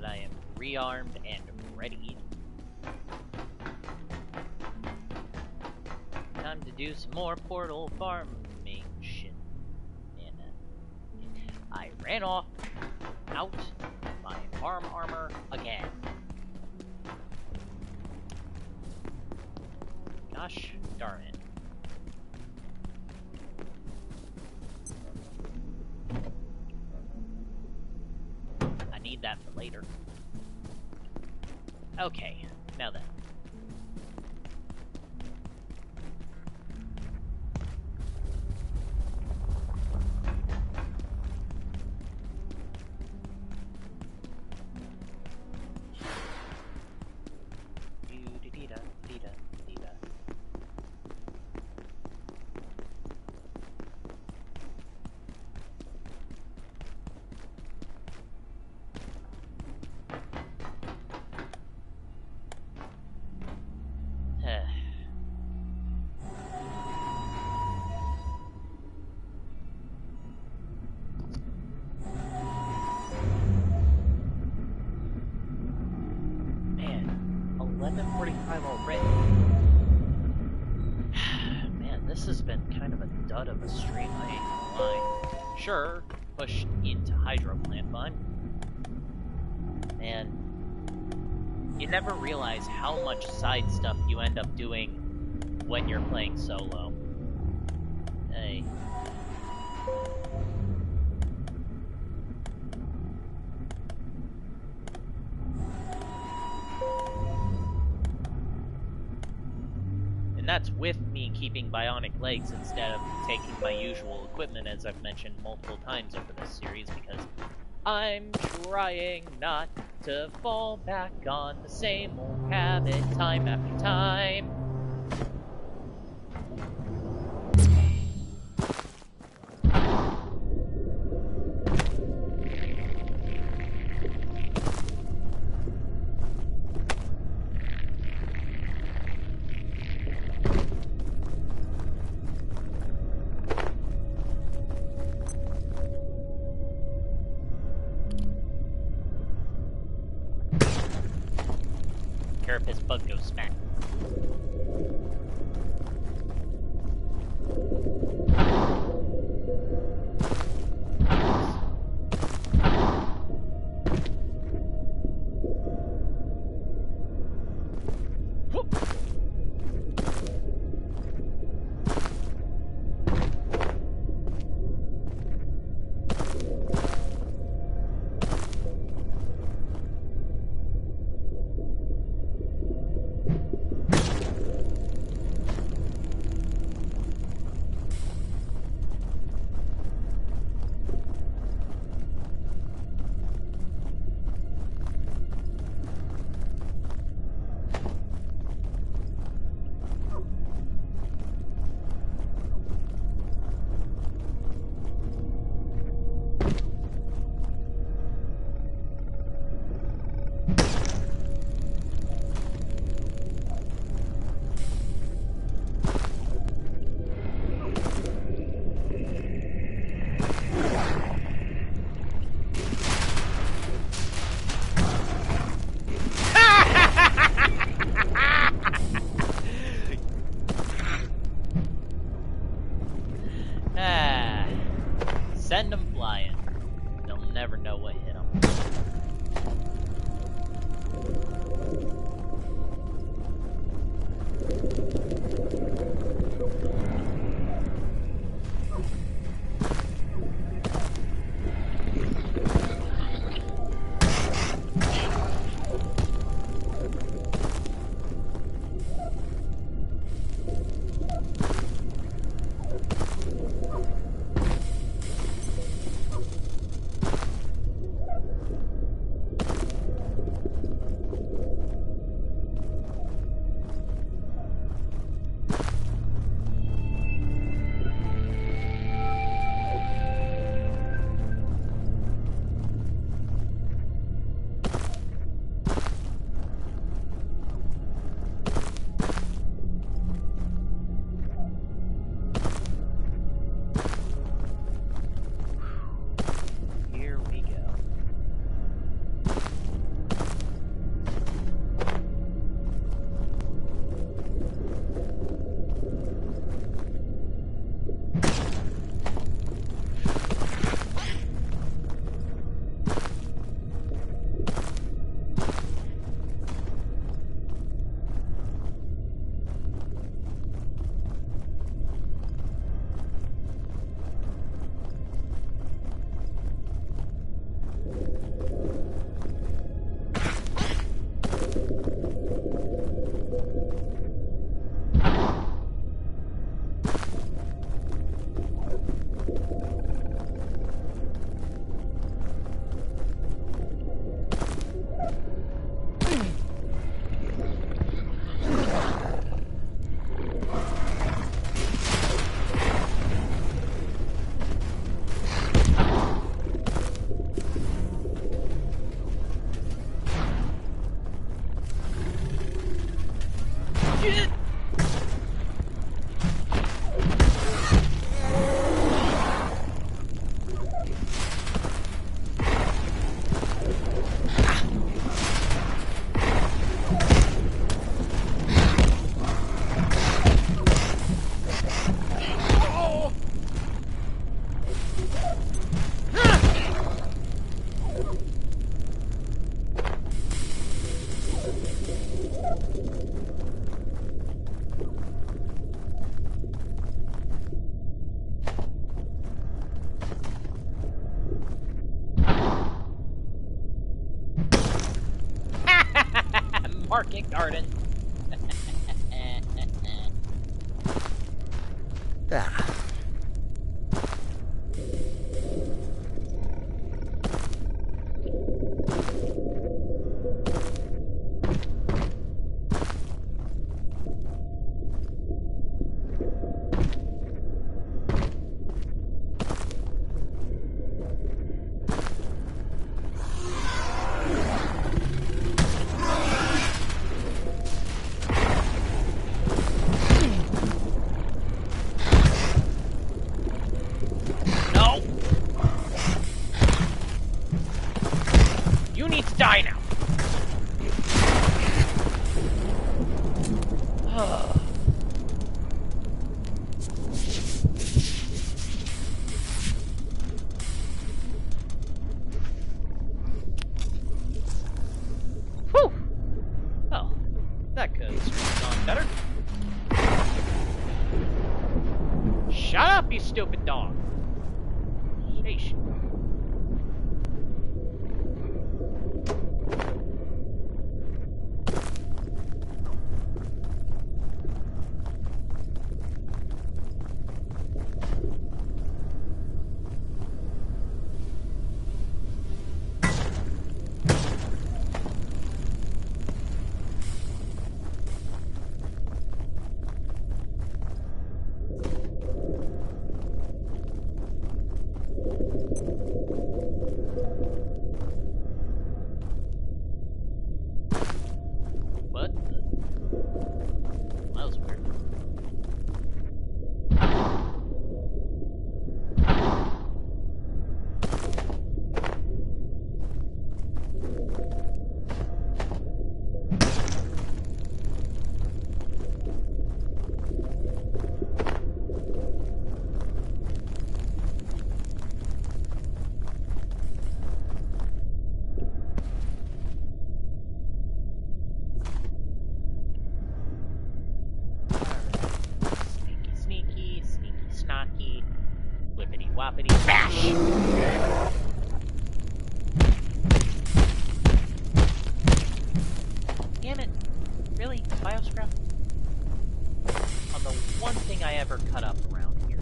I am rearmed and ready, time to do some more portal farming shit. And I ran off out my farm armor again. Gosh darn it. Need that for later. Okay, now then. Man, 11:45 already. Man, this has been kind of a dud of a stream, I ain't gonna lie. Sure, pushed into hydro plant fun. And you never realize how much side stuff you end up doing when you're playing solo. Hey. And that's with me keeping bionic legs instead of taking my usual equipment, as I've mentioned multiple times over this series, because I'm trying not to fall back on the same old habit time after time. care if his bug goes smack. Send them flying. They'll never know what hit them. Market garden. Ah. Whew! Well, that could have gone better. Shut up, you stupid dog! Sheesh. What? That was weird. Sneaky, snocky, whippity woppity bash! Damn it! Really? Bioscrap? On the one thing I ever cut up around here.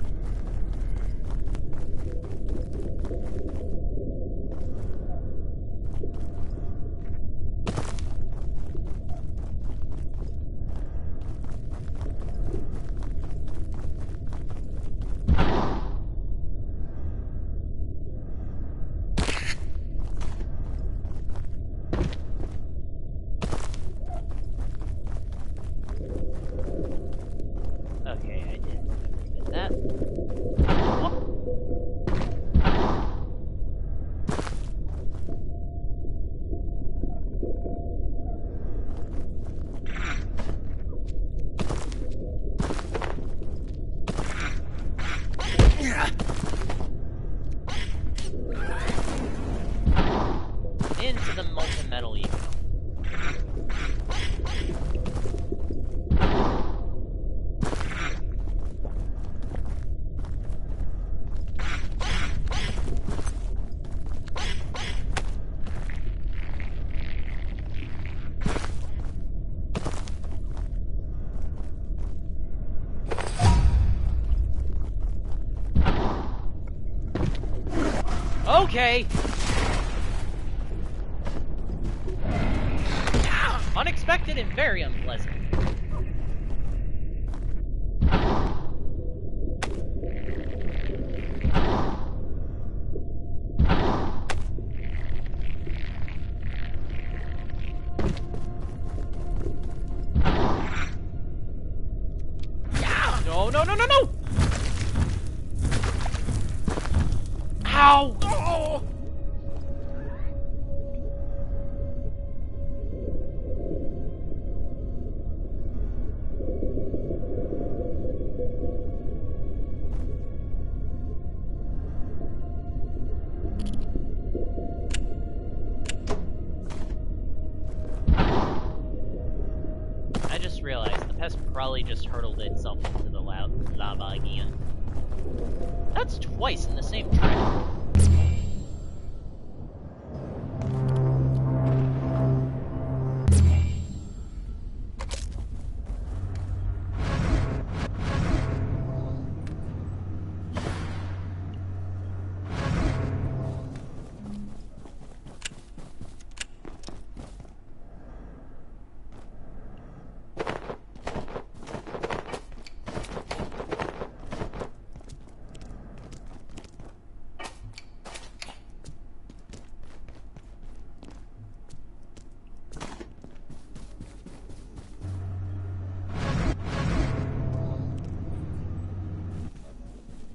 Okay, I did that. Whoop. Into the molten metal you go. Okay! Unexpected and very unpleasant. No, no, no, no, no! Ow! Oh! I just realized the pest probably just hurtled itself into the lava again. That's twice in the same trip.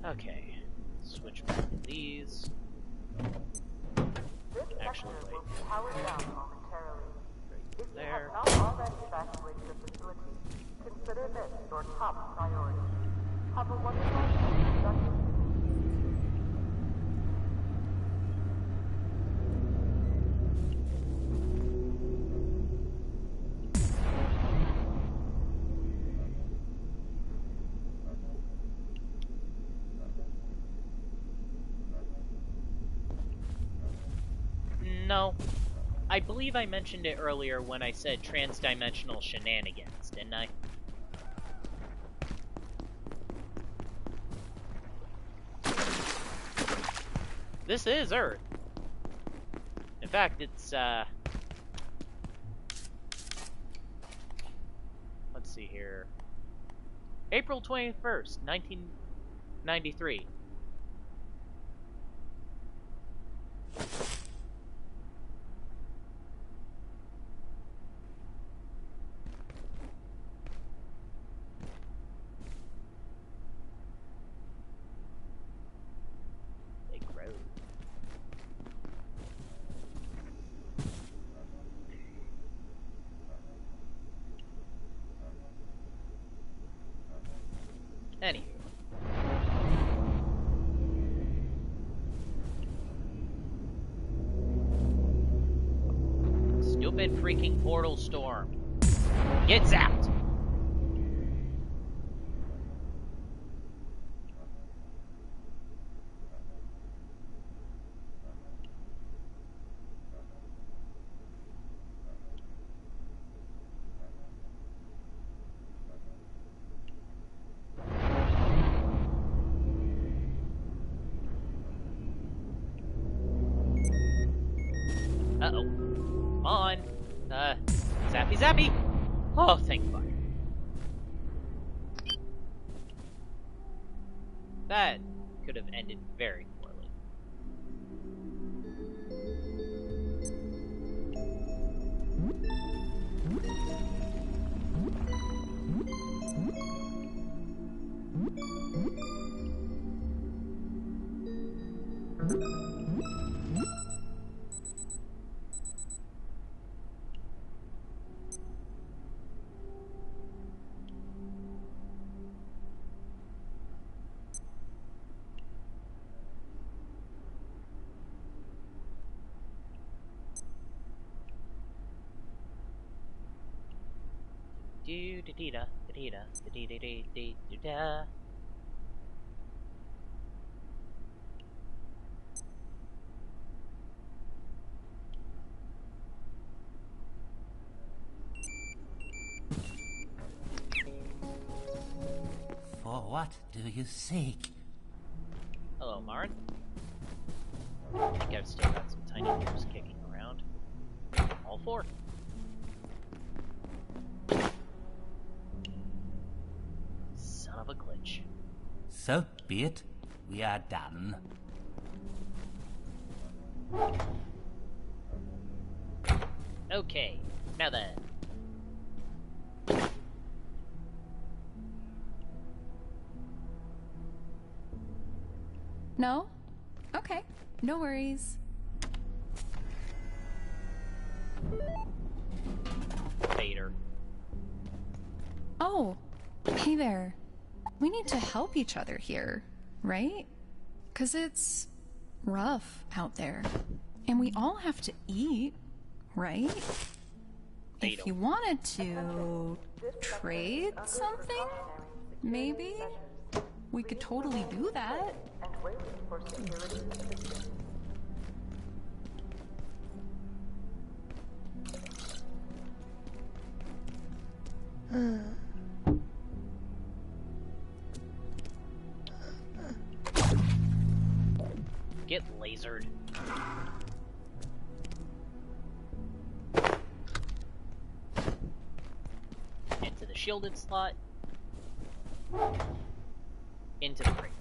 Okay, switch back to these. Actually, wait. Powered down momentarily. If you There. have not already evacuated the facility, consider Consider this your top priority. Have a wonderful and productive No. I believe I mentioned it earlier when I said transdimensional shenanigans, didn't I? This is Earth. In fact, it's, let's see here. April 21st, 1993. Anywho. Stupid freaking portal storm. Get zapped! Uh-oh. Come on. Zappy zappy! Oh, thank fuck. That could have ended very poorly. Do da dee da da dee da da dee dee dee dee dee da. For what do you seek? Hello, Marn. I think I've still got some tiny gears kicking around. All four. Son of a glitch. So be it. We are done. Okay, now then. No? Okay, no worries. Vader. Oh, hey there. We need to help each other here, right? 'Cause it's rough out there. And we all have to eat, right? If you wanted to trade something, maybe we could totally do that. Get lasered. Into the shielded slot. Into the crate.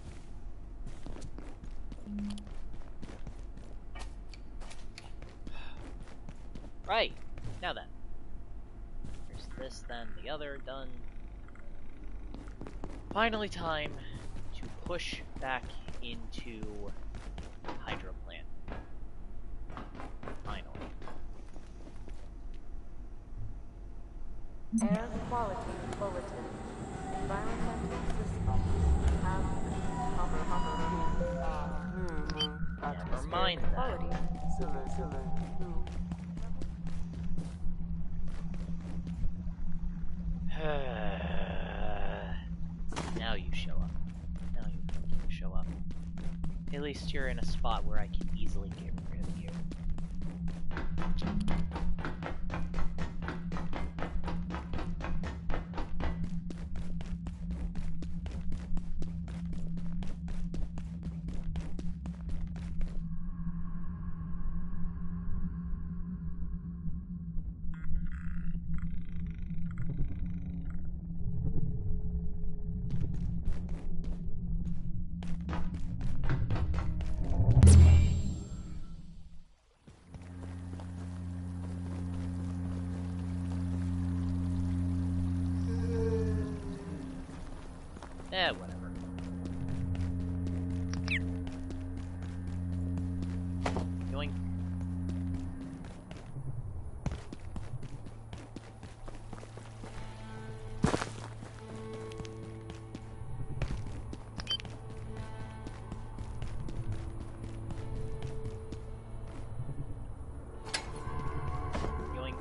Right, now then. There's this, then the other, done. Finally time to push back into Hydro Plant. Finally. Air quality bulletin. Environmental systems have Never mind that. Now you show up. Now you fucking show up. At least you're in a spot where I can easily get rid of you. Whatever. Yoink. Yoink.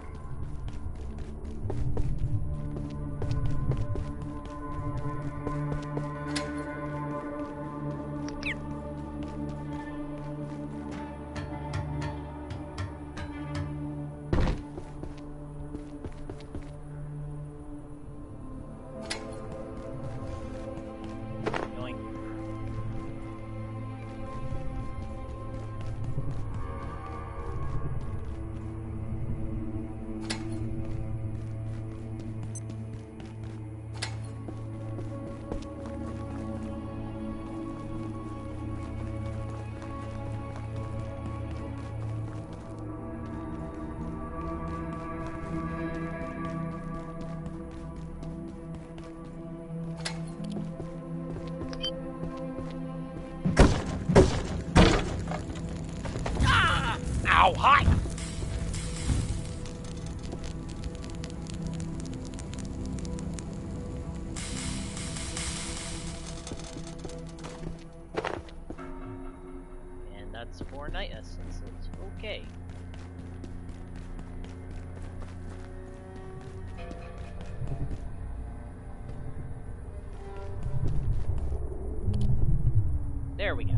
Ow, hi! And that's 4 night essences. Okay. There we go.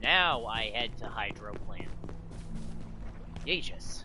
Now I head to Hydro Plant. Aegis.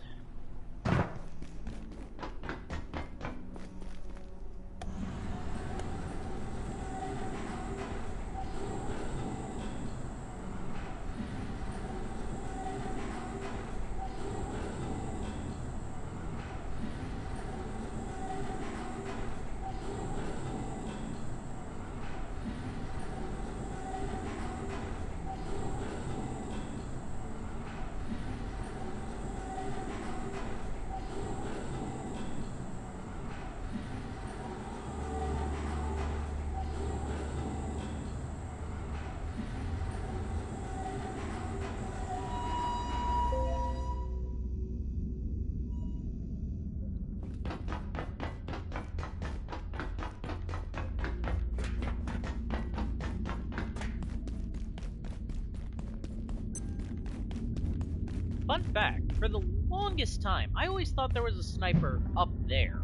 Fun fact, for the longest time, I always thought there was a sniper up there.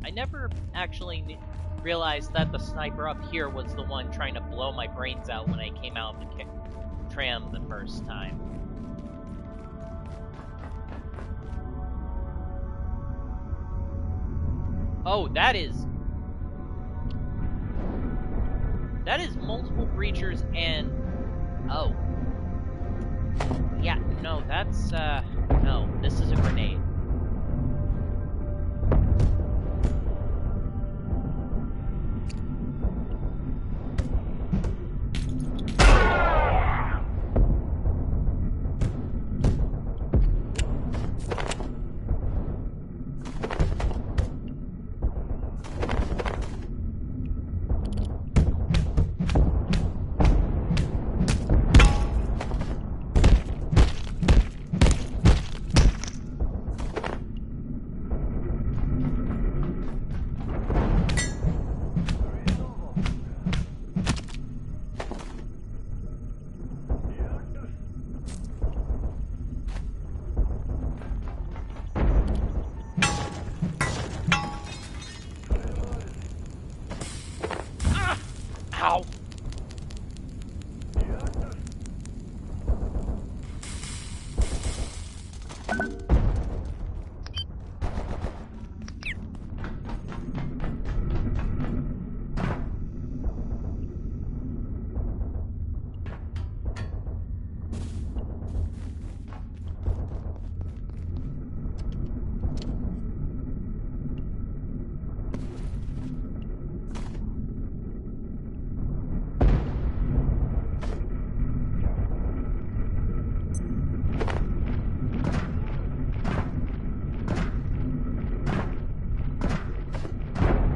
I never actually realized that the sniper up here was the one trying to blow my brains out when I came out of the tram the first time. Oh, that is multiple breachers and... Oh. Yeah, no, that's, no, this is a grenade.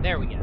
There we go.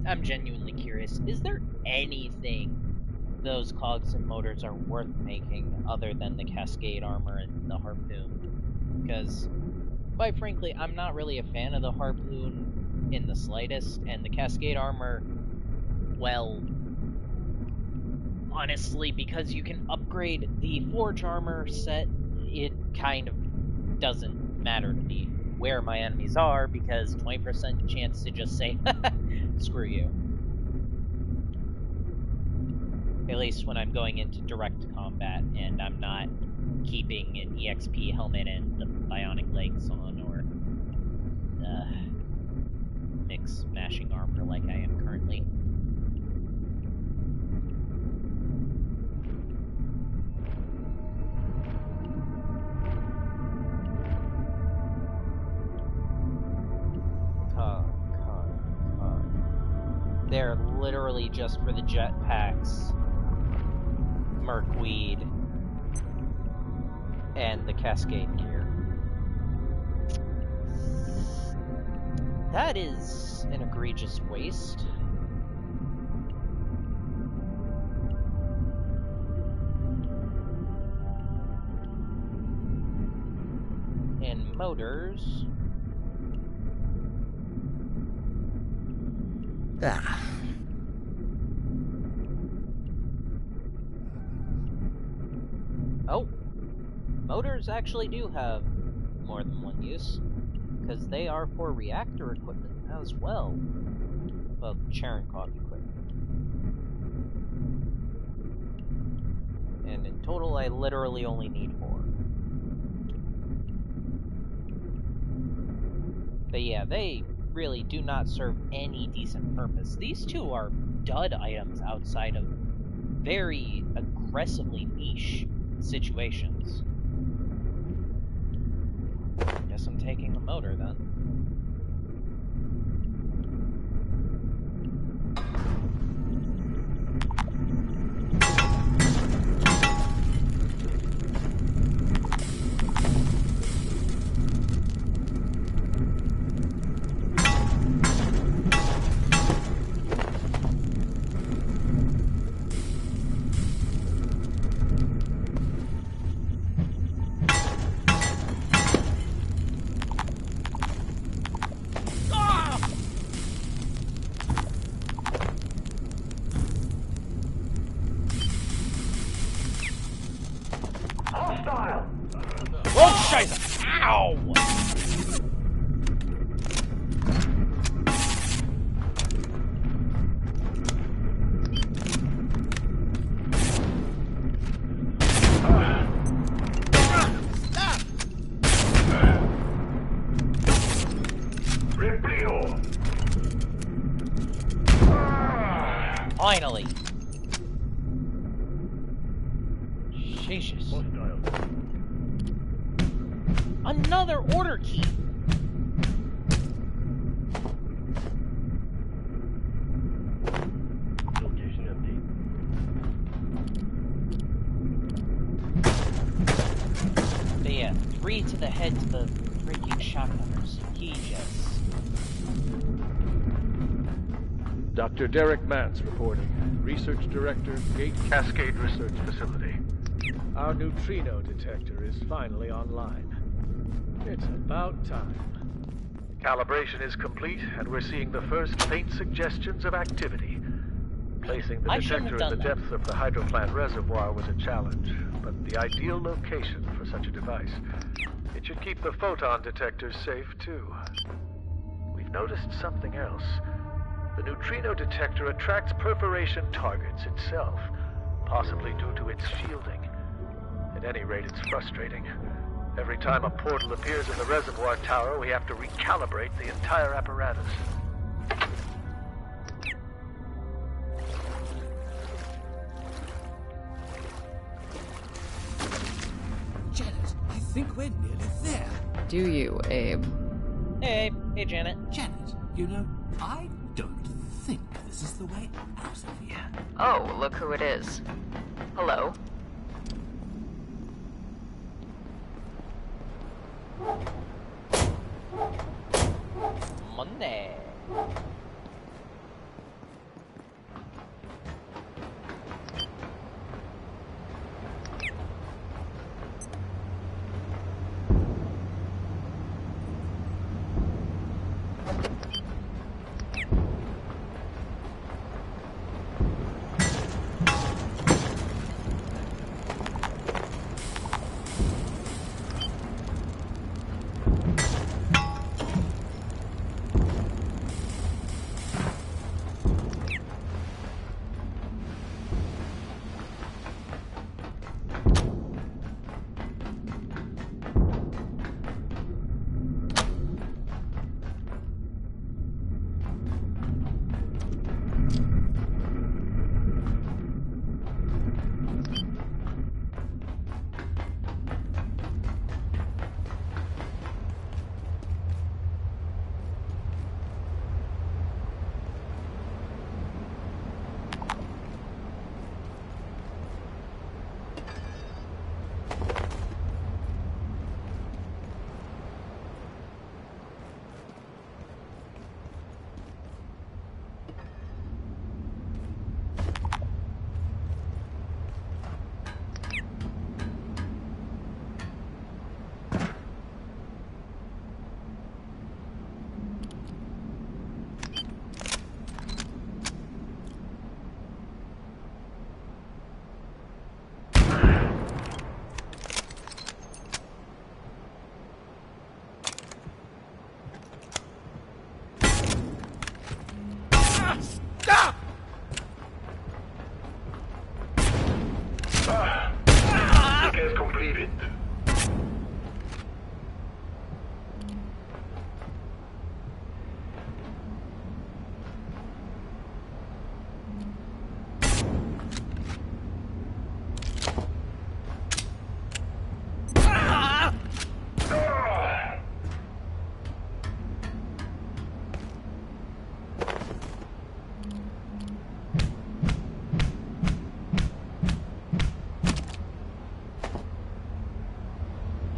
I'm genuinely curious. Is there anything those cogs and motors are worth making other than the Cascade armor and the harpoon? Because, quite frankly, I'm not really a fan of the harpoon in the slightest, and the Cascade armor, well, honestly, because you can upgrade the Forge armor set, it kind of doesn't matter to me where my enemies are, because 20% chance to just say, screw you. At least when I'm going into direct combat and I'm not keeping an EXP helmet and the bionic legs on, or mix mashing armor like I am currently. They're literally just for the jetpacks, Mercweed, and the Cascade gear. That is an egregious waste. And motors. Oh, motors actually do have more than one use, because they are for reactor equipment as well. Well, Cherenkov equipment. And in total, I literally only need 4. But yeah, they really do not serve any decent purpose. These two are dud items outside of very aggressively niche situations. Guess I'm taking the motor then. Oh, Scheiße! Ow! Finally! Jesus. Another order key! Location update. 3 to the head to the freaking shotgunners. He just... Dr. Derek Mance reporting. Research Director, Gate Cascade Research Facility. Our neutrino detector is finally online. It's about time. Calibration is complete, and we're seeing the first faint suggestions of activity. Placing the detector in the depths of the hydroplant reservoir was a challenge, but the ideal location for such a device. It should keep the photon detectors safe, too. We've noticed something else. The neutrino detector attracts perforation targets itself, possibly due to its shielding. At any rate, it's frustrating. Every time a portal appears in the reservoir tower, we have to recalibrate the entire apparatus. Janet, I think we're nearly there. Do you, Abe? Hey, Abe. Hey, Janet. Janet, you know, I don't think this is the way out of here. Oh, look who it is. Hello? Monday.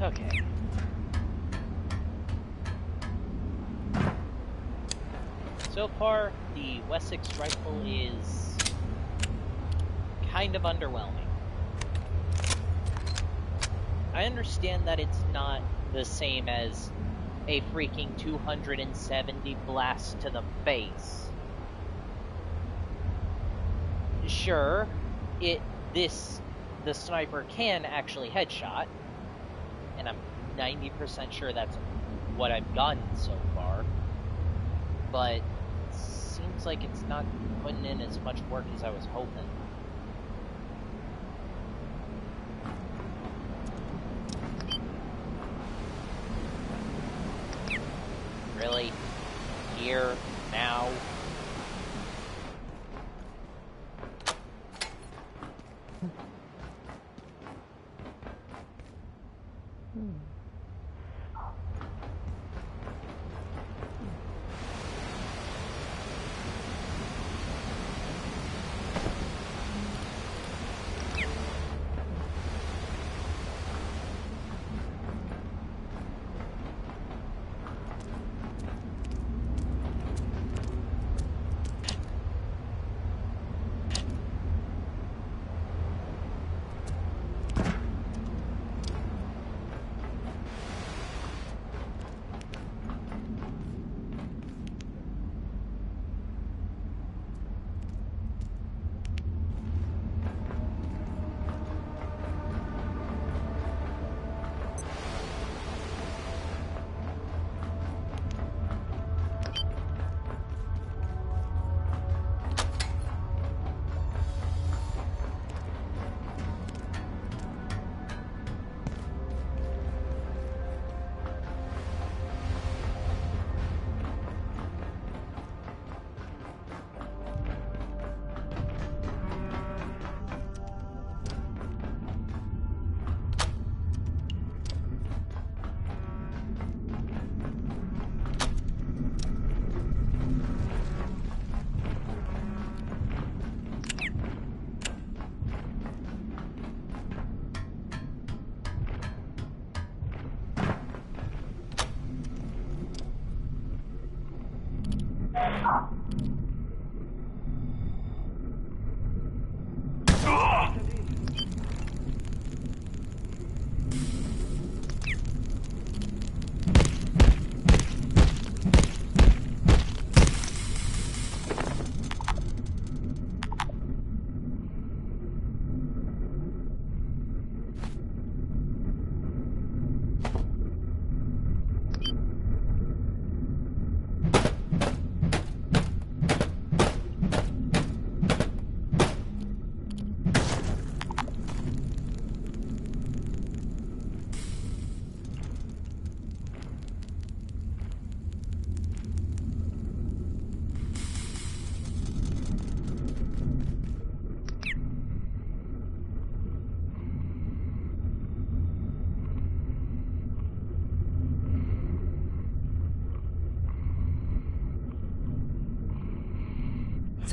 Okay. So far, the Wessex rifle is kind of underwhelming. I understand that it's not the same as a freaking 270 blast to the face. Sure, the sniper can actually headshot, and I'm 90% sure that's what I've gotten so far, but it seems like it's not putting in as much work as I was hoping. Really? Here? Now?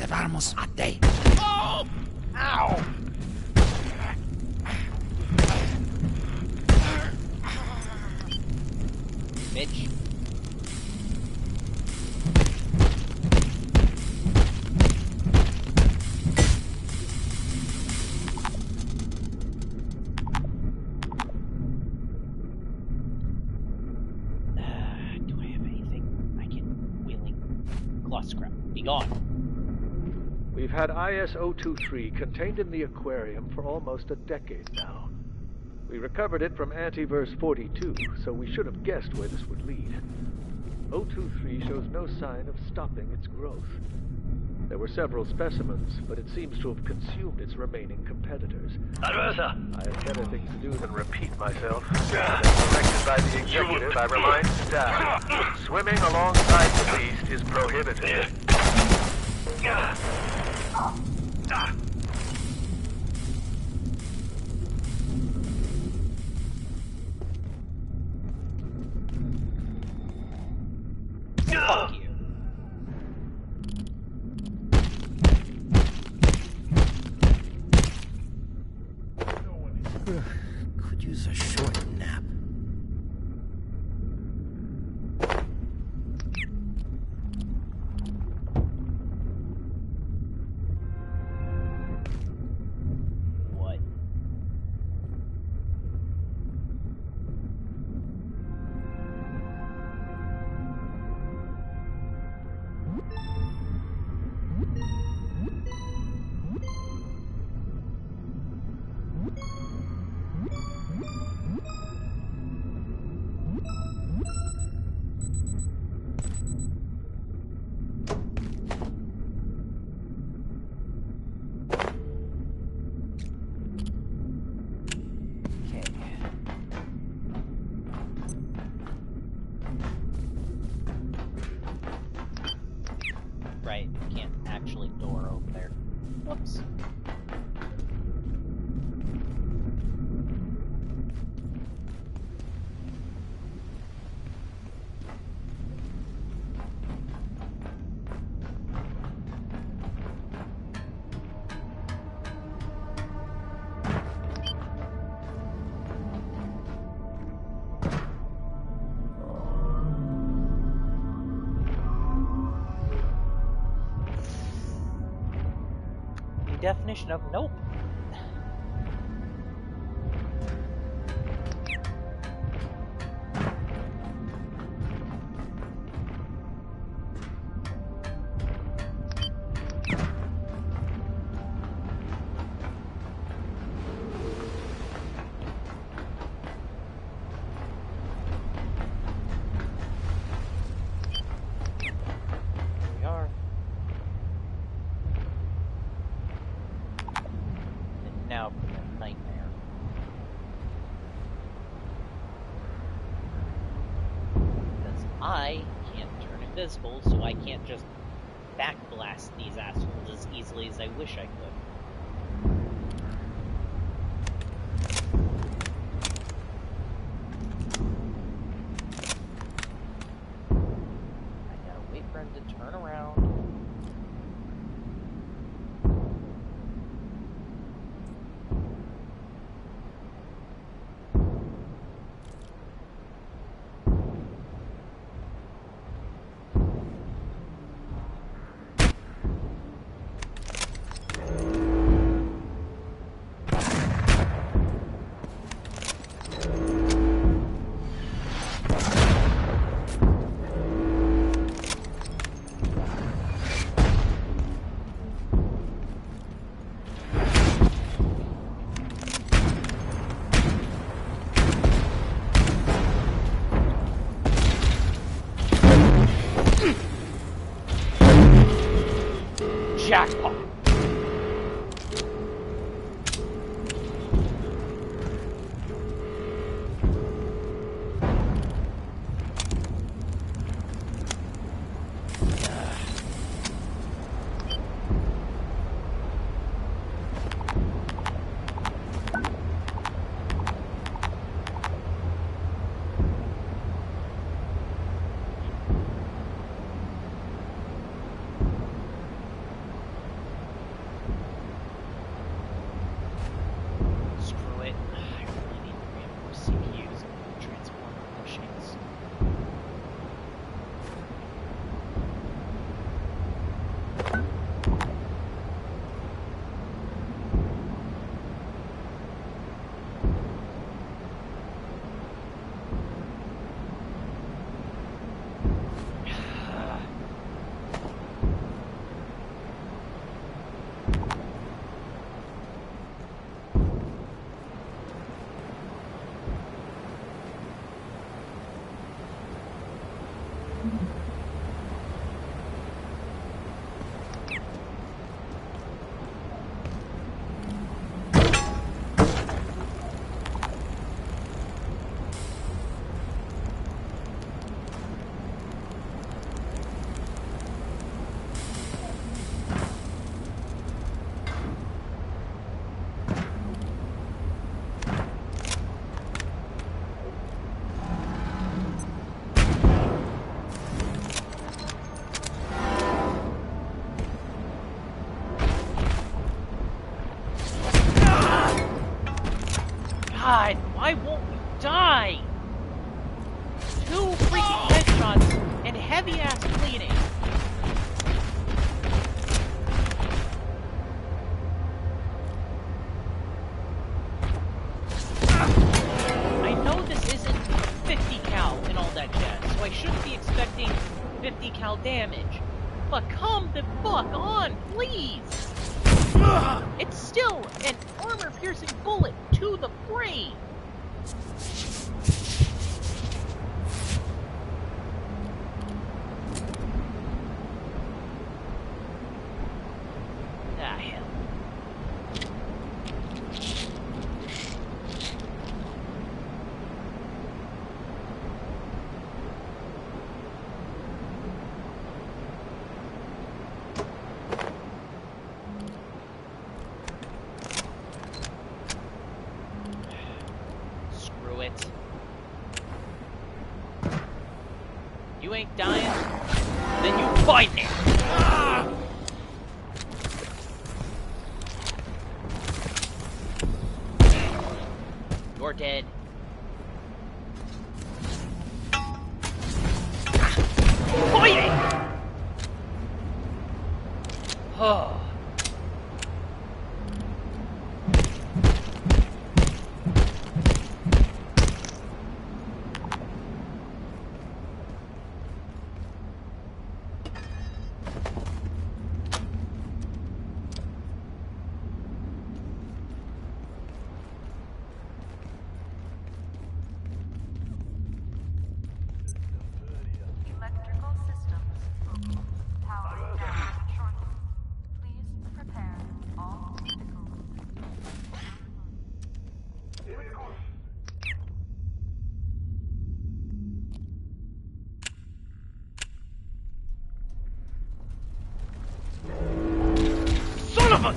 Cerramos a day. Oh! Ow! Bitch. Do I have anything I can wheeling? Cloth scrap. Be gone. We've had IS-023 contained in the aquarium for almost a decade now. We recovered it from Antiverse 42, so we should have guessed where this would lead. 023 shows no sign of stopping its growth. There were several specimens, but it seems to have consumed its remaining competitors. Adversa! I have better things to do than repeat myself. As directed by the executive, I remind staff, swimming alongside the beast is prohibited. Fuck you. Could use a short nap. What? Okay. Right, can't actually door over there. Whoops. The definition of nope. We are. And now for the nightmare. Because I can't turn invisible, so I can't just backblast these assholes as easily as I wish I could. I gotta wait for him to turn around. God, why won't you die? 2 freaking headshots and heavy-ass bleeding. I know this isn't 50 cal and all that jazz, so I shouldn't be expecting 50 cal damage. But come the fuck on, please! It's still an armor-piercing bullet to the brain! Ah, hell. Screw it. You ain't dying? Then you fight it! Ah! You're dead. Fighting! Oh. Electrical systems. Power down shortly. Please prepare all vehicles. Son of a...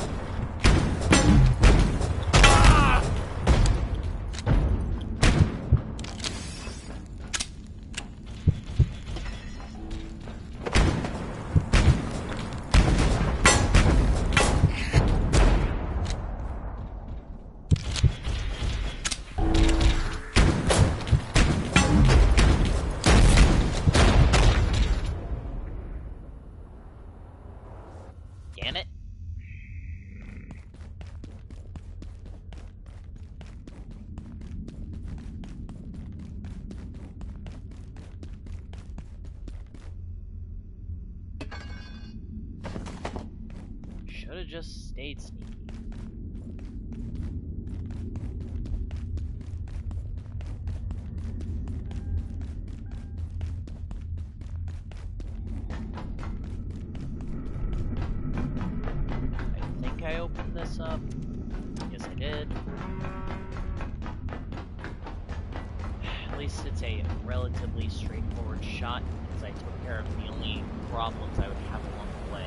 Damn it. Should've just stayed sneaky. I think I opened this up. Yes, I did. At least it's a relatively straightforward shot, because I took care of the only problems I would have along the way.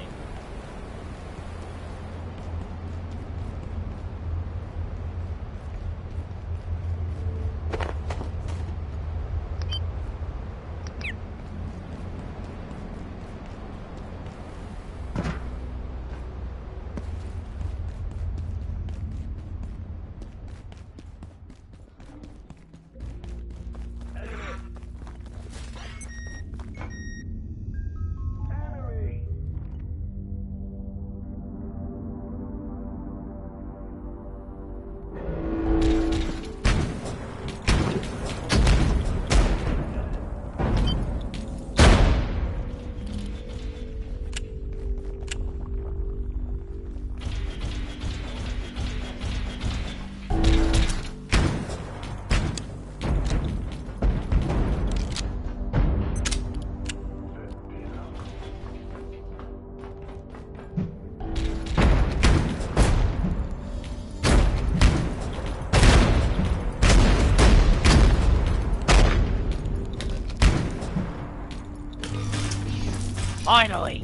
Finally!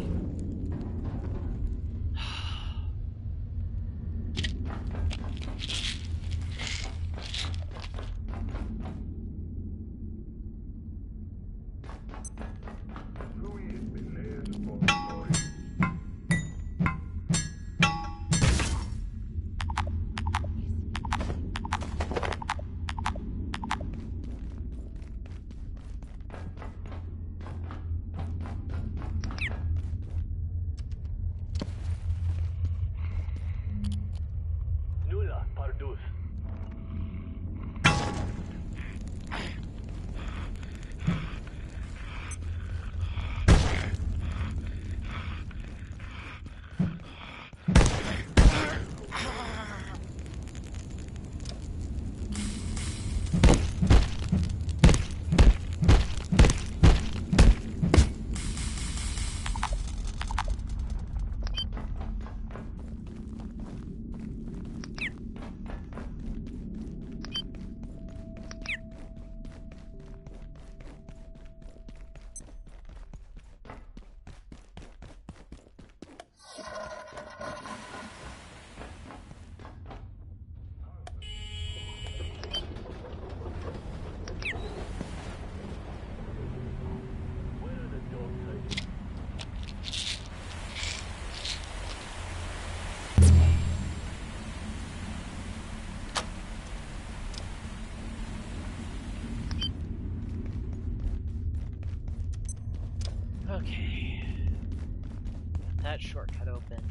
that shortcut opens.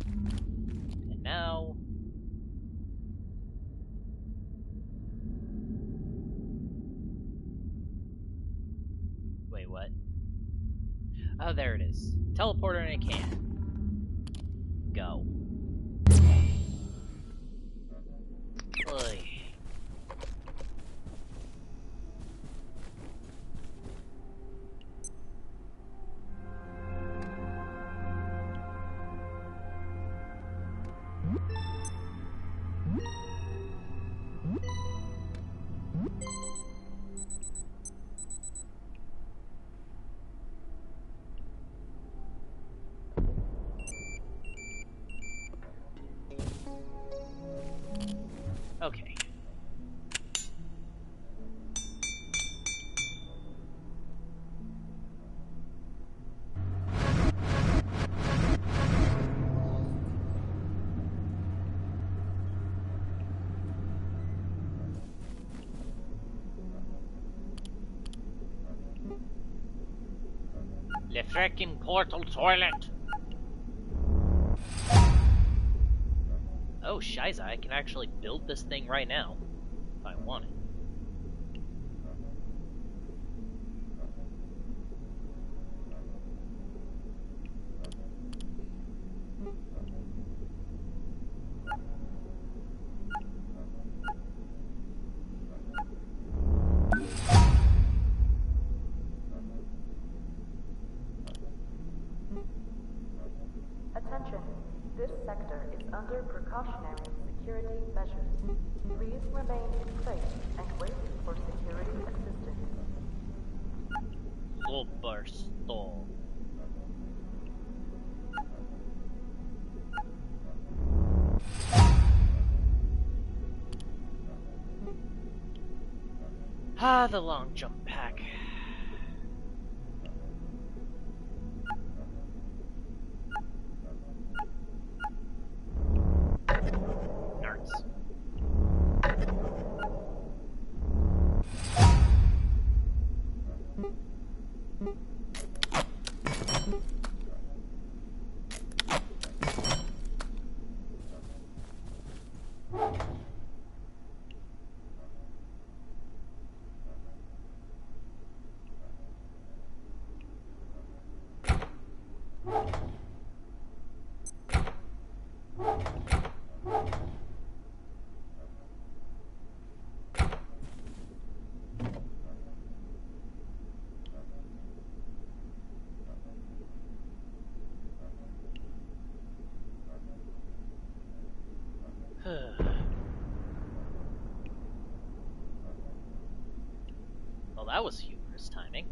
And now... Wait, what? Oh, there it is. Teleporter in a can. Go. Oy. Okay. The frickin' portal toilet! Oh, Shiza, I can actually build this thing right now, if I want it. Attention, this sector is under precautionary security measures. Please remain in place and wait for security assistance. Superstore. Ah, the long jump pack. Nards. Well, that was humorous timing.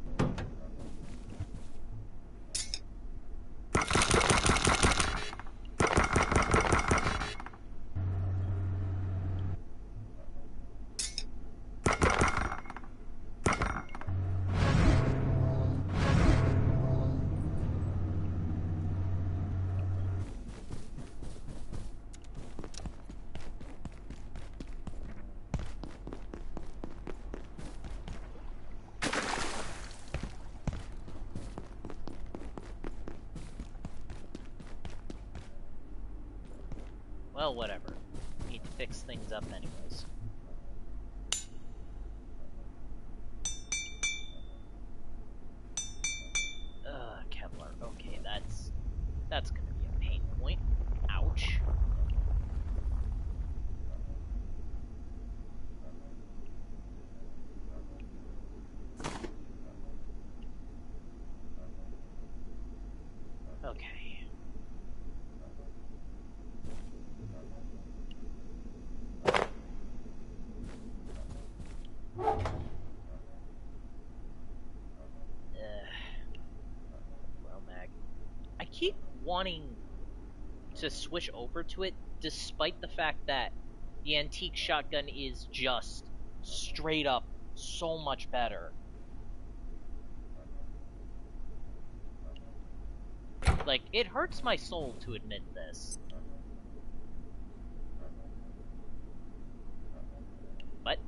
Well, whatever. Need to fix things up anyways. Kevlar. Okay, that's gonna be a pain point. Ouch. Okay. Well, Mag. I keep wanting to switch over to it, despite the fact that the antique shotgun is just straight up so much better. Like, it hurts my soul to admit this. What?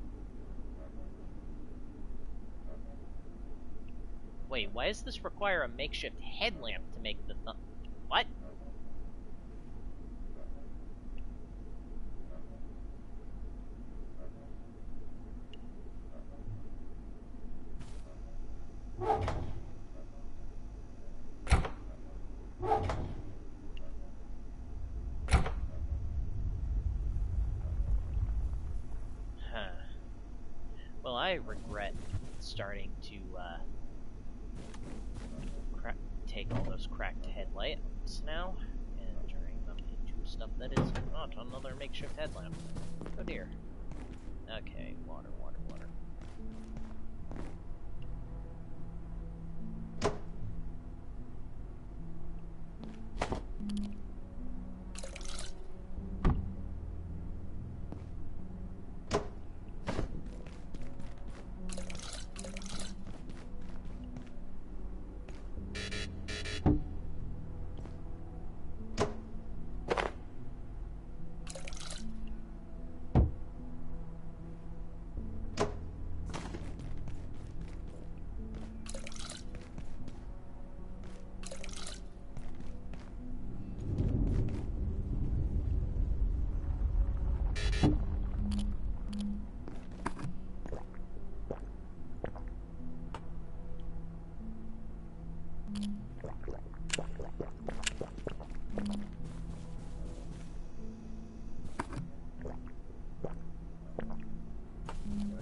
Wait, why does this require a makeshift headlamp to make the what? I regret starting to take all those cracked headlights now and turning them into stuff that is not another makeshift headlamp. Oh dear. Okay, water, water, water.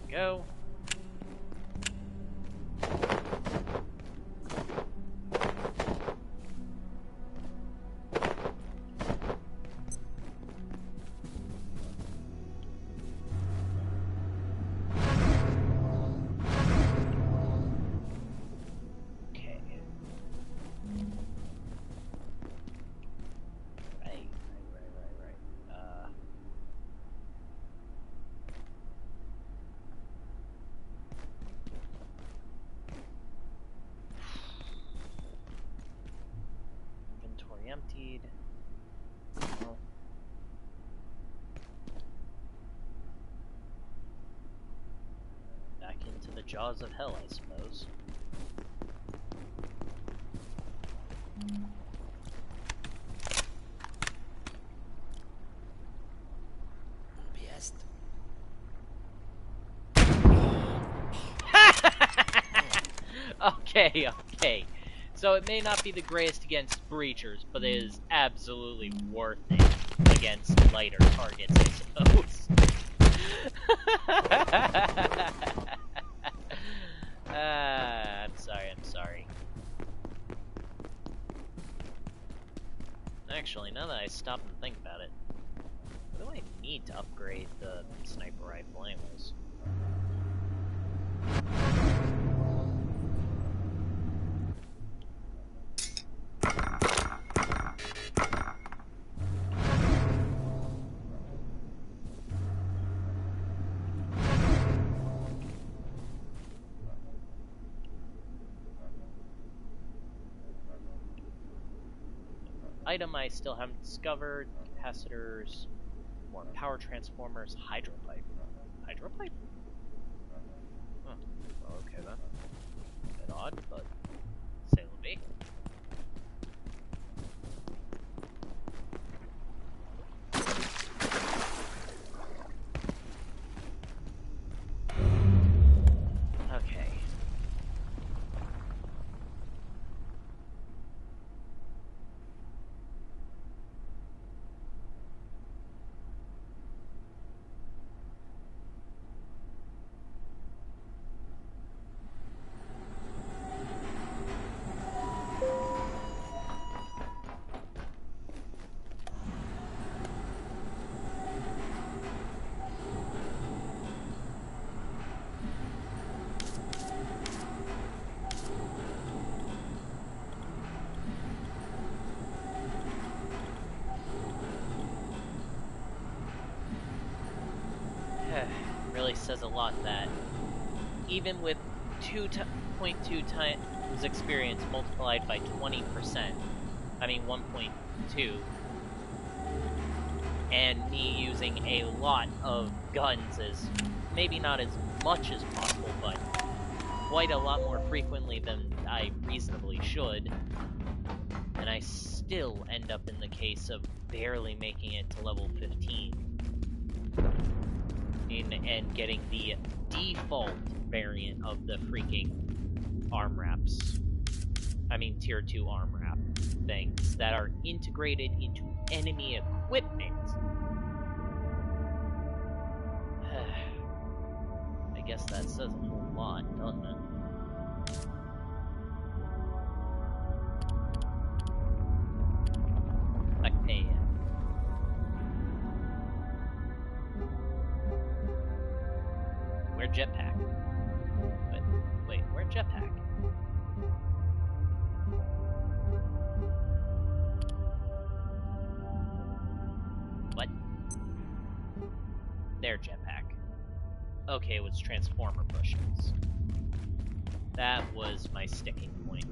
Go. Okay. Right. Inventory emptied. Oh. Back into the jaws of hell, I suppose. Okay, okay. So it may not be the greatest against breachers, but it is absolutely worth it against lighter targets, I suppose. I'm sorry. Actually, now that I stop and think about it, what do I need to upgrade the sniper rifle anyways? Item I still haven't discovered, capacitors, more power transformers, hydropipe. Hydropipe? Huh. Well, okay then. A bit odd, but say it'll be. Okay. Really says a lot that even with 2.2 times experience multiplied by 20%, I mean 1.2, and me using a lot of guns as maybe not as much as possible, but quite a lot more frequently than I reasonably should, and I still end up in the case of barely making it to level 15. And getting the default variant of the freaking arm wraps. I mean tier 2 arm wrap things that are integrated into enemy equipment. I guess that says a whole lot, doesn't it? Okay. Where jetpack? Wait, where jetpack? What? There, jetpack. Okay, it was transformer bushes. That was my sticking point.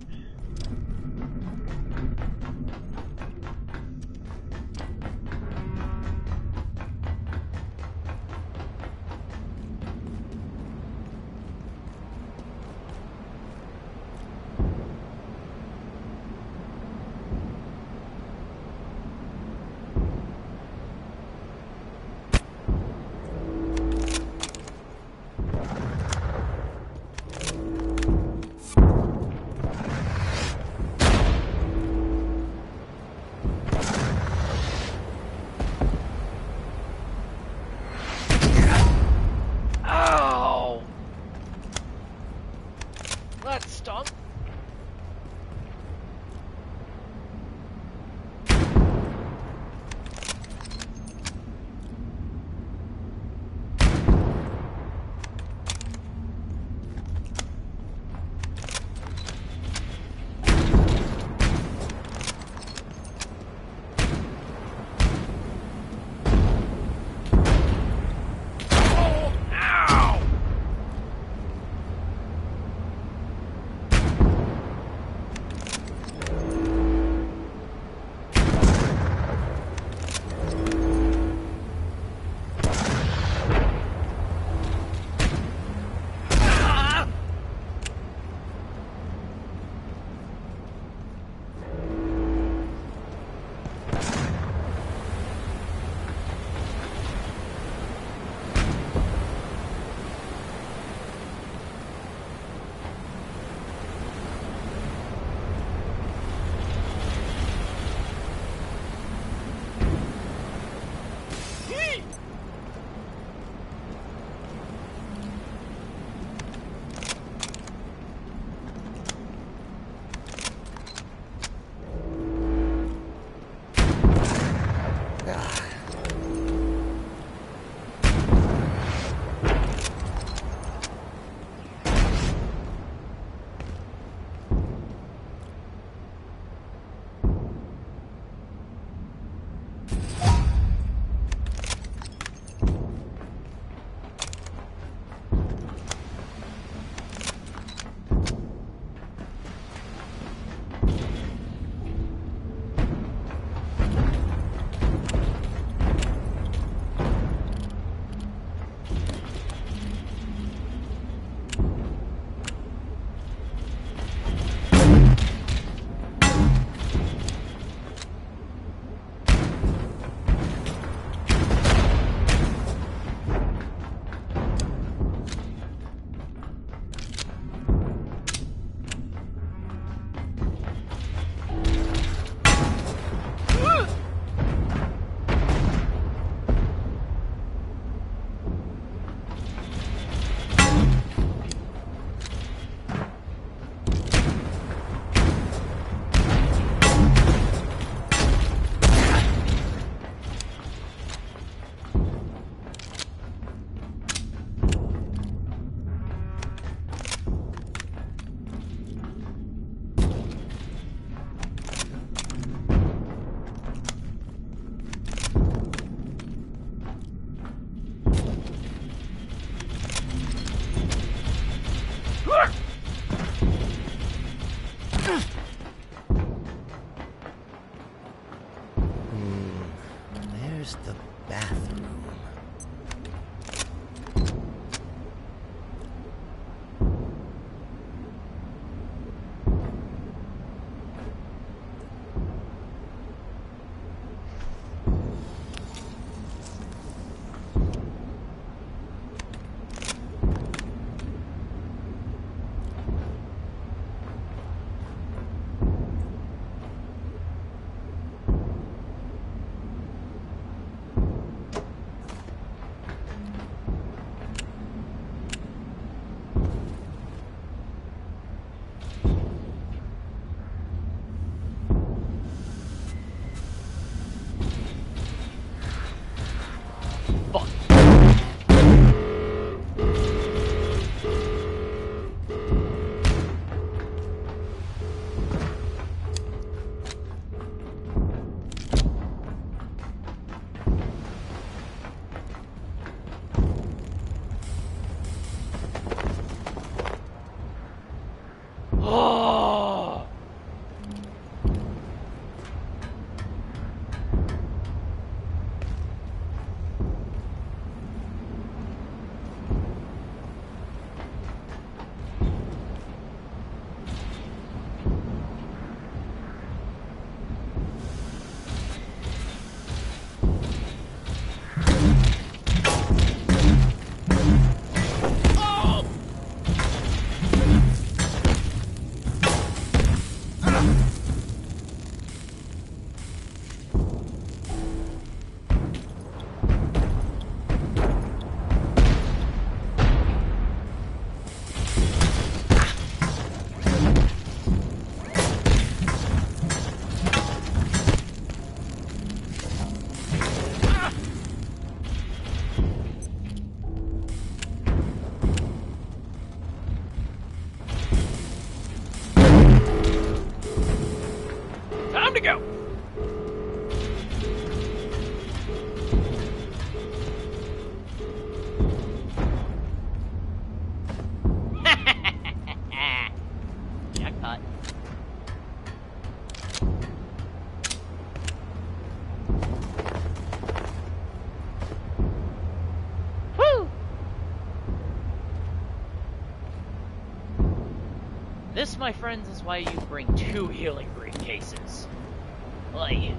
This, my friends, is why you bring 2 healing briefcases. Like...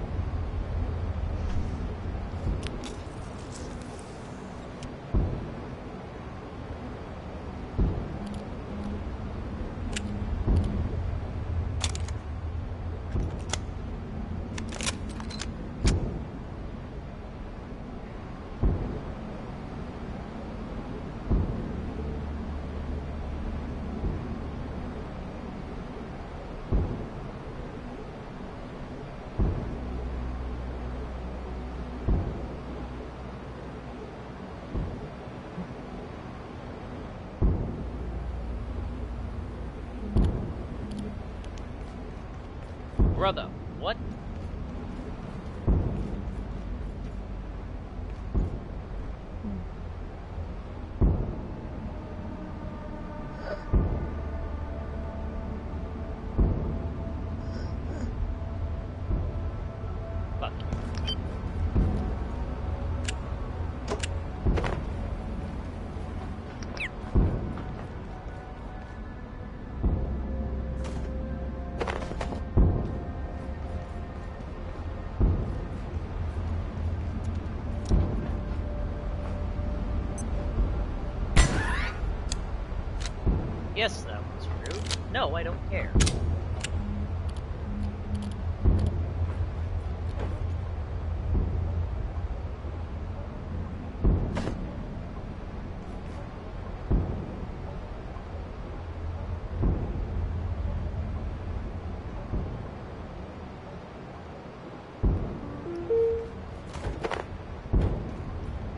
Brother, what? Fuck you. Yes, that was rude. No, I don't care.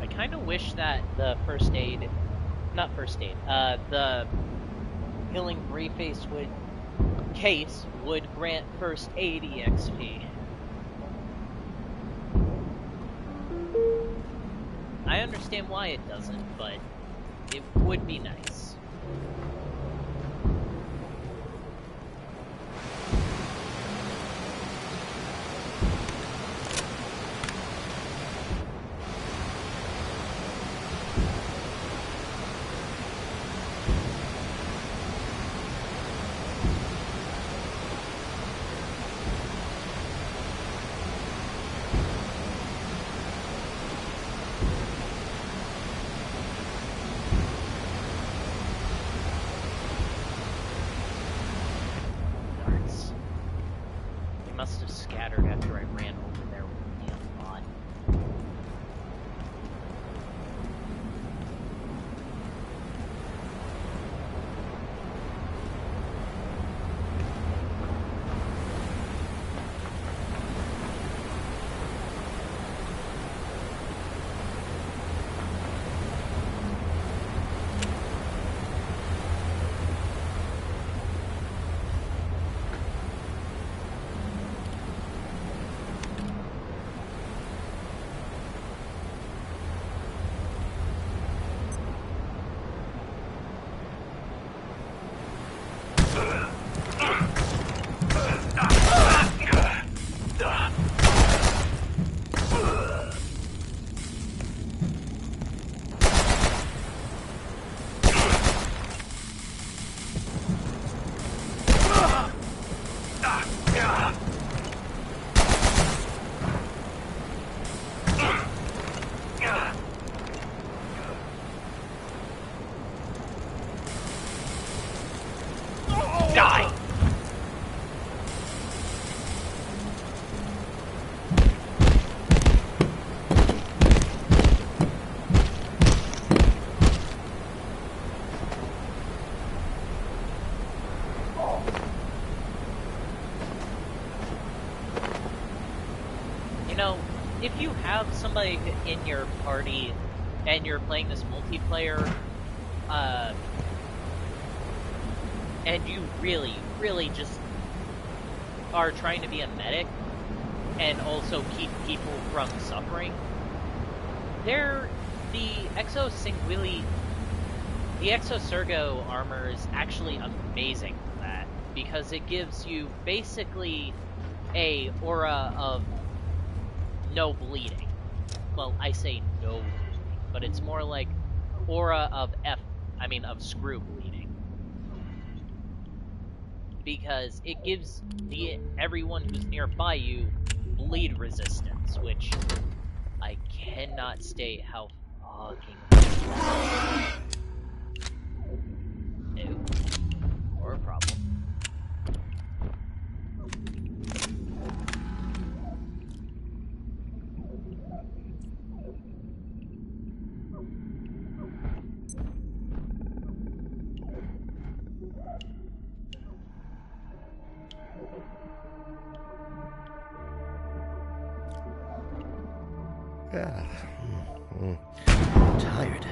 I kind of wish that the the healing briefcase would grant first aid EXP. I understand why it doesn't, but it would be nice. Must have scattered after I ran over there with the damn bot. Die! You know, if you have somebody in your party and you're playing this multiplayer, and you really just are trying to be a medic and also keep people from suffering, the Exosurgo armor is actually amazing for that, because it gives you basically a aura of no bleeding. Well, I say no bleeding, but it's more like aura of of screw bleeding. because it gives everyone who's nearby you bleed resistance, which I cannot state how fucking new or a problem. I'm tired.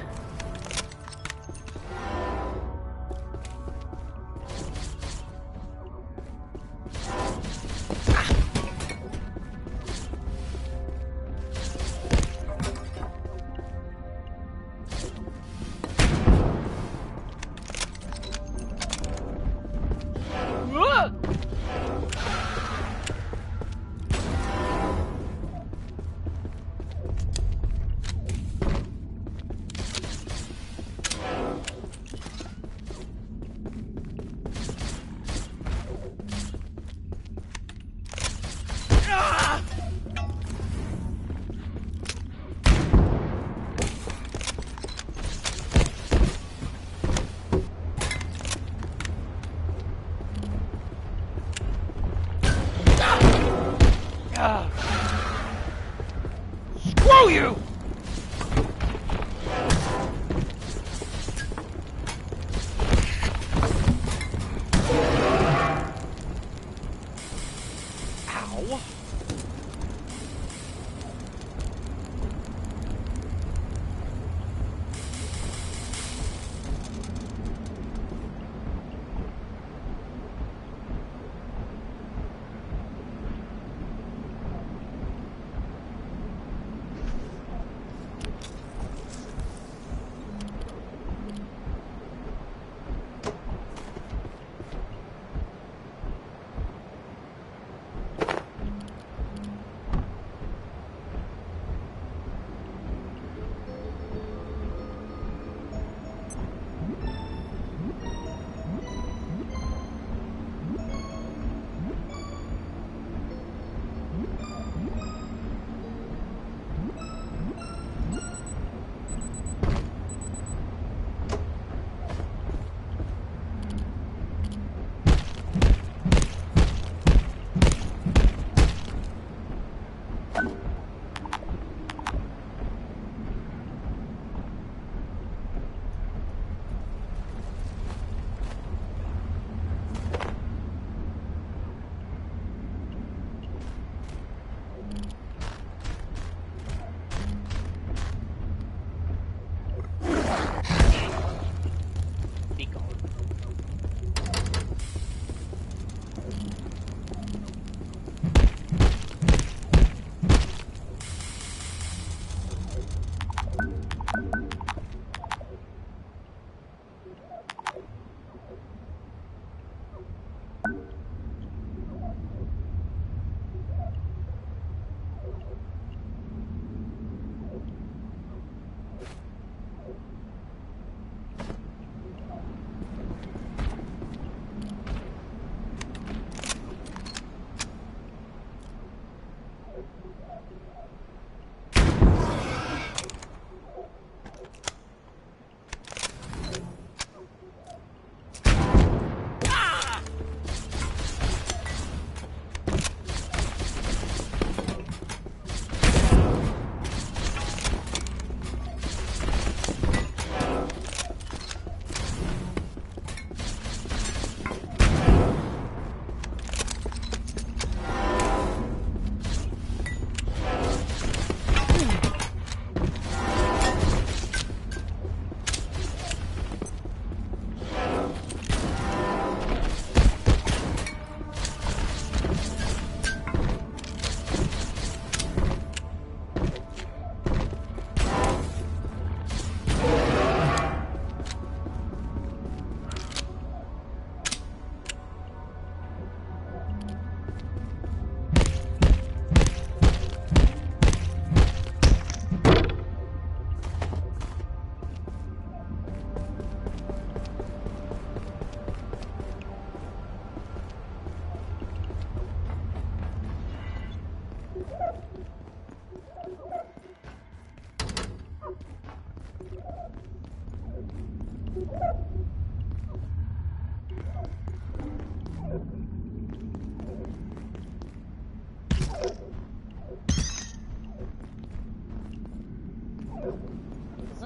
Isn't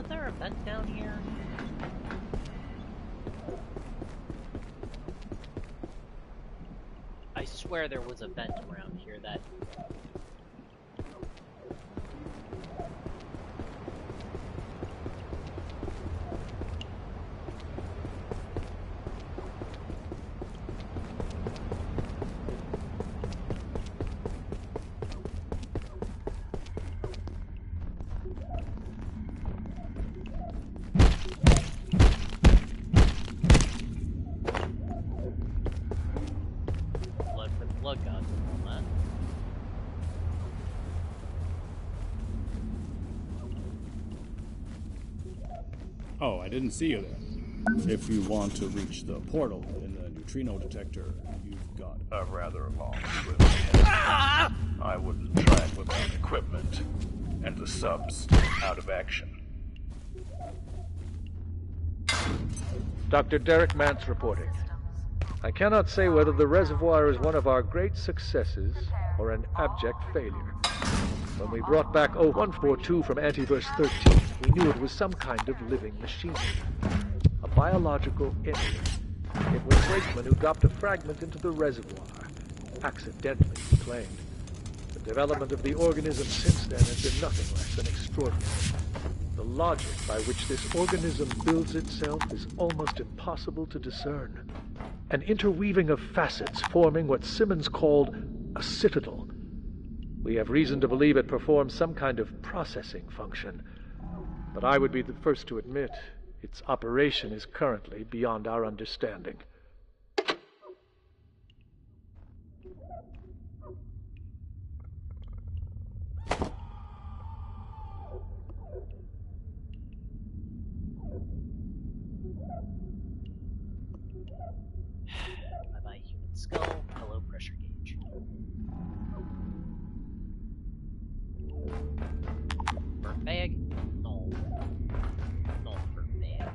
there a vent down here? I swear there was a vent around here that... Oh, I didn't see you there. If you want to reach the portal in the neutrino detector, you've got a rather long trip ahead. I wouldn't track without equipment, and the sub's out of action. Dr. Derek Mance reporting. I cannot say whether the reservoir is one of our great successes or an abject failure. When we brought back O142 from Antiverse 13, we knew it was some kind of living machine. A biological entity. It was Wakeman who dropped a fragment into the reservoir. Accidentally, he claimed. The development of the organism since then has been nothing less than extraordinary. The logic by which this organism builds itself is almost impossible to discern. An interweaving of facets forming what Simmons called a citadel. We have reason to believe it performs some kind of processing function, but I would be the first to admit its operation is currently beyond our understanding. Bye-bye, human skull. Hello, pressure gauge. Burnt bag? No. No, burnt bag.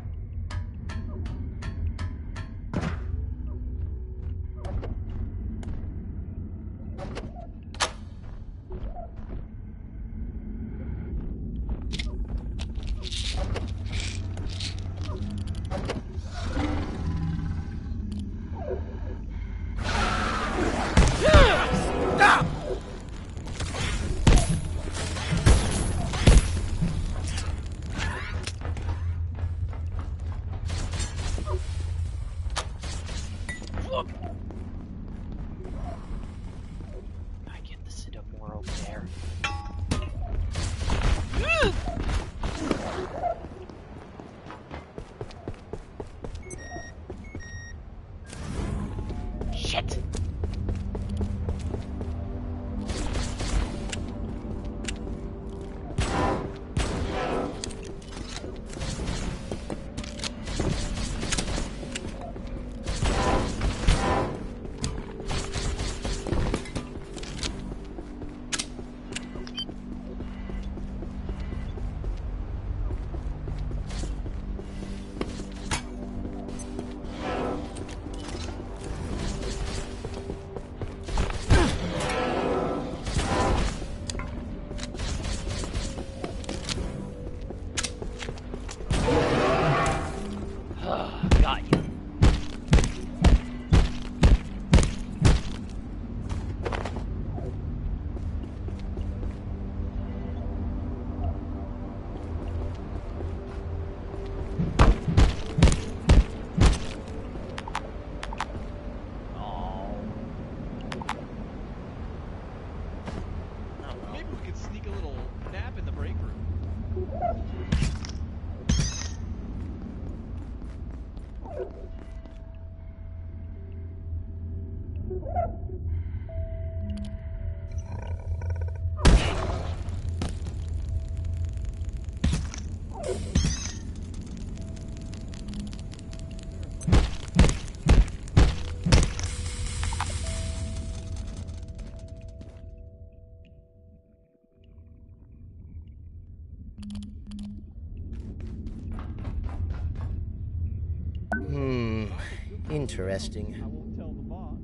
Interesting. I won't tell the boss.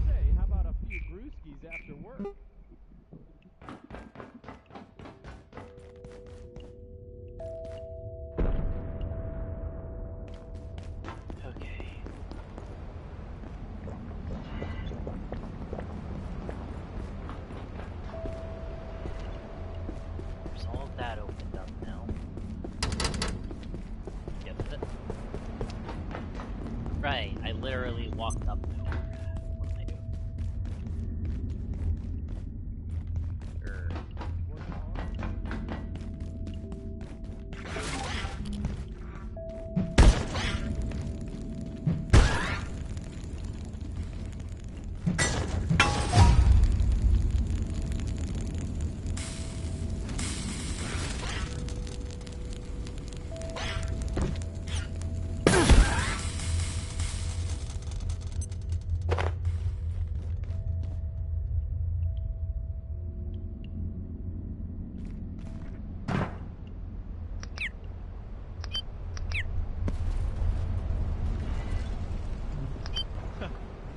Say, how about a few brewskis after work? Okay. There's all of that opened up now. Get with it. Right, I literally walked up there. What am I doing?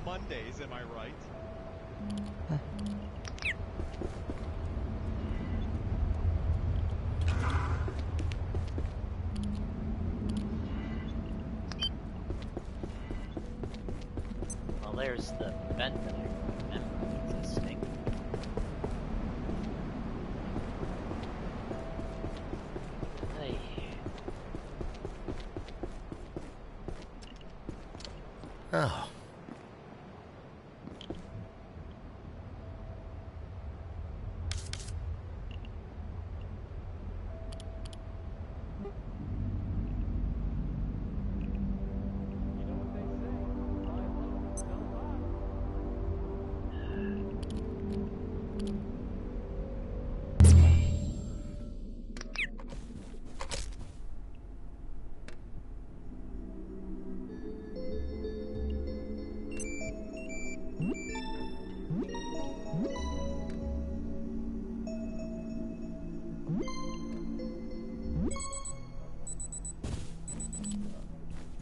Mondays, am I right? Well, there's the vent that I remember existing. Hey. Oh.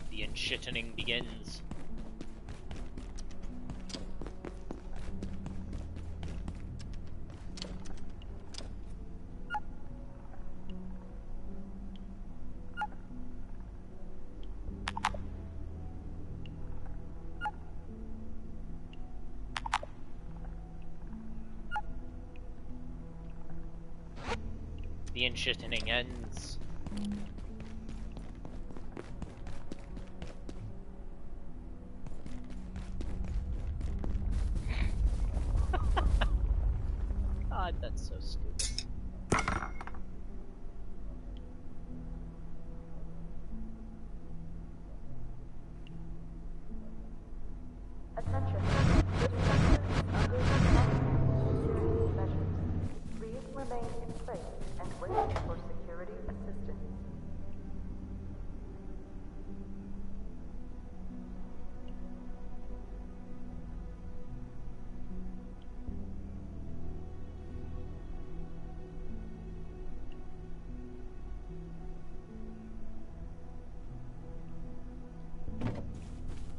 The enshittening begins. The enshittening ends. God, that's so stupid. Attention. This sector is under security measures. Please remain in place and wait for security assistance.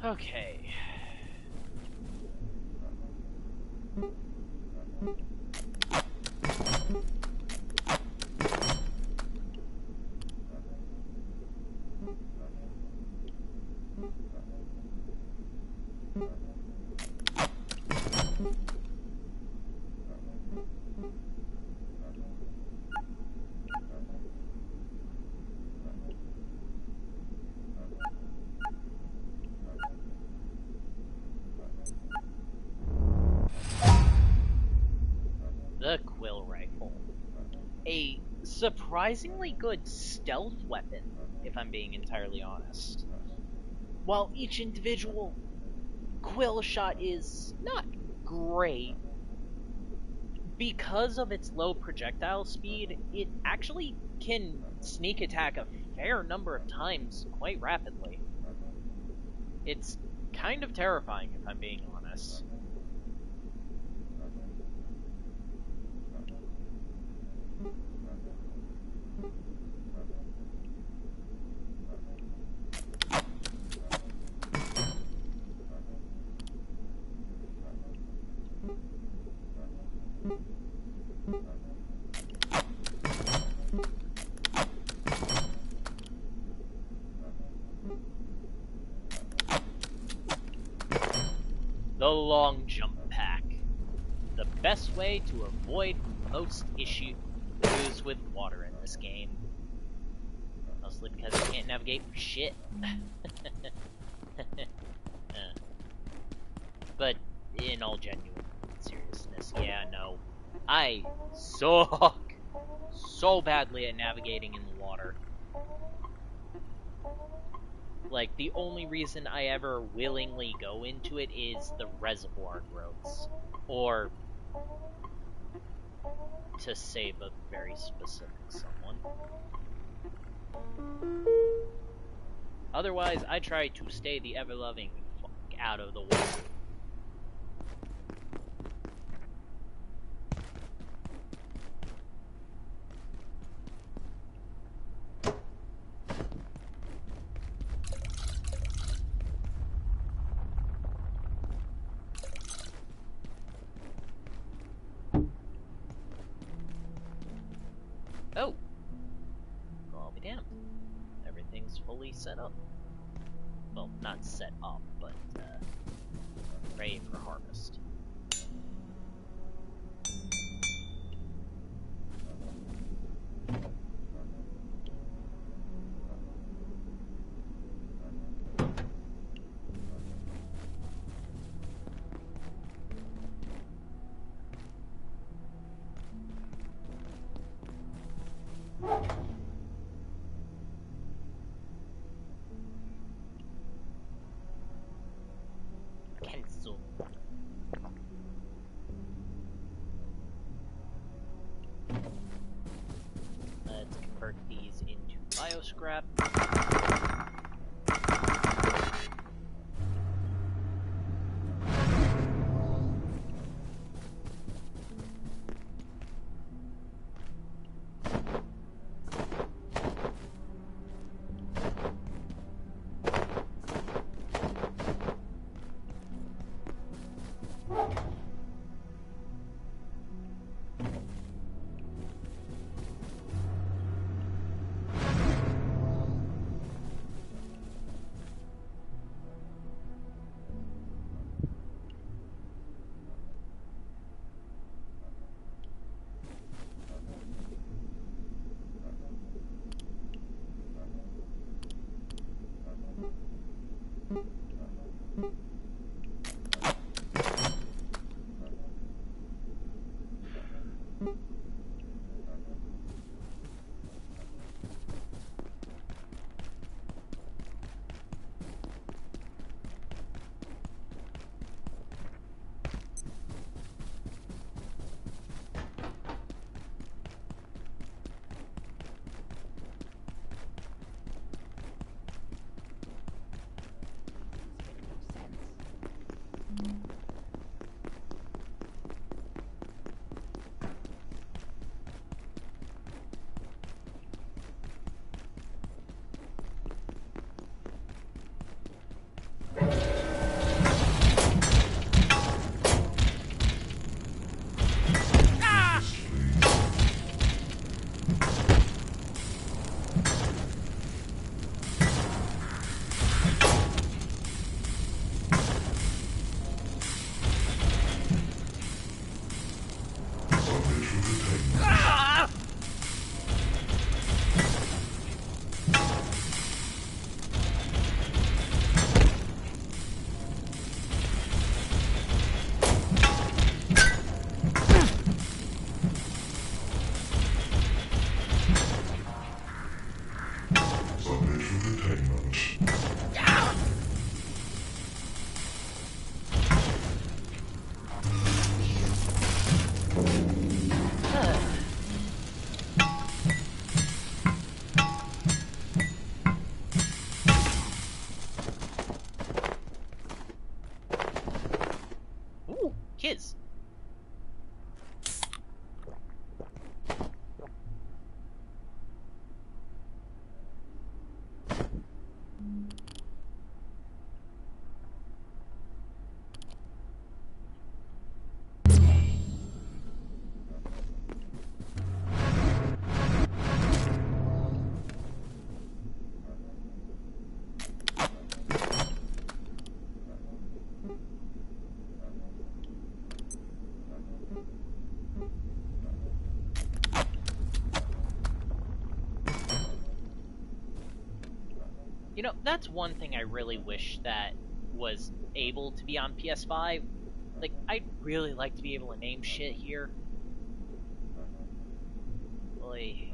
Okay. The Quill Rifle. A surprisingly good stealth weapon, if I'm being entirely honest. While each individual Quill shot is not great, because of its low projectile speed, it actually can sneak attack a fair number of times quite rapidly. It's kind of terrifying, if I'm being honest. The long jump pack. The best way to avoid most issues with water in this game. Mostly because I can't navigate for shit. But in all genuine seriousness, yeah, no. I suck so badly at navigating in the water. Like, the only reason I ever willingly go into it is the reservoir growths. Or to save a very specific someone. Otherwise, I try to stay the ever-loving fuck out of the water. Oh! Well, I'll be damned. Everything's fully set up. Well, not set up, but ready for harvest. Cancel. Let's convert these into bioscrap. is. You know, that's one thing I really wish that was able to be on PS5. Like, I'd really like to be able to name shit here. Like...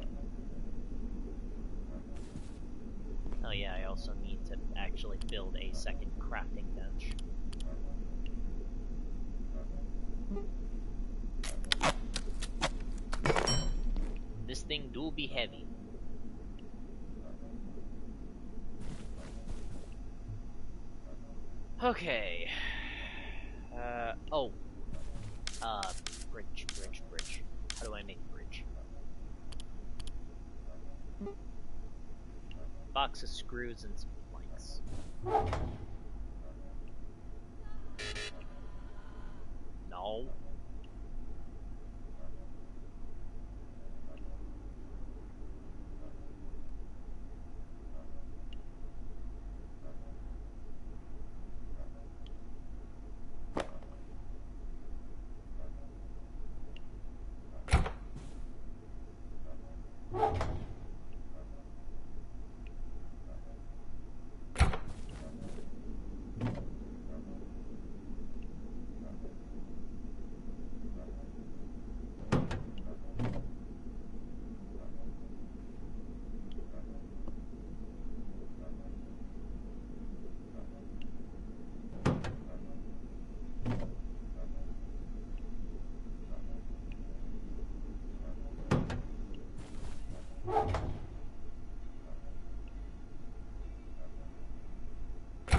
Oh yeah, I also need to actually build a second crafting bench. This thing do be heavy. Okay. Bridge. How do I make a bridge? Box of screws and some planks. No.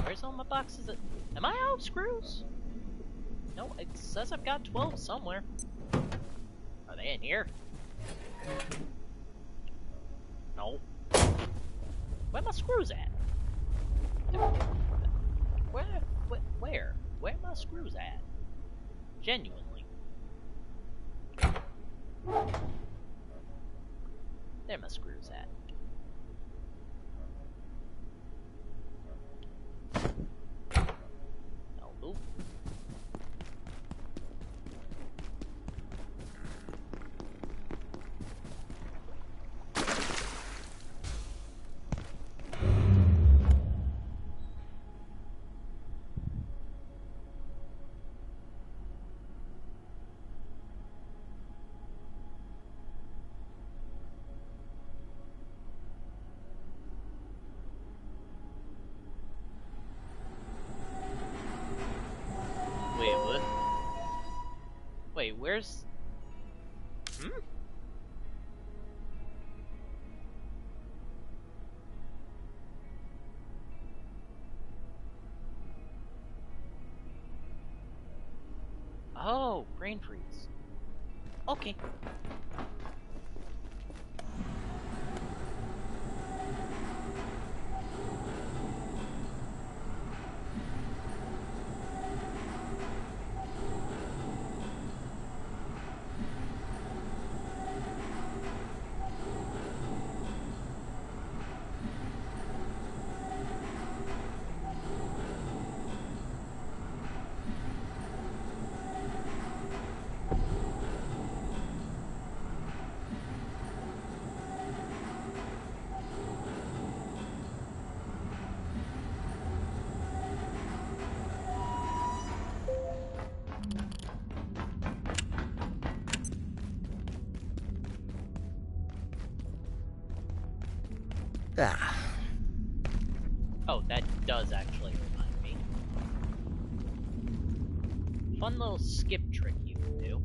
Where's all my boxes? Am I out of screws? No, it says I've got 12 somewhere. Are they in here? No. Where my screws at? Where? Where my screws at? Genuinely. There my screws at. Nope. Wait, what? Wait, where's... Hmm? Oh, brain freeze. Okay. Ah. Oh, that does actually remind me. Fun little skip trick you can do.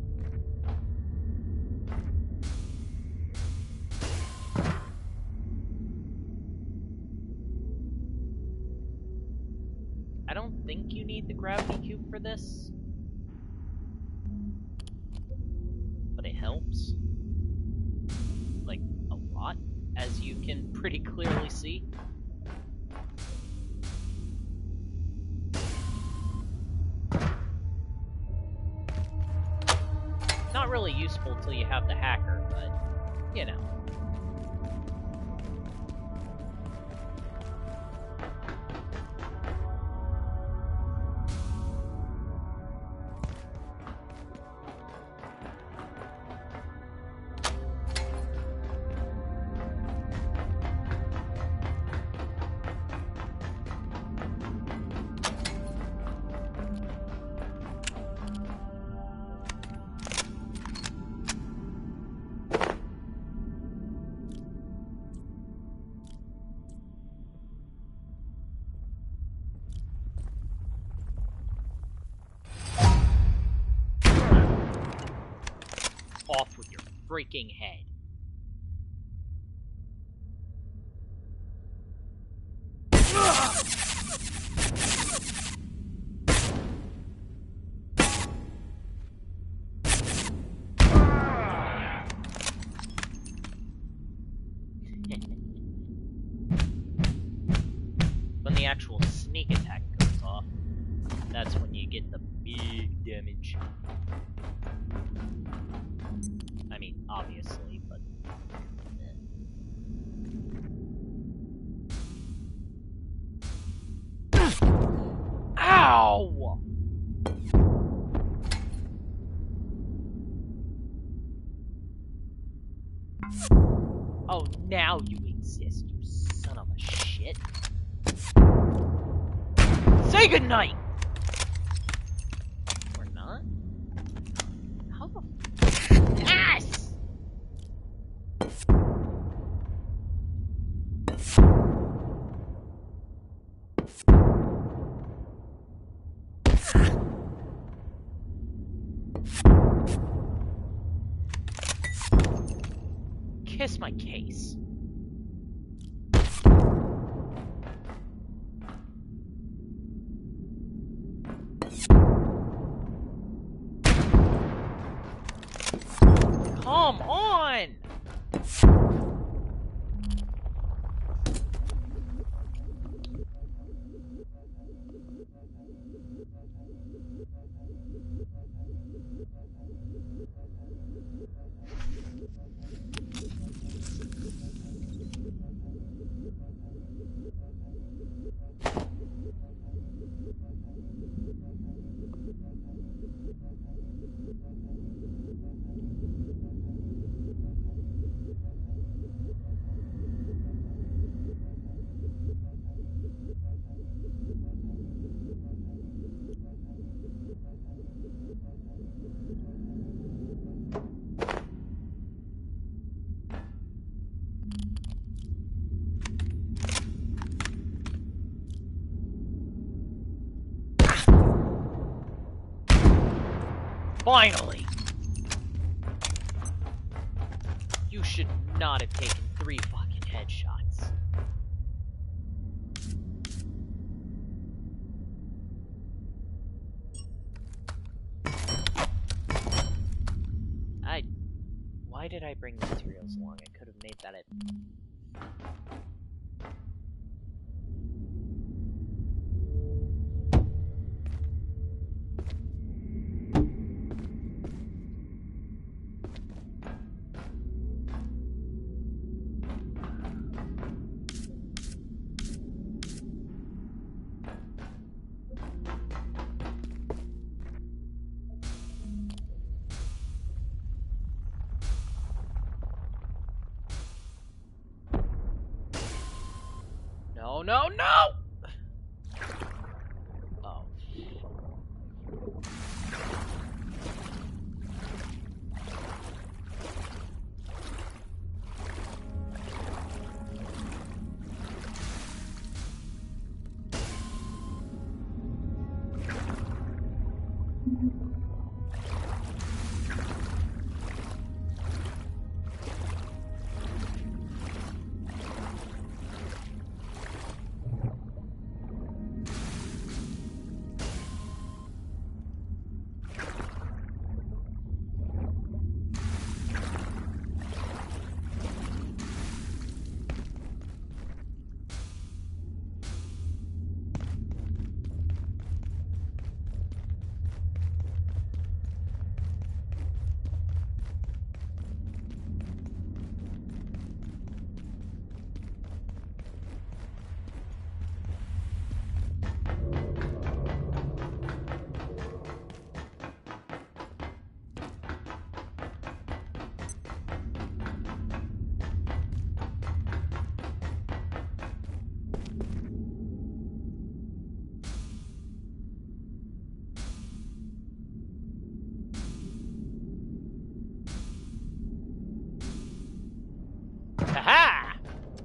I don't think you need the gravity cube for this. but it helps. Like, a lot, as you can pretty clearly see. Not really useful till you have the hacker, but, you know. Off with your freaking head. When the actual sneak attack goes off, that's when you get the big damage. I mean, obviously, but... Ow! Oh, now you exist, you son of a shit. Say goodnight! Or not? How the ass! Kiss my case. Come on! Finally! You should not have taken 3 fucking headshots. Why did I bring materials along? I could have made that it. No, no, no! Oh.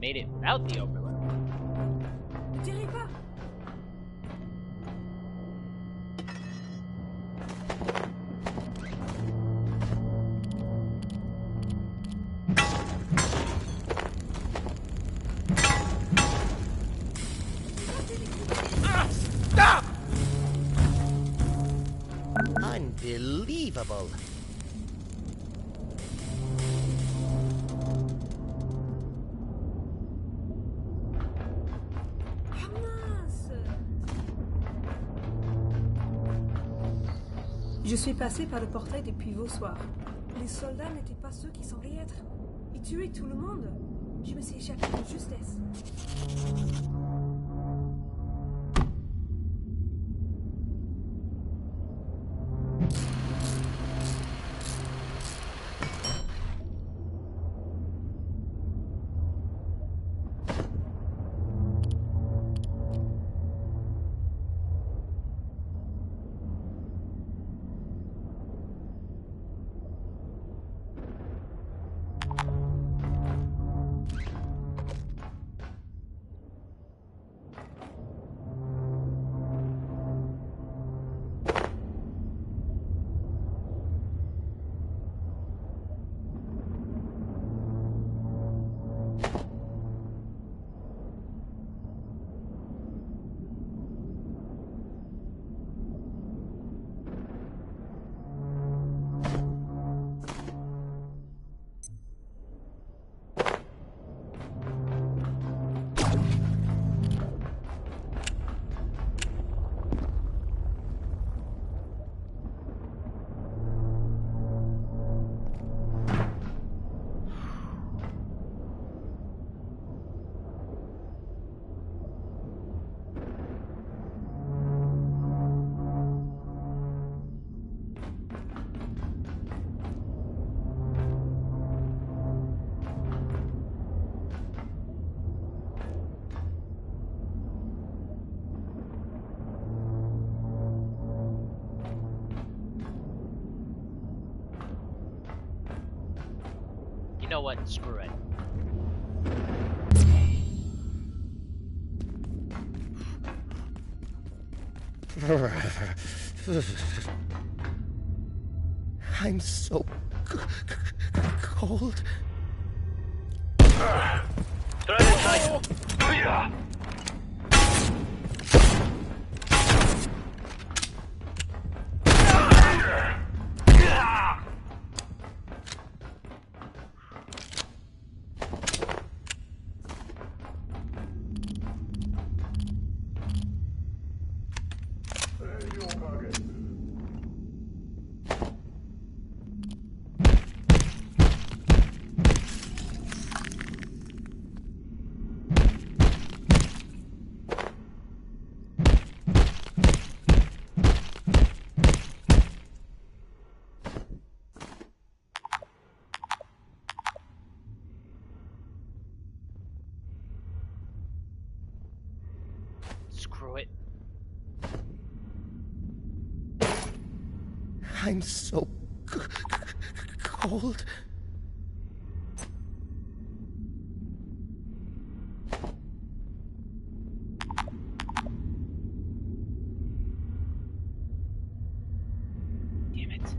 made it without the overload. Stop! Unbelievable. Je suis passé par le portail depuis vos soirs. Les soldats n'étaient pas ceux qui semblaient être. Ils tuaient tout le monde. Je me suis échappé de justesse. You know what? Screw it. I'm so cold. Threat in sight. Screw it. I'm so cold. Damn it.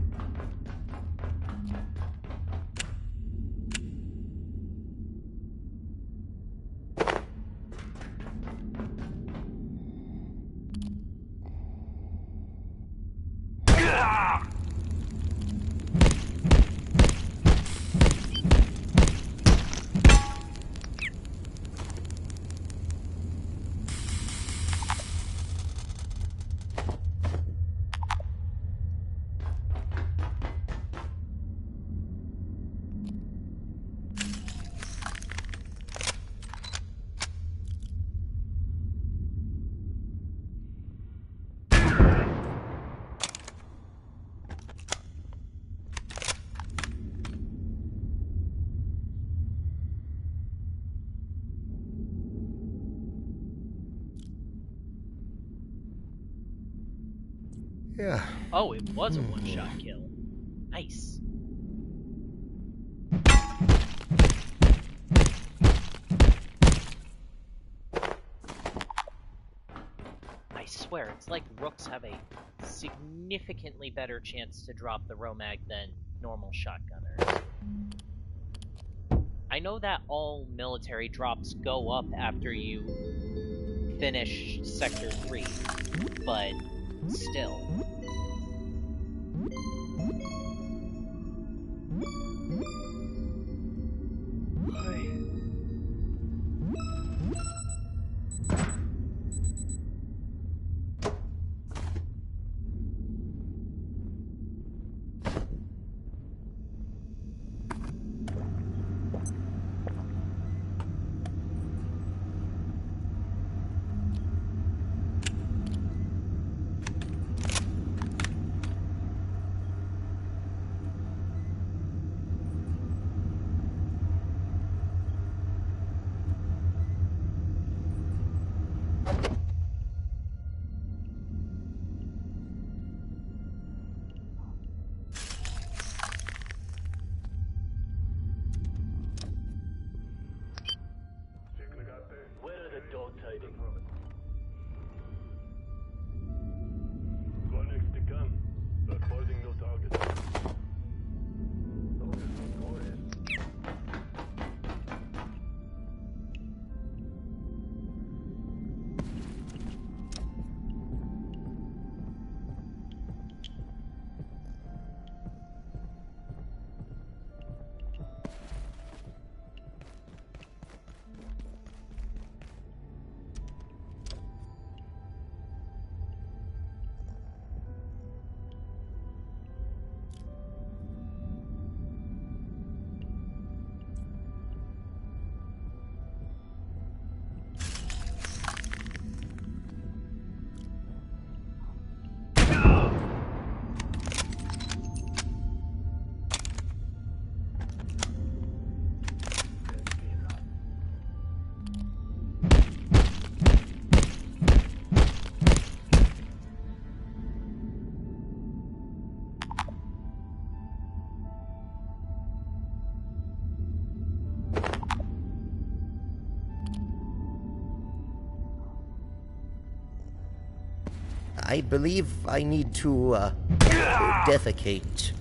Yeah. Oh, it was a one-shot kill. Nice. swear, it's like rooks have a significantly better chance to drop the Romag than normal shotgunners. I know that all military drops go up after you finish Sector 3, but still. Where are the dogs hiding? Connects to come, but holding no target. I believe I need to, defecate.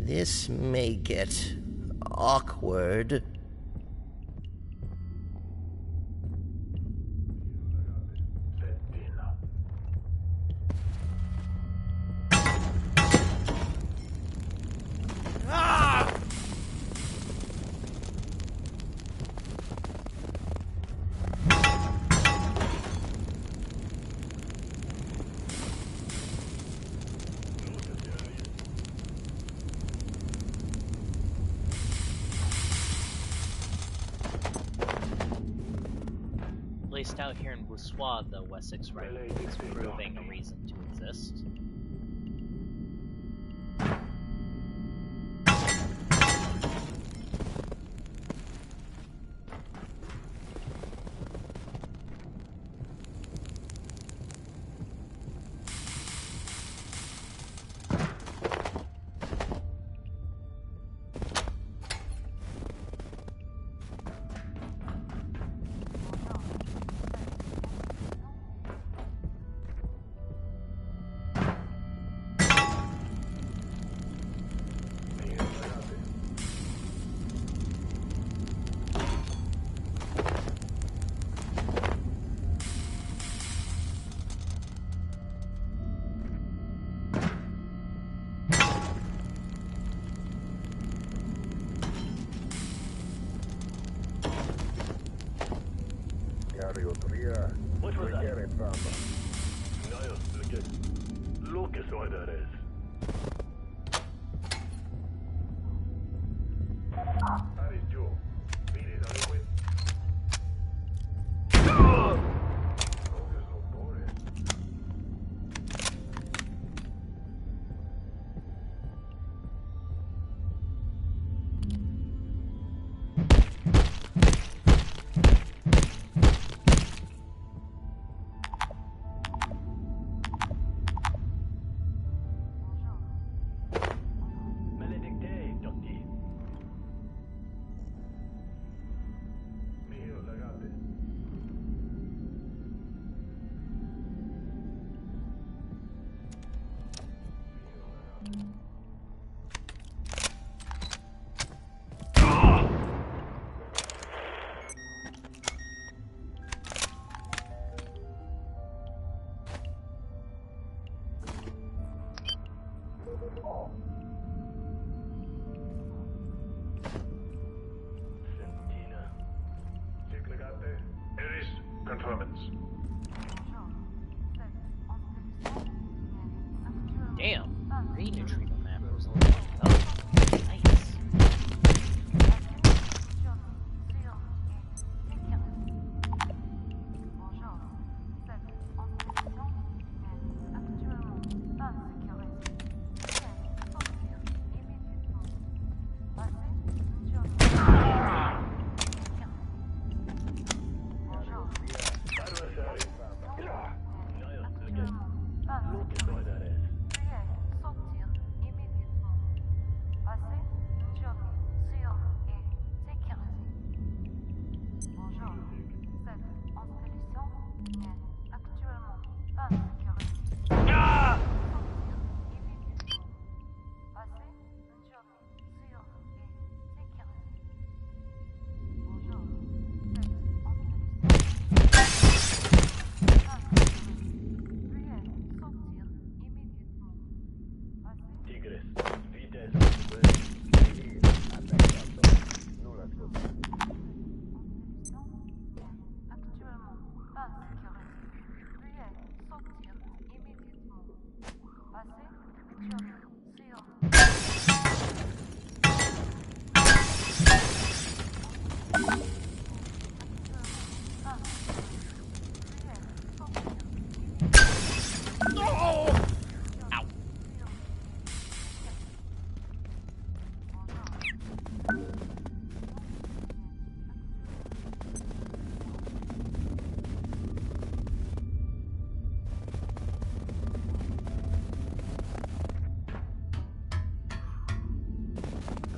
This may get awkward. Placed out here in Boussois, the Wessex rifle is proving a reason to exist. What was that? Niles, look at what that is. That is Joe. Mire, dale cuenta. Damn, green neutrino map was a little nice.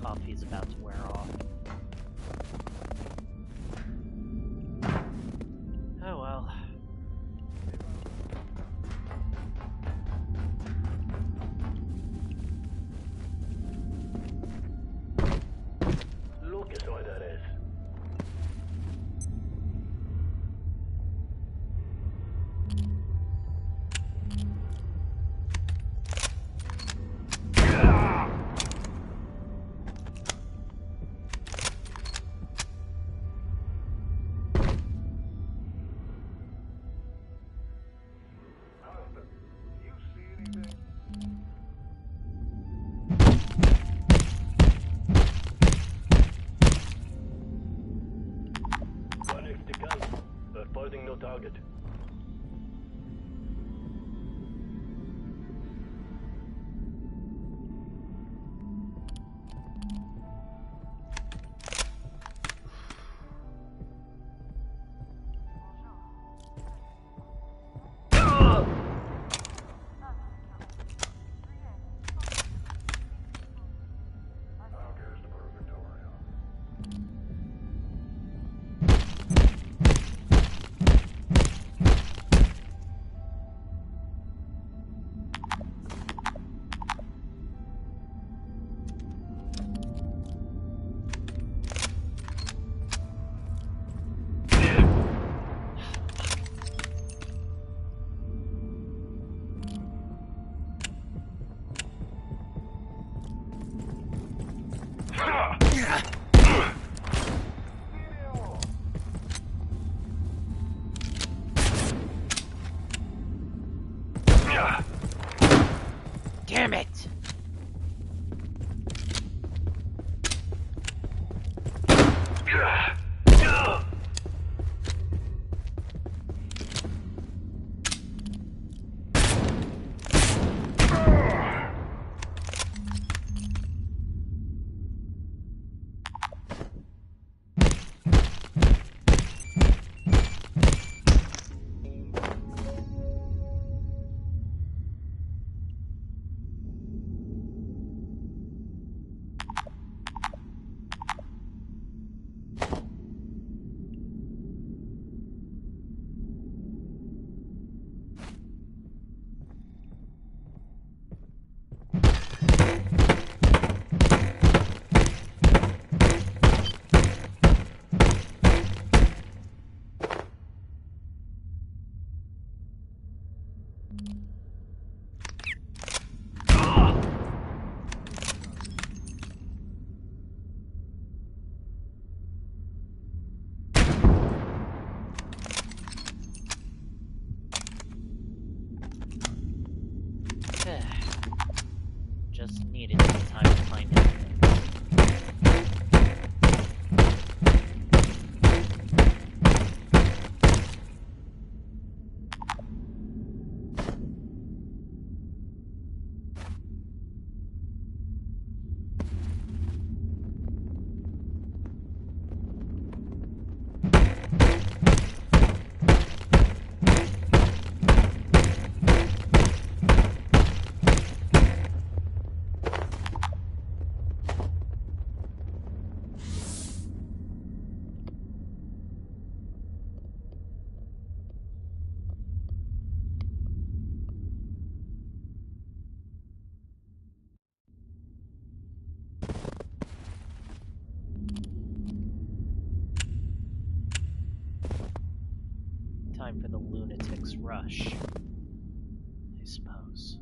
Coffee's about to wear off. Oh well. Look at what that is. Damn it! Just needed some time to find it. Time for the lunatic's rush, I suppose.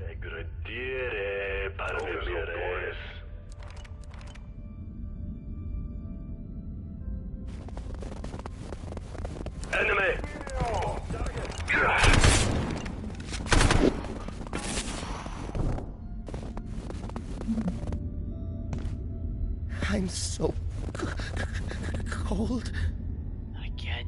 Egredire parvemires. Enemy! I'm so cold. Again.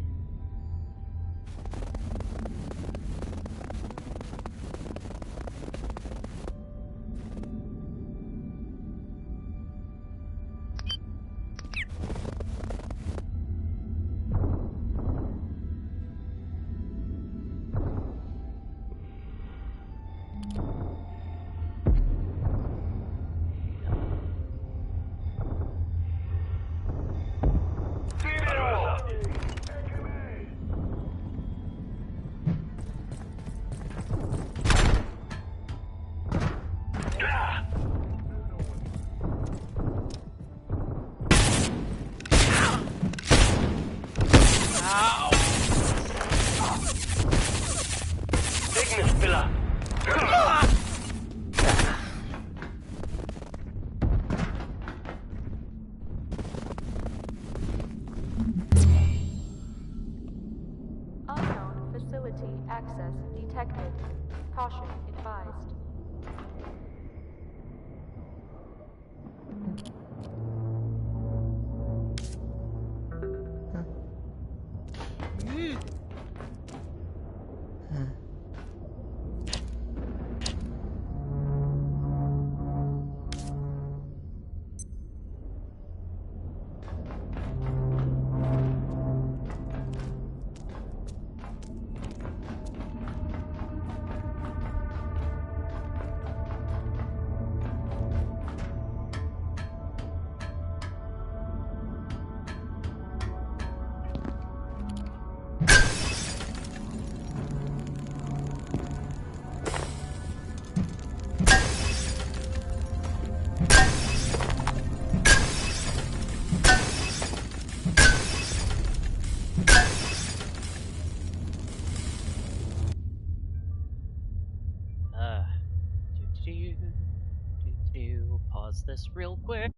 Unknown facility access detected. Caution advised. pause this real quick.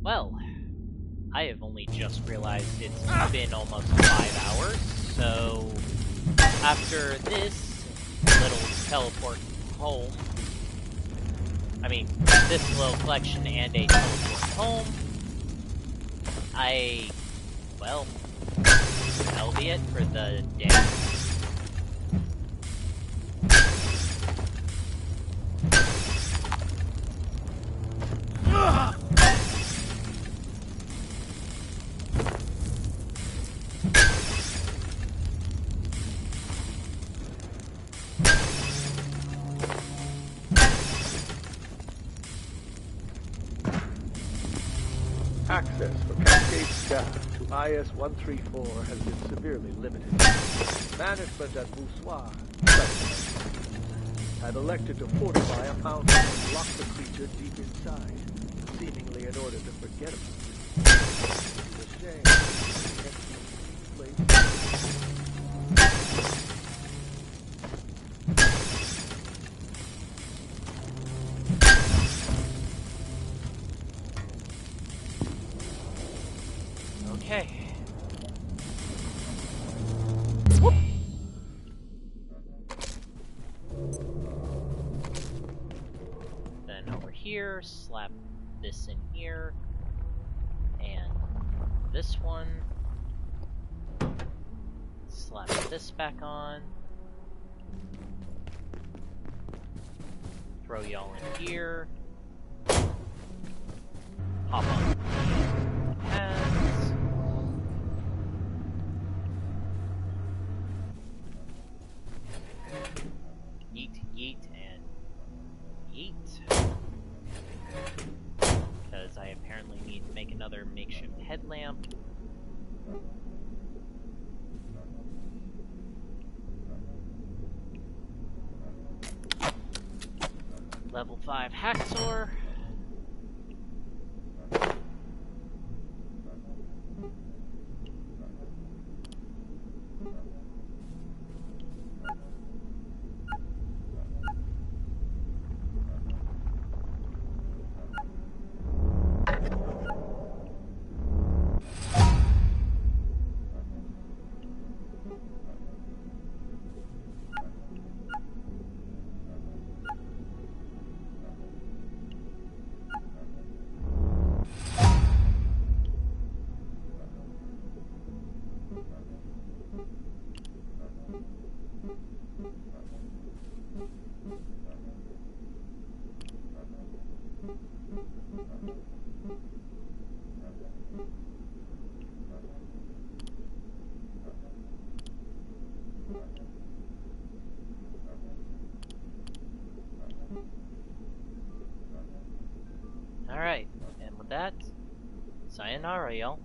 Well, I have only just realized it's been almost 5 hours, so after this little teleport home, this little collection and a teleport home, that'll be it for the day. Access for Cascade staff to IS-134 has been severely limited. Management at Boussoir had elected to fortify a fountain and lock the creature deep inside, seemingly in order to forget about it. It's a shame. Okay. Then over here, slap this in here, and this one. Slap this back on. Throw y'all in here. Hop on. Pads. Yeet, yeet, and yeet. Because I apparently need to make another makeshift headlamp. Level 5 Hacksaw. Alright, and with that, sayonara, y'all.